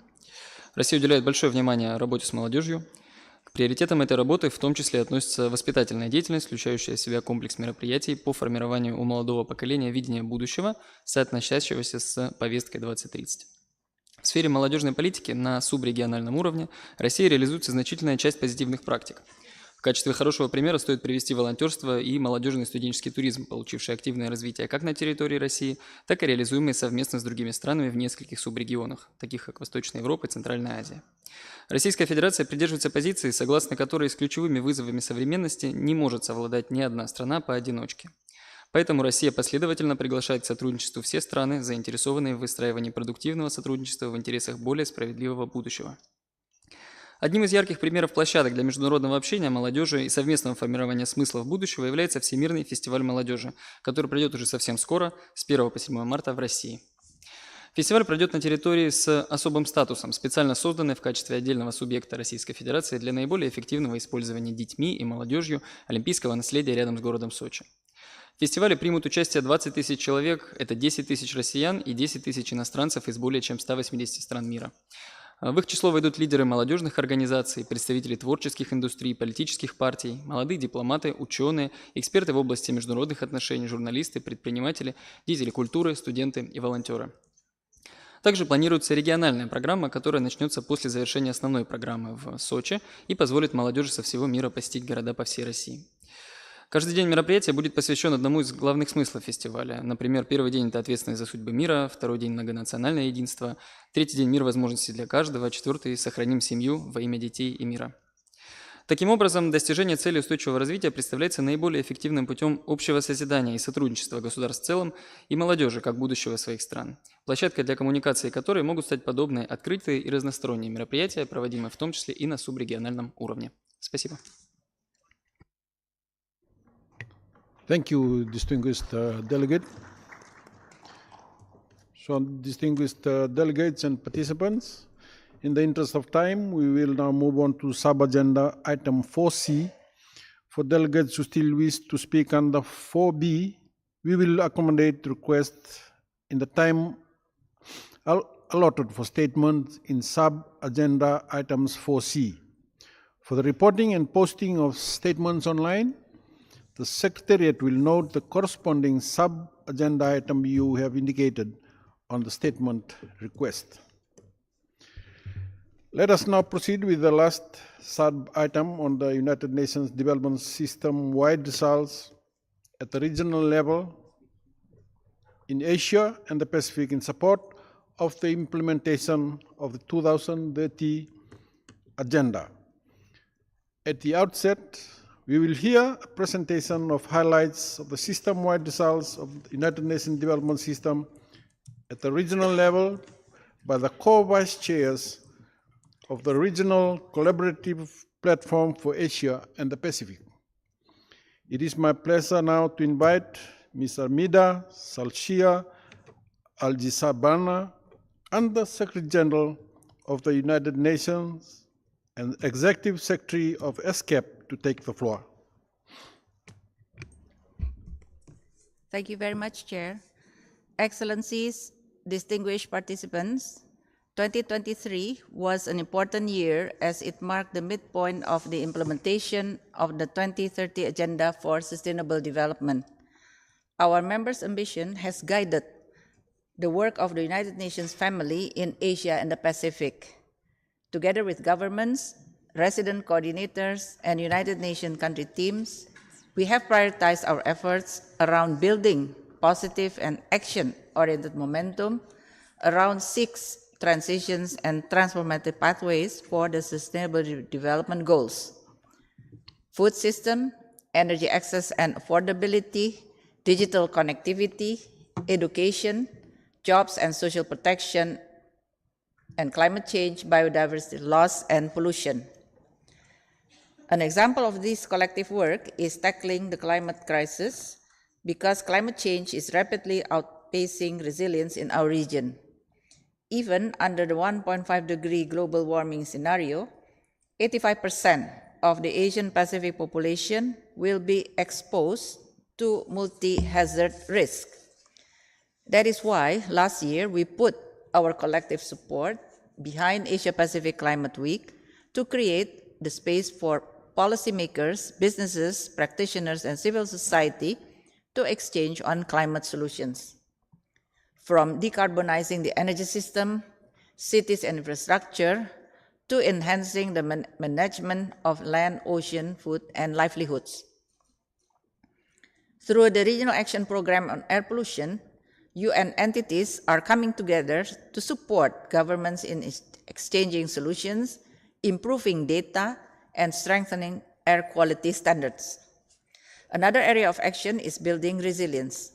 Россия уделяет большое внимание работе с молодежью. К приоритетам этой работы в том числе относится воспитательная деятельность, включающая в себя комплекс мероприятий по формированию у молодого поколения видения будущего, соотносящегося с повесткой 2030. В сфере молодежной политики на субрегиональном уровне Россия реализуется значительная часть позитивных практик. В качестве хорошего примера стоит привести волонтерство и молодежный студенческий туризм, получивший активное развитие как на территории России, так и реализуемые совместно с другими странами в нескольких субрегионах, таких как Восточная Европа и Центральная Азия. Российская Федерация придерживается позиции, согласно которой с ключевыми вызовами современности не может совладать ни одна страна поодиночке. Поэтому Россия последовательно приглашает к сотрудничеству все страны, заинтересованные в выстраивании продуктивного сотрудничества в интересах более справедливого будущего. Одним из ярких примеров площадок для международного общения молодежи и совместного формирования смыслов будущего является Всемирный фестиваль молодежи, который пройдет уже совсем скоро, с 1 по 7 марта в России. Фестиваль пройдет на территории с особым статусом, специально созданной в качестве отдельного субъекта Российской Федерации для наиболее эффективного использования детьми и молодежью олимпийского наследия рядом с городом Сочи. В фестивале примут участие 20 тысяч человек, это 10 тысяч россиян и 10 тысяч иностранцев из более чем 180 стран мира. В их число войдут лидеры молодежных организаций, представители творческих индустрий, политических партий, молодые дипломаты, ученые, эксперты в области международных отношений, журналисты, предприниматели, деятели культуры, студенты и волонтеры. Также планируется региональная программа, которая начнется после завершения основной программы в Сочи и позволит молодежи со всего мира посетить города по всей России. Каждый день мероприятия будет посвящен одному из главных смыслов фестиваля. Например, первый день – это ответственность за судьбы мира, второй день – многонациональное единство, третий день – мир возможностей для каждого, четвертый – сохраним семью во имя детей и мира. Таким образом, достижение цели устойчивого развития представляется наиболее эффективным путем общего созидания и сотрудничества государств в целом и молодежи как будущего своих стран, площадкой для коммуникации которой могут стать подобные открытые и разносторонние мероприятия, проводимые в том числе и на субрегиональном уровне. Спасибо. Thank you, distinguished delegate. So, distinguished delegates and participants, in the interest of time, we will now move on to sub-agenda item 4C. For delegates who still wish to speak under 4B, we will accommodate requests in the time allotted for statements in sub-agenda items 4C. For the reporting and posting of statements online, the Secretariat will note the corresponding sub-agenda item you have indicated on the statement request. Let us now proceed with the last sub-item on the United Nations Development System-wide results at the regional level in Asia and the Pacific in support of the implementation of the 2030 Agenda. At the outset, we will hear a presentation of highlights of the system-wide results of the United Nations Development System at the regional level by the co-vice chairs of the Regional Collaborative Platform for Asia and the Pacific. It is my pleasure now to invite Ms. Armida Salcia Algisabana, Under Secretary General of the United Nations and Executive Secretary of ESCAP, to take the floor. Thank you very much, Chair. Excellencies, distinguished participants, 2023 was an important year as it marked the midpoint of the implementation of the 2030 Agenda for Sustainable Development. Our members' ambition has guided the work of the United Nations family in Asia and the Pacific. Together with governments, resident coordinators, and United Nations country teams, we have prioritized our efforts around building positive and action-oriented momentum around 6 transitions and transformative pathways for the Sustainable Development Goals: food system, energy access and affordability, digital connectivity, education, jobs and social protection, and climate change, biodiversity loss, and pollution. An example of this collective work is tackling the climate crisis, because climate change is rapidly outpacing resilience in our region. Even under the 1.5-degree global warming scenario, 85% of the Asian Pacific population will be exposed to multi-hazard risk. That is why last year we put our collective support behind Asia Pacific Climate Week to create the space for policymakers, businesses, practitioners, and civil society to exchange on climate solutions. From decarbonizing the energy system, cities and infrastructure, to enhancing the management of land, ocean, food, and livelihoods. Through the Regional Action Program on Air Pollution, UN entities are coming together to support governments in exchanging solutions, improving data, and strengthening air quality standards. Another area of action is building resilience.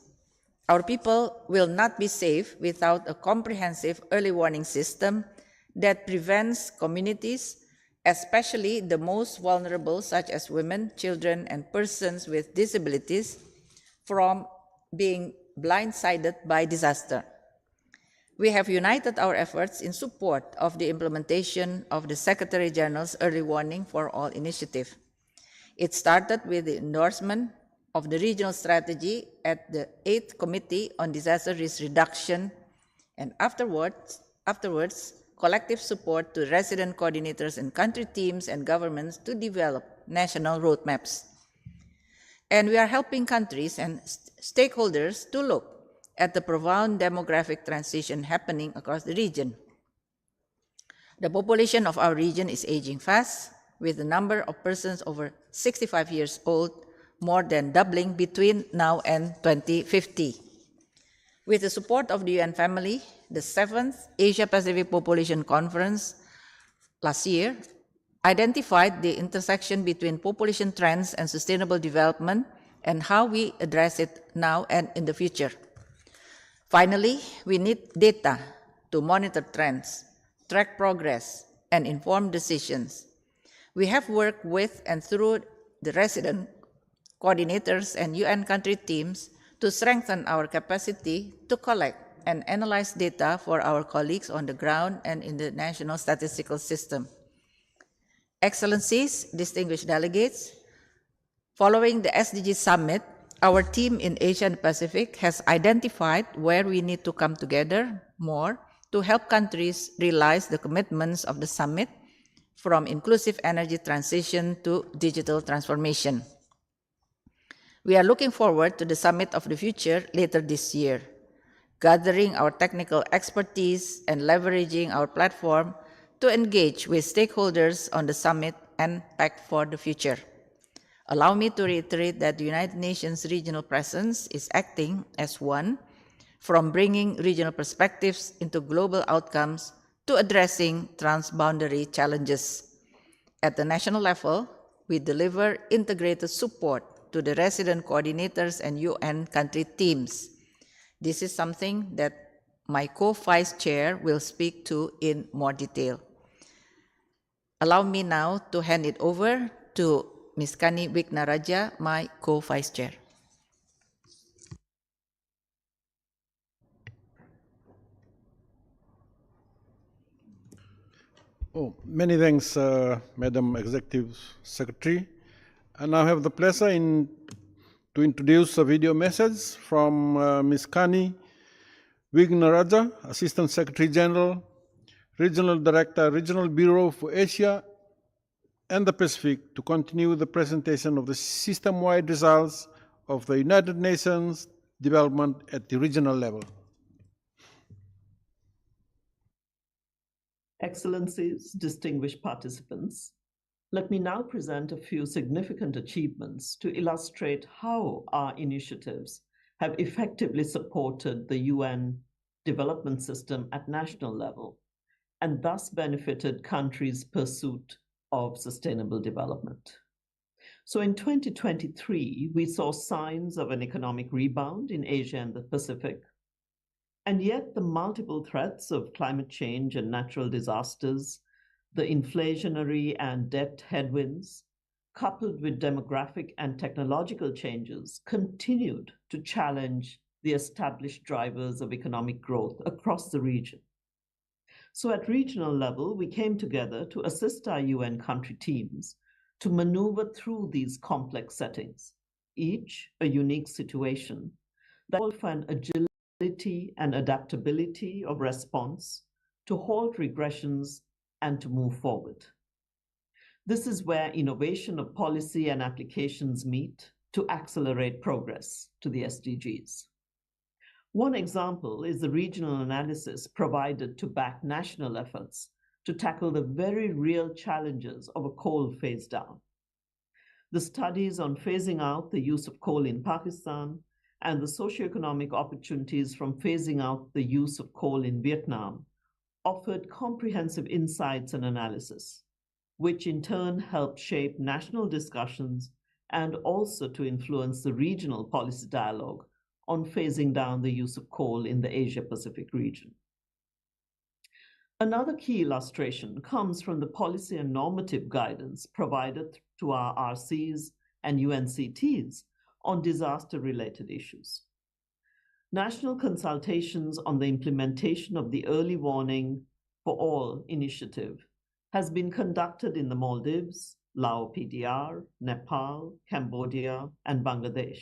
Our people will not be safe without a comprehensive early warning system that prevents communities, especially the most vulnerable, such as women, children, and persons with disabilities, from being blindsided by disaster. We have united our efforts in support of the implementation of the Secretary General's Early Warning for All initiative. It started with the endorsement of the regional strategy at the 8th Committee on Disaster Risk Reduction, and afterwards, collective support to resident coordinators and country teams and governments to develop national roadmaps. And we are helping countries and stakeholders to look at the profound demographic transition happening across the region. The population of our region is aging fast, with the number of persons over 65 years old more than doubling between now and 2050. With the support of the UN family, the 7th Asia-Pacific Population Conference last year identified the intersection between population trends and sustainable development and how we address it now and in the future. Finally, we need data to monitor trends, track progress, and inform decisions. We have worked with and through the resident coordinators, and UN country teams to strengthen our capacity to collect and analyze data for our colleagues on the ground and in the national statistical system. Excellencies, distinguished delegates, following the SDG Summit, our team in Asia and Pacific has identified where we need to come together more to help countries realize the commitments of the summit, from inclusive energy transition to digital transformation. We are looking forward to the Summit of the Future later this year, gathering our technical expertise and leveraging our platform to engage with stakeholders on the summit and Pact for the Future. Allow me to reiterate that the United Nations regional presence is acting as one, from bringing regional perspectives into global outcomes to addressing transboundary challenges. At the national level, we deliver integrated support to the resident coordinators and UN country teams. This is something that my co-vice chair will speak to in more detail. Allow me now to hand it over to Ms. Kani Wignaraja, my co-vice chair. Many thanks, Madam Executive Secretary. I now have the pleasure to introduce a video message from Ms. Kani Wignaraja, Assistant Secretary General, Regional Director, Regional Bureau for Asia and the Pacific, to continue the presentation of the system-wide results of the United Nations development at the regional level. Excellencies, distinguished participants, let me now present a few significant achievements to illustrate how our initiatives have effectively supported the UN development system at national level and thus benefited countries' pursuit of sustainable development. So in 2023, we saw signs of an economic rebound in Asia and the Pacific. And yet the multiple threats of climate change and natural disasters, the inflationary and debt headwinds, coupled with demographic and technological changes, continued to challenge the established drivers of economic growth across the region. So at regional level, we came together to assist our UN country teams to maneuver through these complex settings, each a unique situation that called for an agility and adaptability of response to halt regressions and to move forward. This is where innovation of policy and applications meet to accelerate progress to the SDGs. One example is the regional analysis provided to back national efforts to tackle the very real challenges of a coal phase down. The studies on phasing out the use of coal in Pakistan and the socioeconomic opportunities from phasing out the use of coal in Vietnam offered comprehensive insights and analysis, which in turn helped shape national discussions and also to influence the regional policy dialogue on phasing down the use of coal in the Asia-Pacific region. Another key illustration comes from the policy and normative guidance provided to our RCs and UNCTs on disaster-related issues. National consultations on the implementation of the Early Warning for All initiative has been conducted in the Maldives, Lao PDR, Nepal, Cambodia, and Bangladesh.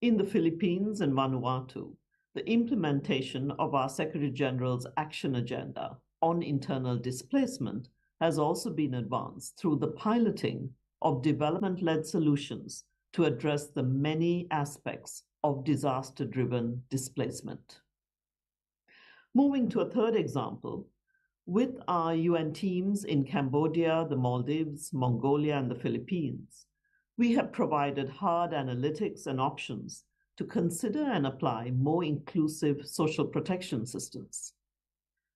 In the Philippines and Vanuatu, the implementation of our Secretary General's action agenda on internal displacement has also been advanced through the piloting of development-led solutions to address the many aspects of disaster-driven displacement. Moving to a third example, with our UN teams in Cambodia, the Maldives, Mongolia, and the Philippines, we have provided hard analytics and options to consider and apply more inclusive social protection systems.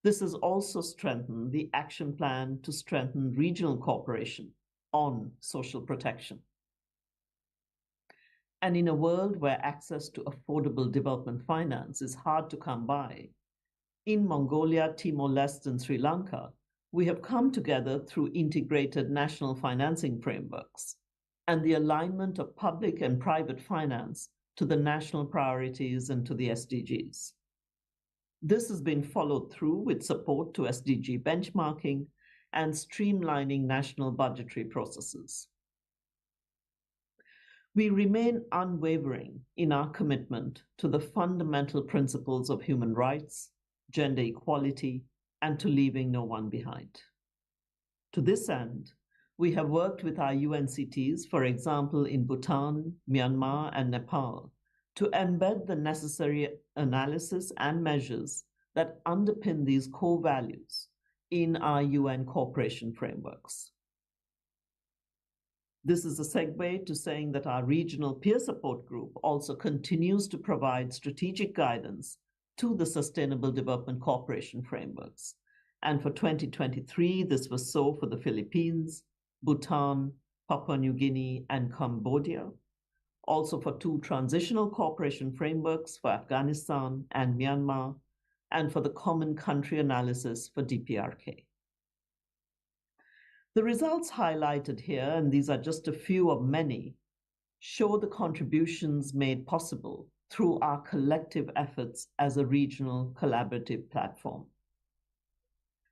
This has also strengthened the action plan to strengthen regional cooperation on social protection. And in a world where access to affordable development finance is hard to come by, in Mongolia, Timor-Leste, and Sri Lanka, we have come together through integrated national financing frameworks and the alignment of public and private finance to the national priorities and to the SDGs. This has been followed through with support to SDG benchmarking and streamlining national budgetary processes. We remain unwavering in our commitment to the fundamental principles of human rights, gender equality, and to leaving no one behind. To this end, we have worked with our UNCTs, for example, in Bhutan, Myanmar, and Nepal, to embed the necessary analysis and measures that underpin these core values in our UN cooperation frameworks. This is a segue to saying that our regional peer support group also continues to provide strategic guidance to the Sustainable Development Cooperation frameworks. And for 2023, this was so for the Philippines, Bhutan, Papua New Guinea, and Cambodia. Also for 2 transitional cooperation frameworks for Afghanistan and Myanmar, and for the Common Country Analysis for DPRK. The results highlighted here, and these are just a few of many, show the contributions made possible through our collective efforts as a regional collaborative platform.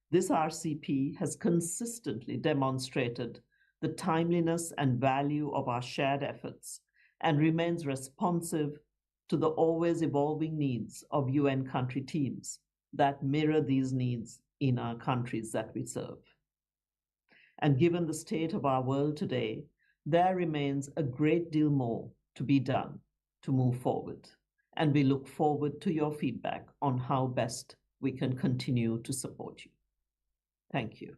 This RCP has consistently demonstrated the timeliness and value of our shared efforts and remains responsive to the always evolving needs of UN country teams that mirror these needs in our countries that we serve. And given the state of our world today, there remains a great deal more to be done to move forward. And we look forward to your feedback on how best we can continue to support you. Thank you.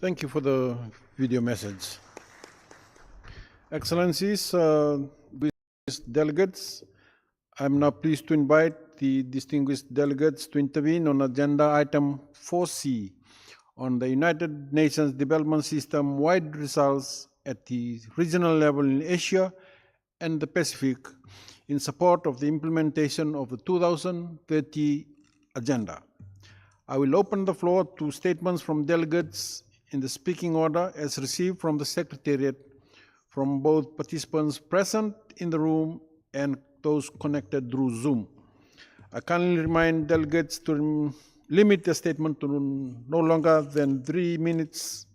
Thank you for the video message. Excellencies, delegates, I'm now pleased to invite the distinguished delegates to intervene on agenda item 4C on the United Nations Development System-wide results at the regional level in Asia and the Pacific in support of the implementation of the 2030 Agenda. I will open the floor to statements from delegates in the speaking order as received from the Secretariat from both participants present in the room and those connected through Zoom. I kindly remind delegates to limit the statement to no longer than 3 minutes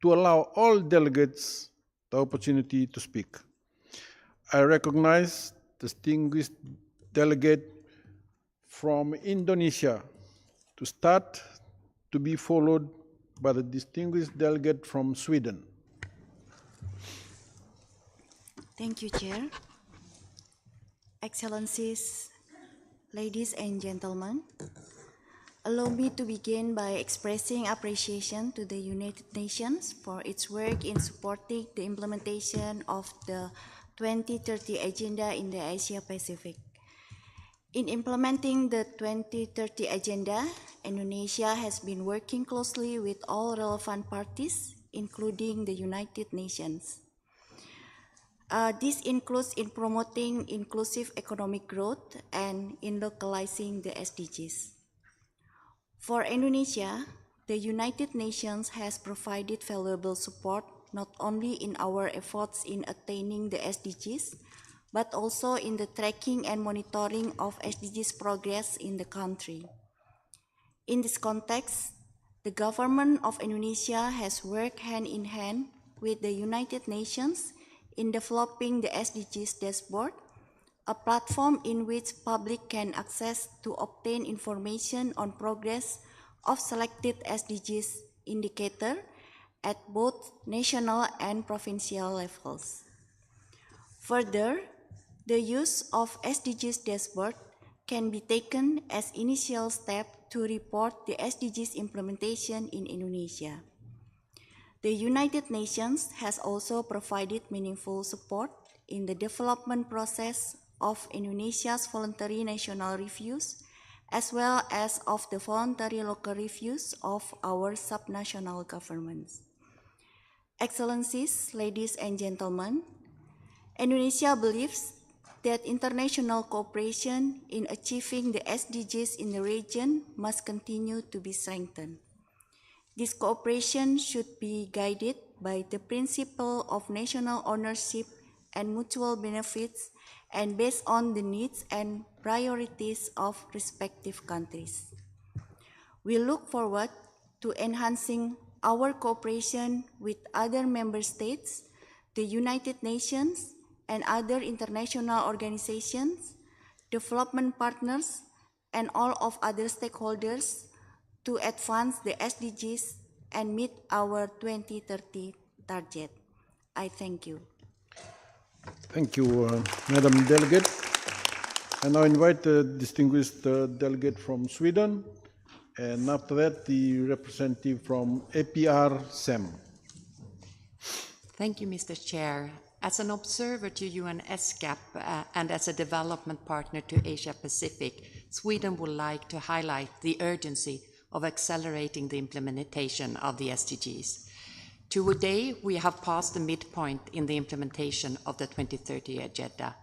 to allow all delegates the opportunity to speak. I recognize the distinguished delegate from Indonesia to start, to be followed by the distinguished delegate from Sweden. Thank you, Chair. Excellencies, ladies and gentlemen, allow me to begin by expressing appreciation to the United Nations for its work in supporting the implementation of the 2030 Agenda in the Asia Pacific. In implementing the 2030 Agenda, Indonesia has been working closely with all relevant parties, including the United Nations. This includes in promoting inclusive economic growth and in localizing the SDGs. For Indonesia, the United Nations has provided valuable support not only in our efforts in attaining the SDGs, but also in the tracking and monitoring of SDGs progress in the country. In this context, the government of Indonesia has worked hand in hand with the United Nations in developing the SDGs dashboard, a platform in which public can access to obtain information on progress of selected SDGs indicator at both national and provincial levels. Further, the use of SDGs dashboard can be taken as initial step to report the SDGs implementation in Indonesia. The United Nations has also provided meaningful support in the development process of Indonesia's voluntary national reviews, as well as of the voluntary local reviews of our subnational governments. Excellencies, ladies and gentlemen, Indonesia believes that international cooperation in achieving the SDGs in the region must continue to be strengthened. This cooperation should be guided by the principle of national ownership and mutual benefits and based on the needs and priorities of respective countries. We look forward to enhancing our cooperation with other member states, the United Nations, and other international organizations, development partners, and all of other stakeholders to advance the SDGs and meet our 2030 target. I thank you. Thank you, Madam Delegate. And I invite the distinguished delegate from Sweden, and after that, the representative from APR-SEM. Thank you, Mr. Chair. As an observer to UN ESCAP and as a development partner to Asia Pacific, Sweden would like to highlight the urgency of accelerating the implementation of the SDGs. Today, we have passed the midpoint in the implementation of the 2030 Agenda,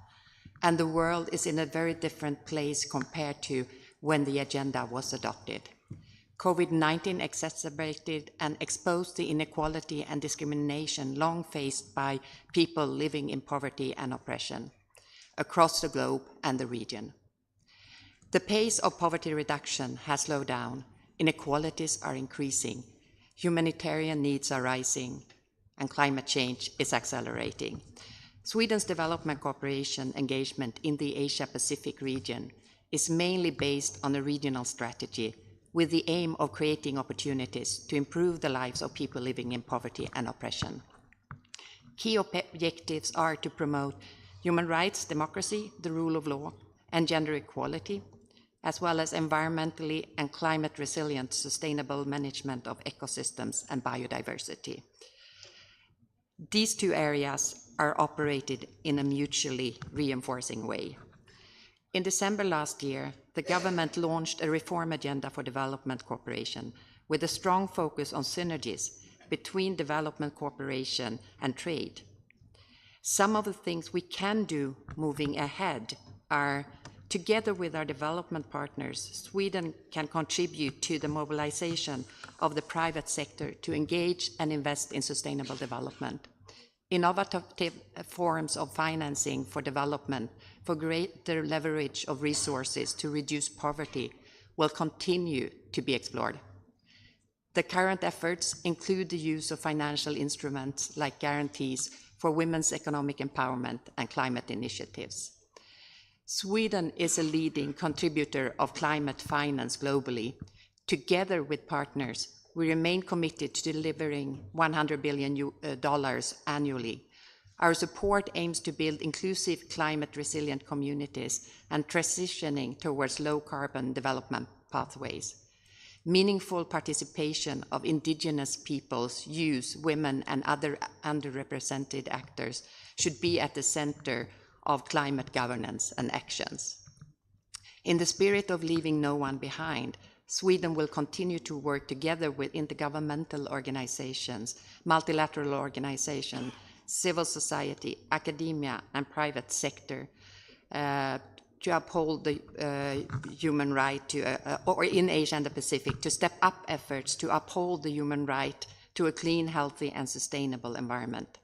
and the world is in a very different place compared to when the agenda was adopted. COVID-19 exacerbated and exposed the inequality and discrimination long faced by people living in poverty and oppression across the globe and the region. The pace of poverty reduction has slowed down, inequalities are increasing, humanitarian needs are rising, and climate change is accelerating. Sweden's development cooperation engagement in the Asia-Pacific region is mainly based on a regional strategy with the aim of creating opportunities to improve the lives of people living in poverty and oppression. Key objectives are to promote human rights, democracy, the rule of law, and gender equality, as well as environmentally and climate resilient sustainable management of ecosystems and biodiversity. These two areas are operated in a mutually reinforcing way. In December last year, the government launched a reform agenda for development cooperation with a strong focus on synergies between development cooperation and trade. Some of the things we can do moving ahead are, together with our development partners, Sweden can contribute to the mobilization of the private sector to engage and invest in sustainable development. Innovative forms of financing for development for greater leverage of resources to reduce poverty will continue to be explored. The current efforts include the use of financial instruments like guarantees for women's economic empowerment and climate initiatives. Sweden is a leading contributor of climate finance globally. Together with partners, we remain committed to delivering $100 billion annually. Our support aims to build inclusive, climate-resilient communities and transitioning towards low-carbon development pathways. Meaningful participation of indigenous peoples, youth, women, and other underrepresented actors should be at the center of climate governance and actions. In the spirit of leaving no one behind, Sweden will continue to work together with intergovernmental organizations, multilateral organizations, civil society, academia, and private sector to uphold the human right or in Asia and the Pacific, to step up efforts to uphold the human right to a clean, healthy, and sustainable environment.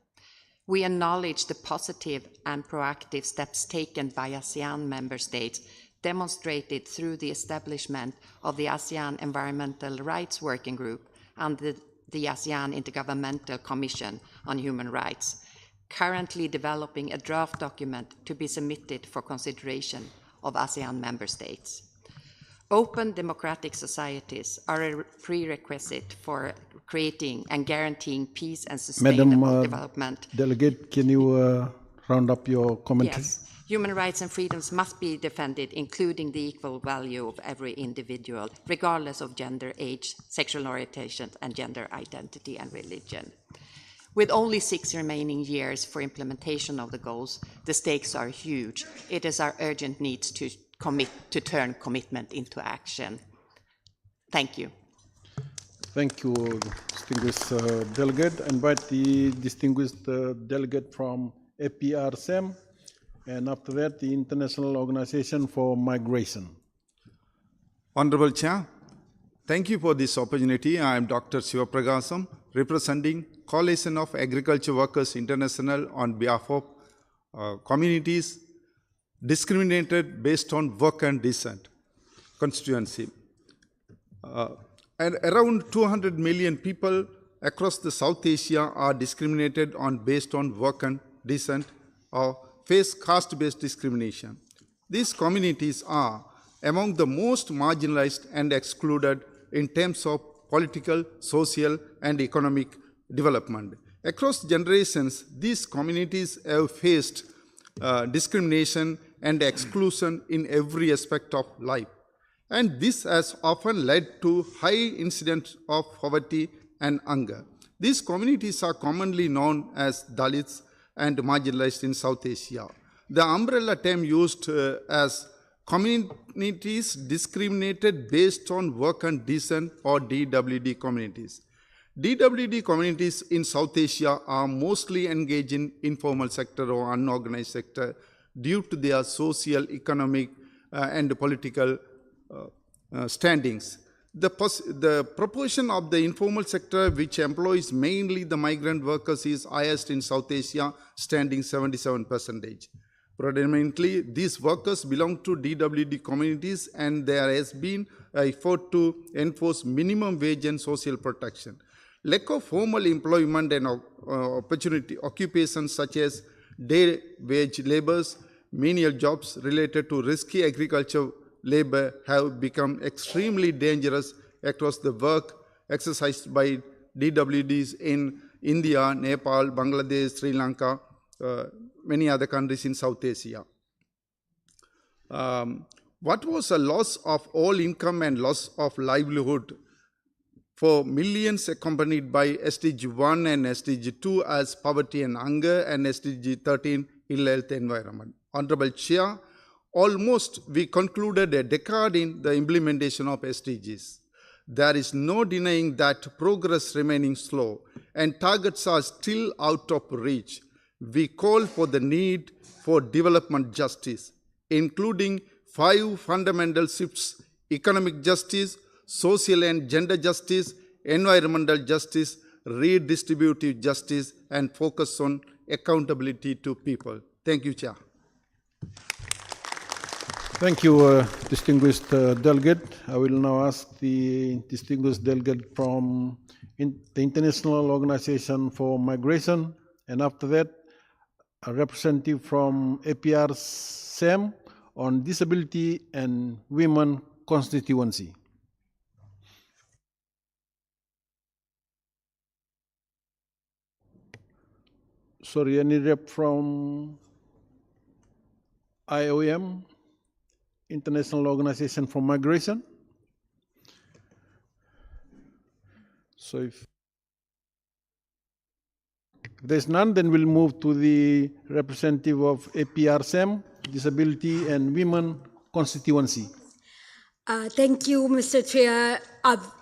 We acknowledge the positive and proactive steps taken by ASEAN member states, demonstrated through the establishment of the ASEAN Environmental Rights Working Group and the ASEAN Intergovernmental Commission on Human Rights, currently developing a draft document to be submitted for consideration of ASEAN member states. Open democratic societies are a prerequisite for creating and guaranteeing peace and sustainable development. Delegate, can you round up your commentary? Yes. Human rights and freedoms must be defended, including the equal value of every individual, regardless of gender, age, sexual orientation, and gender identity and religion. With only 6 remaining years for implementation of the goals, the stakes are huge. It is our urgent need to turn commitment into action. Thank you. Thank you, distinguished delegate. I invite the distinguished delegate from APR-SEM, and after that, the International Organization for Migration. Honorable Chair, thank you for this opportunity. I am Dr. Sivapragasam representing Coalition of Agriculture Workers International on behalf of communities discriminated based on work and descent constituency. And around 200 million people across the South Asia are discriminated on based on work and descent or face caste-based discrimination. These communities are among the most marginalized and excluded in terms of political, social, and economic development. Across generations, these communities have faced discrimination and exclusion in every aspect of life. And this has often led to high incidence of poverty and hunger. These communities are commonly known as Dalits and marginalized in South Asia. The umbrella term used as communities discriminated based on work and descent or DWD communities. DWD communities in South Asia are mostly engaged in informal sector or unorganized sector due to their social, economic, and political standings. The proportion of the informal sector which employs mainly the migrant workers is highest in South Asia, standing 77%. Predominantly, these workers belong to DWD communities, and there has been an effort to enforce minimum wage and social protection. Lack of formal employment and occupations such as day wage laborers, menial jobs related to risky agriculture labor have become extremely dangerous across the work exercised by DWDs in India, Nepal, Bangladesh, Sri Lanka, many other countries in South Asia. What was a loss of all income and loss of livelihood for millions accompanied by SDG 1 and SDG 2 as poverty and hunger, and SDG 13 ill health environment. Honorable Chair, almost we concluded a decade in the implementation of SDGs. There is no denying that progress remaining slow and targets are still out of reach. We call for the need for development justice, including 5 fundamental shifts: economic justice, social and gender justice, environmental justice, redistributive justice, and focus on accountability to people. Thank you, Chair. Thank you, distinguished delegate. I will now ask the distinguished delegate from the International Organization for Migration, and after that, a representative from APR-SEM on disability and women constituency. Sorry, any rep from IOM, International Organization for Migration? So if there's none, then we'll move to the representative of APR-SEM, Disability and Women Constituency. Thank you, Mr. Chair.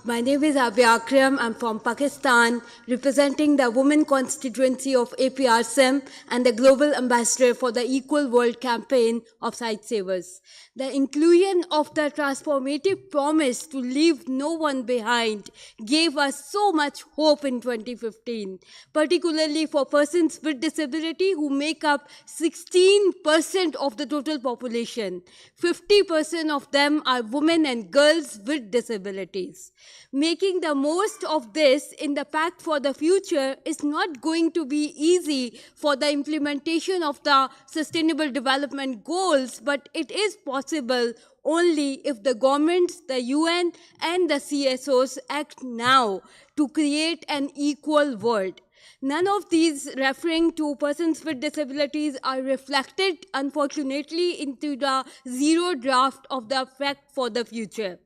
My name is Abia Akram. I'm from Pakistan, representing the women constituency of APR-SEM and the global ambassador for the Equal World campaign of Site Savers. The inclusion of the transformative promise to leave no one behind gave us so much hope in 2015, particularly for persons with disability who make up 16% of the total population. 50% of them are women and girls with disabilities. Making the most of this in the Pact for the Future is not going to be easy for the implementation of the Sustainable Development Goals, but it is possible only if the governments, the UN, and the CSOs act now to create an equal world. None of these referring to persons with disabilities are reflected, unfortunately, into the zero draft of the Pact for the Future.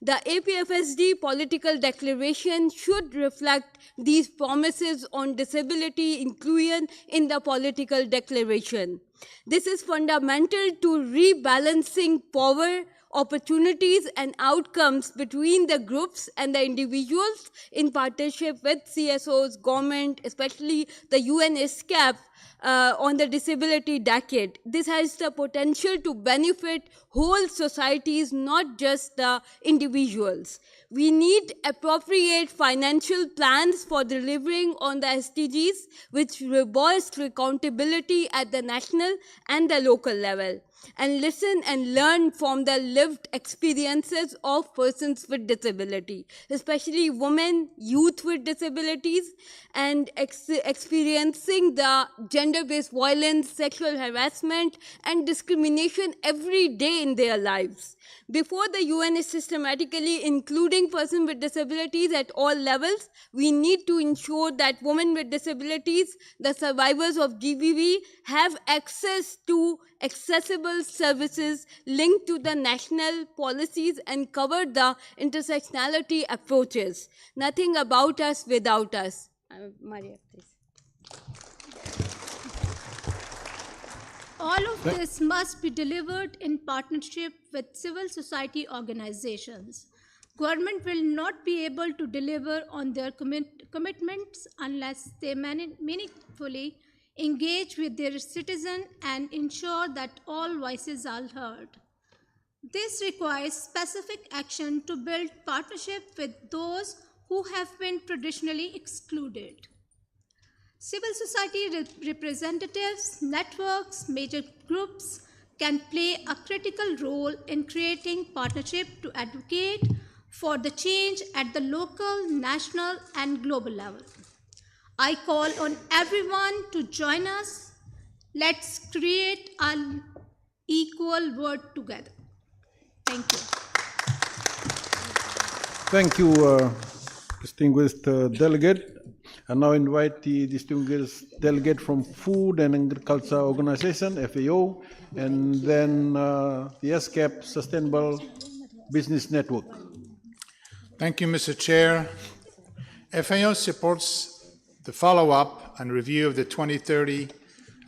The APFSD political declaration should reflect these promises on disability inclusion in the political declaration. This is fundamental to rebalancing power, opportunities, and outcomes between the groups and the individuals in partnership with CSOs, government, especially the UN ESCAP, on the disability decade. This has the potential to benefit whole societies, not just the individuals. We need appropriate financial plans for delivering on the SDGs, which robust accountability at the national and the local level, and listen and learn from the lived experiences of persons with disability, especially women, youth with disabilities, and experiencing the gender-based violence, sexual harassment, and discrimination every day in their lives. Before the UN is systematically including persons with disabilities at all levels, we need to ensure that women with disabilities, the survivors of GBV, have access to accessible services linked to the national policies and cover the intersectionality approaches. Nothing about us without us. Maria, please. All of this must be delivered in partnership with civil society organizations. Government will not be able to deliver on their commitments unless they meaningfully engage with their citizens and ensure that all voices are heard. This requires specific action to build partnership with those who have been traditionally excluded. Civil society representatives, networks, major groups can play a critical role in creating partnership to advocate for the change at the local, national, and global level. I call on everyone to join us. Let's create an equal world together. Thank you. Thank you, distinguished delegate. I now invite the distinguished delegate from Food and Agriculture Organization, FAO, and then the ESCAP Sustainable Business Network. Thank you, Mr. Chair. FAO supports the follow-up and review of the 2030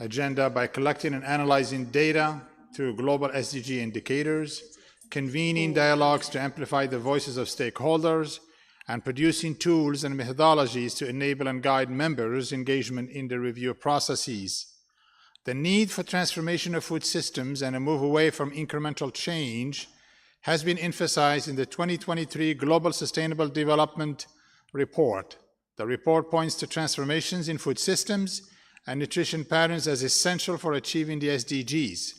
agenda by collecting and analyzing data through global SDG indicators, convening dialogues to amplify the voices of stakeholders, and producing tools and methodologies to enable and guide members' engagement in the review processes. The need for transformation of food systems and a move away from incremental change has been emphasized in the 2023 Global Sustainable Development Report. The report points to transformations in food systems and nutrition patterns as essential for achieving the SDGs.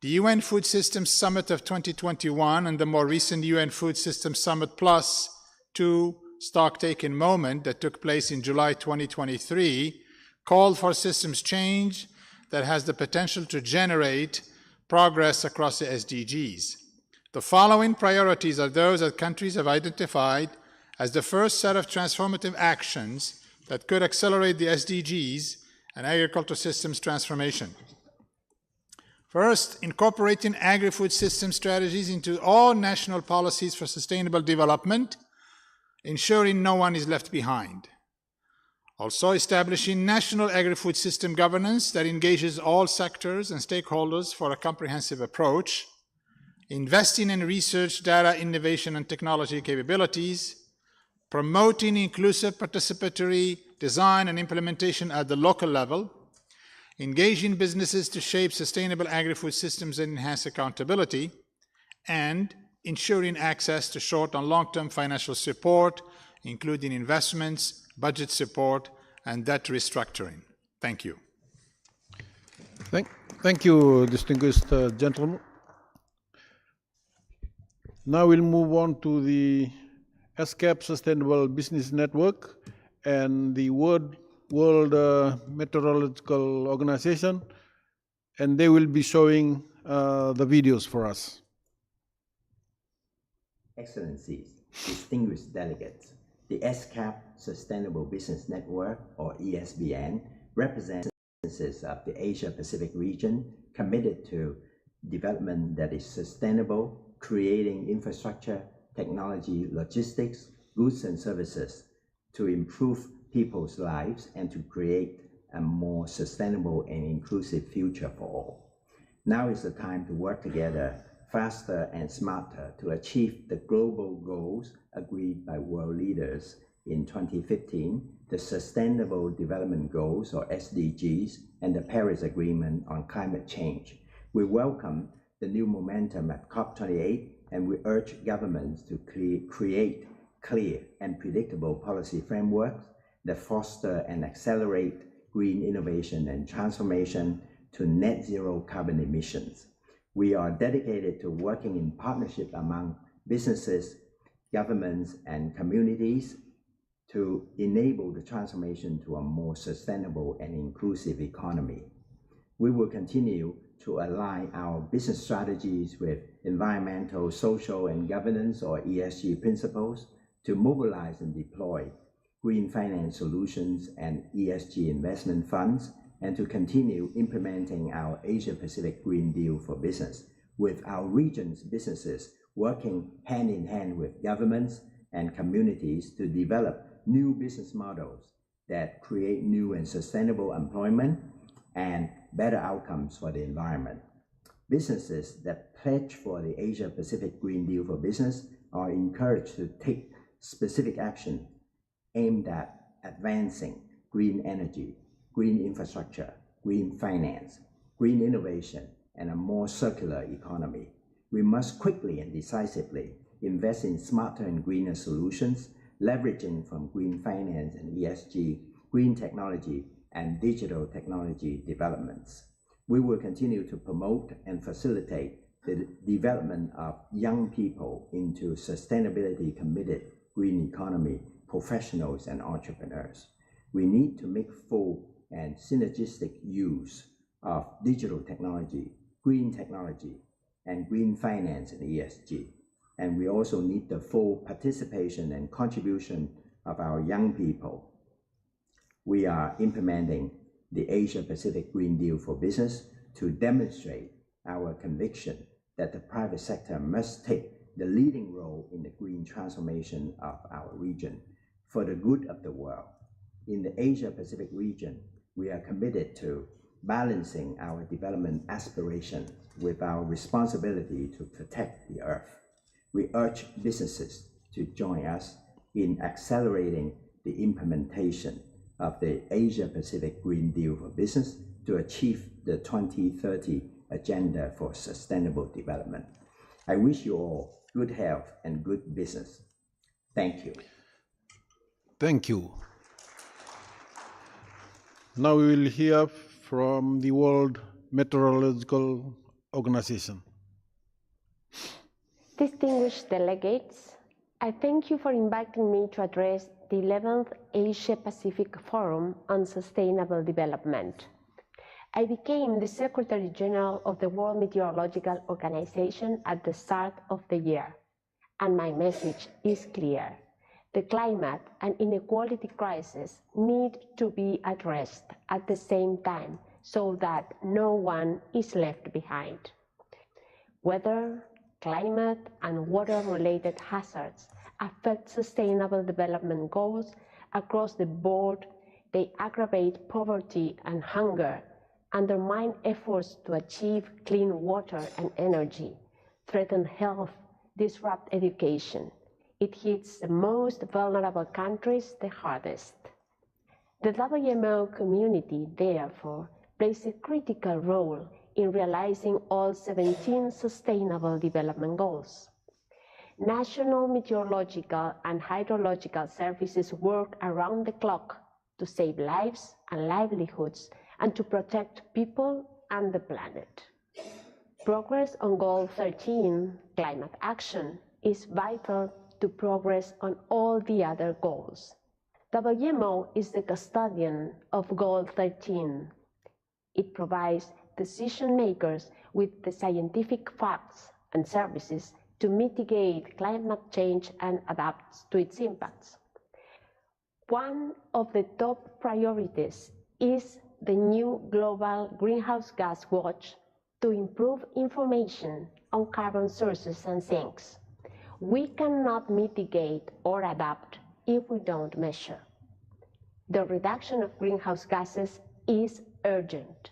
The UN Food Systems Summit of 2021 and the more recent UN Food Systems Summit Plus stock-taking moment that took place in July 2023 called for systems change that has the potential to generate progress across the SDGs. The following priorities are those that countries have identified as the first set of transformative actions that could accelerate the SDGs and agricultural systems transformation. First, incorporating agri-food system strategies into all national policies for sustainable development, ensuring no one is left behind. Also, establishing national agri-food system governance that engages all sectors and stakeholders for a comprehensive approach. Investing in research, data, innovation, and technology capabilities. Promoting inclusive participatory design and implementation at the local level. Engaging businesses to shape sustainable agri-food systems and enhance accountability. And ensuring access to short and long-term financial support, including investments, budget support, and debt restructuring. Thank you. Thank you, distinguished gentlemen. Now we'll move on to the ESCAP Sustainable Business Network and the World Meteorological Organization, and they will be showing the videos for us. Excellencies, distinguished delegates, the ESCAP Sustainable Business Network, or ESBN, represents businesses of the Asia-Pacific region committed to development that is sustainable, creating infrastructure, technology, logistics, goods and services to improve people's lives and to create a more sustainable and inclusive future for all. Now is the time to work together faster and smarter to achieve the global goals agreed by world leaders in 2015, the Sustainable Development Goals, or SDGs, and the Paris Agreement on climate change. We welcome the new momentum at COP28, and we urge governments to create clear and predictable policy frameworks that foster and accelerate green innovation and transformation to net zero carbon emissions. We are dedicated to working in partnership among businesses, governments, and communities to enable the transformation to a more sustainable and inclusive economy. We will continue to align our business strategies with environmental, social, and governance, or ESG principles, to mobilize and deploy green finance solutions and ESG investment funds, and to continue implementing our Asia-Pacific Green Deal for Business, with our region's businesses working hand in hand with governments and communities to develop new business models that create new and sustainable employment and better outcomes for the environment. Businesses that pledge for the Asia-Pacific Green Deal for Business are encouraged to take specific action aimed at advancing green energy, green infrastructure, green finance, green innovation, and a more circular economy. We must quickly and decisively invest in smarter and greener solutions, leveraging from green finance and ESG, green technology, and digital technology developments. We will continue to promote and facilitate the development of young people into sustainability-committed green economy professionals and entrepreneurs. We need to make full and synergistic use of digital technology, and green finance and ESG. And we also need the full participation and contribution of our young people. We are implementing the Asia-Pacific Green Deal for Business to demonstrate our conviction that the private sector must take the leading role in the green transformation of our region for the good of the world. In the Asia-Pacific region, we are committed to balancing our development aspirations with our responsibility to protect the earth. We urge businesses to join us in accelerating the implementation of the Asia-Pacific Green Deal for Business to achieve the 2030 Agenda for Sustainable Development. I wish you all good health and good business. Thank you. Thank you. Now we will hear from the World Meteorological Organization. Distinguished delegates, I thank you for inviting me to address the 11th Asia-Pacific Forum on Sustainable Development. I became the Secretary General of the World Meteorological Organization at the start of the year, and my message is clear. The climate and inequality crisis need to be addressed at the same time so that no one is left behind. Weather, climate, and water-related hazards affect sustainable development goals across the board. They aggravate poverty and hunger, undermine efforts to achieve clean water and energy, threaten health, disrupt education. It hits the most vulnerable countries the hardest. The WMO community, therefore, plays a critical role in realizing all 17 Sustainable Development Goals. National meteorological and hydrological services work around the clock to save lives and livelihoods and to protect people and the planet. Progress on Goal 13, climate action, is vital to progress on all the other goals. WMO is the custodian of Goal 13. It provides decision makers with the scientific facts and services to mitigate climate change and adapt to its impacts. One of the top priorities is the new Global Greenhouse Gas Watch to improve information on carbon sources and sinks. We cannot mitigate or adapt if we don't measure. The reduction of greenhouse gases is urgent.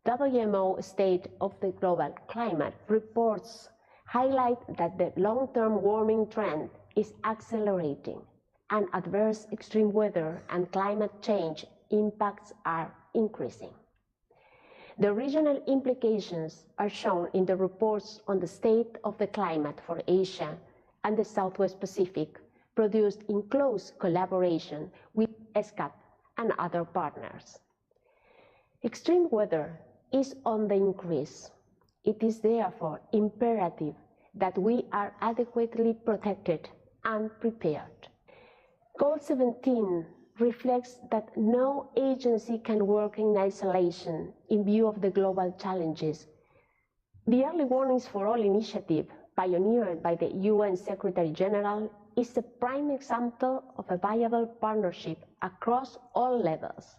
WMO State of the Global Climate reports highlight that the long-term warming trend is accelerating, and adverse extreme weather and climate change impacts are increasing. The regional implications are shown in the reports on the state of the climate for Asia and the Southwest Pacific, produced in close collaboration with ESCAP and other partners. Extreme weather is on the increase. It is therefore imperative that we are adequately protected and prepared. Goal 17 reflects that no agency can work in isolation in view of the global challenges. The Early Warnings for All initiative, pioneered by the UN Secretary General, is a prime example of a viable partnership across all levels.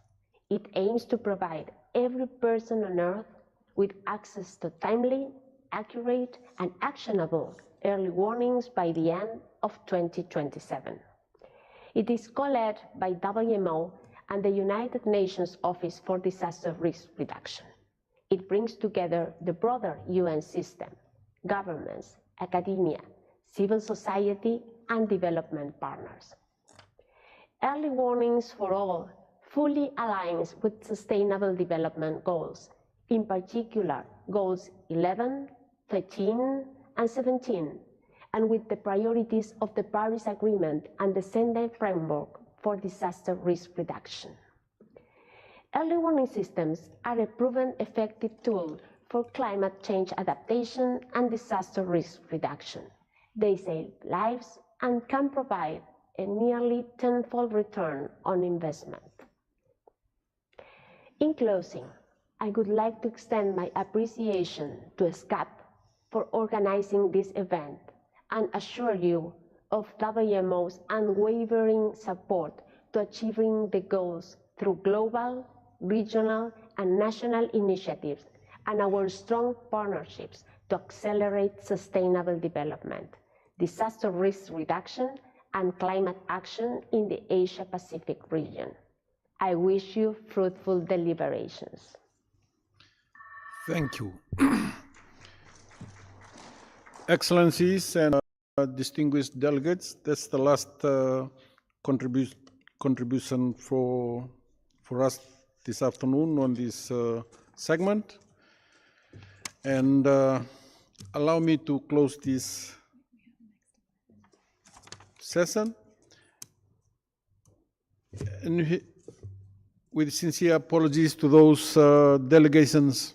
It aims to provide every person on Earth with access to timely, accurate, and actionable early warnings by the end of 2027. It is co-led by WMO and the United Nations Office for Disaster Risk Reduction. It brings together the broader UN system, governments, academia, civil society, and development partners. Early Warnings for All fully aligns with Sustainable Development Goals, in particular Goals 11, 13, and 17, and with the priorities of the Paris Agreement and the Sendai Framework for Disaster Risk Reduction. Early warning systems are a proven effective tool for climate change adaptation and disaster risk reduction. They save lives and can provide a nearly tenfold return on investment. In closing, I would like to extend my appreciation to ESCAP for organizing this event and assure you of WMO's unwavering support to achieving the goals through global, regional, and national initiatives and our strong partnerships to accelerate sustainable development, disaster risk reduction, and climate action in the Asia-Pacific region. I wish you fruitful deliberations. Thank you. Excellencies and distinguished delegates, that's the last contribution for us this afternoon on this segment. And allow me to close this session. And with sincere apologies to those delegations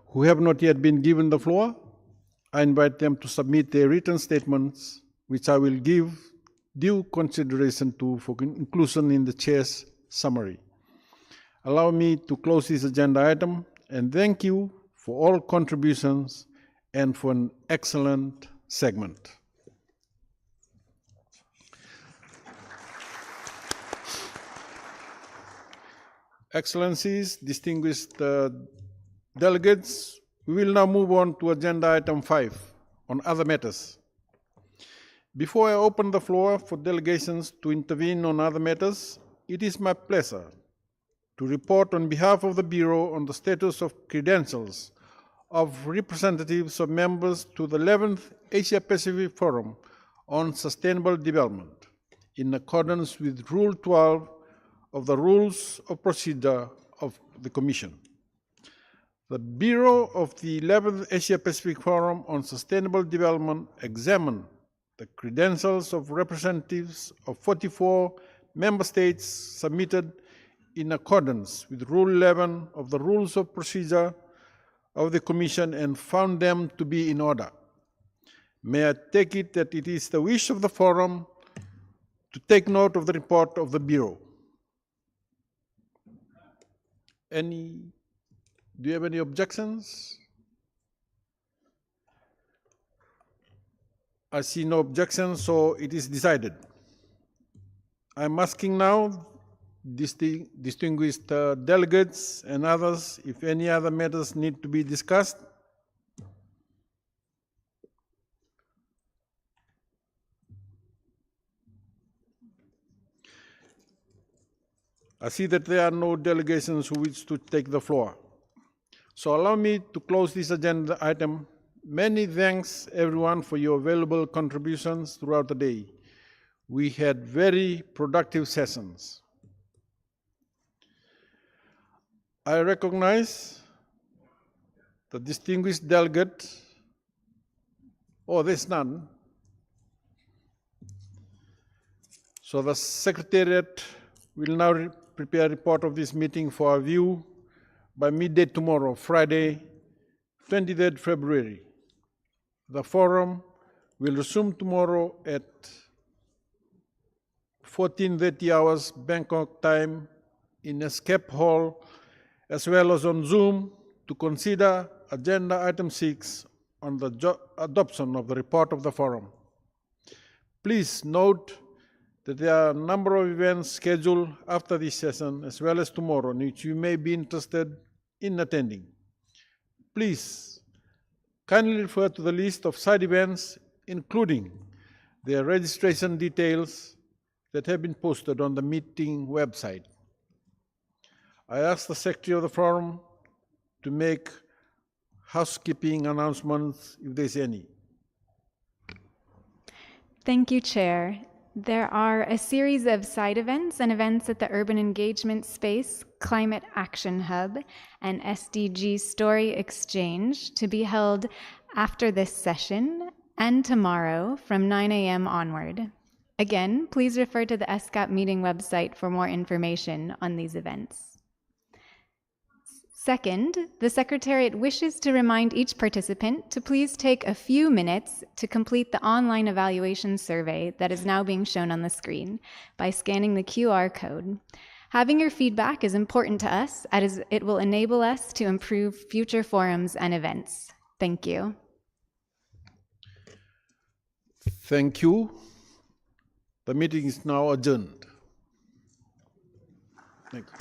who have not yet been given the floor, I invite them to submit their written statements, which I will give due consideration to for inclusion in the chair's summary. Allow me to close this agenda item and thank you for all contributions and for an excellent segment. Excellencies, distinguished delegates, we will now move on to agenda item 5 on other matters. Before I open the floor for delegations to intervene on other matters, it is my pleasure to report on behalf of the Bureau on the status of credentials of representatives of members to the 11th Asia-Pacific Forum on Sustainable Development, in accordance with Rule 12 of the Rules of Procedure of the Commission. The Bureau of the 11th Asia-Pacific Forum on Sustainable Development examined the credentials of representatives of 44 member states submitted in accordance with Rule 11 of the Rules of Procedure of the Commission and found them to be in order. May I take it that it is the wish of the Forum to take note of the report of the Bureau? Do you have any objections? I see no objections, so it is decided. I'm asking now distinguished delegates and others if any other matters need to be discussed. I see that there are no delegations who wish to take the floor. So allow me to close this agenda item. Many thanks everyone for your valuable contributions throughout the day. We had very productive sessions. I recognize The distinguished delegate, oh, there's none. So the Secretariat will now prepare a report of this meeting for our view by midday tomorrow, Friday, 23rd February. The forum will resume tomorrow at 14:30 hours Bangkok time in ESCAP Hall, as well as on Zoom, to consider Agenda Item 6 on the adoption of the report of the forum. Please note that there are a number of events scheduled after this session, as well as tomorrow, in which you may be interested in attending. Please kindly refer to the list of side events, including their registration details that have been posted on the meeting website. I ask the Secretary of the Forum to make housekeeping announcements, if there's any. Thank you, Chair. There are a series of side events and events at the Urban Engagement Space, Climate Action Hub, and SDG Story Exchange to be held after this session and tomorrow from 9 a.m. onward. Again, please refer to the ESCAP meeting website for more information on these events. Second, the Secretariat wishes to remind each participant to please take a few minutes to complete the online evaluation survey that is now being shown on the screen by scanning the QR code. Having your feedback is important to us as it will enable us to improve future forums and events. Thank you. Thank you. The meeting is now adjourned. Thank you.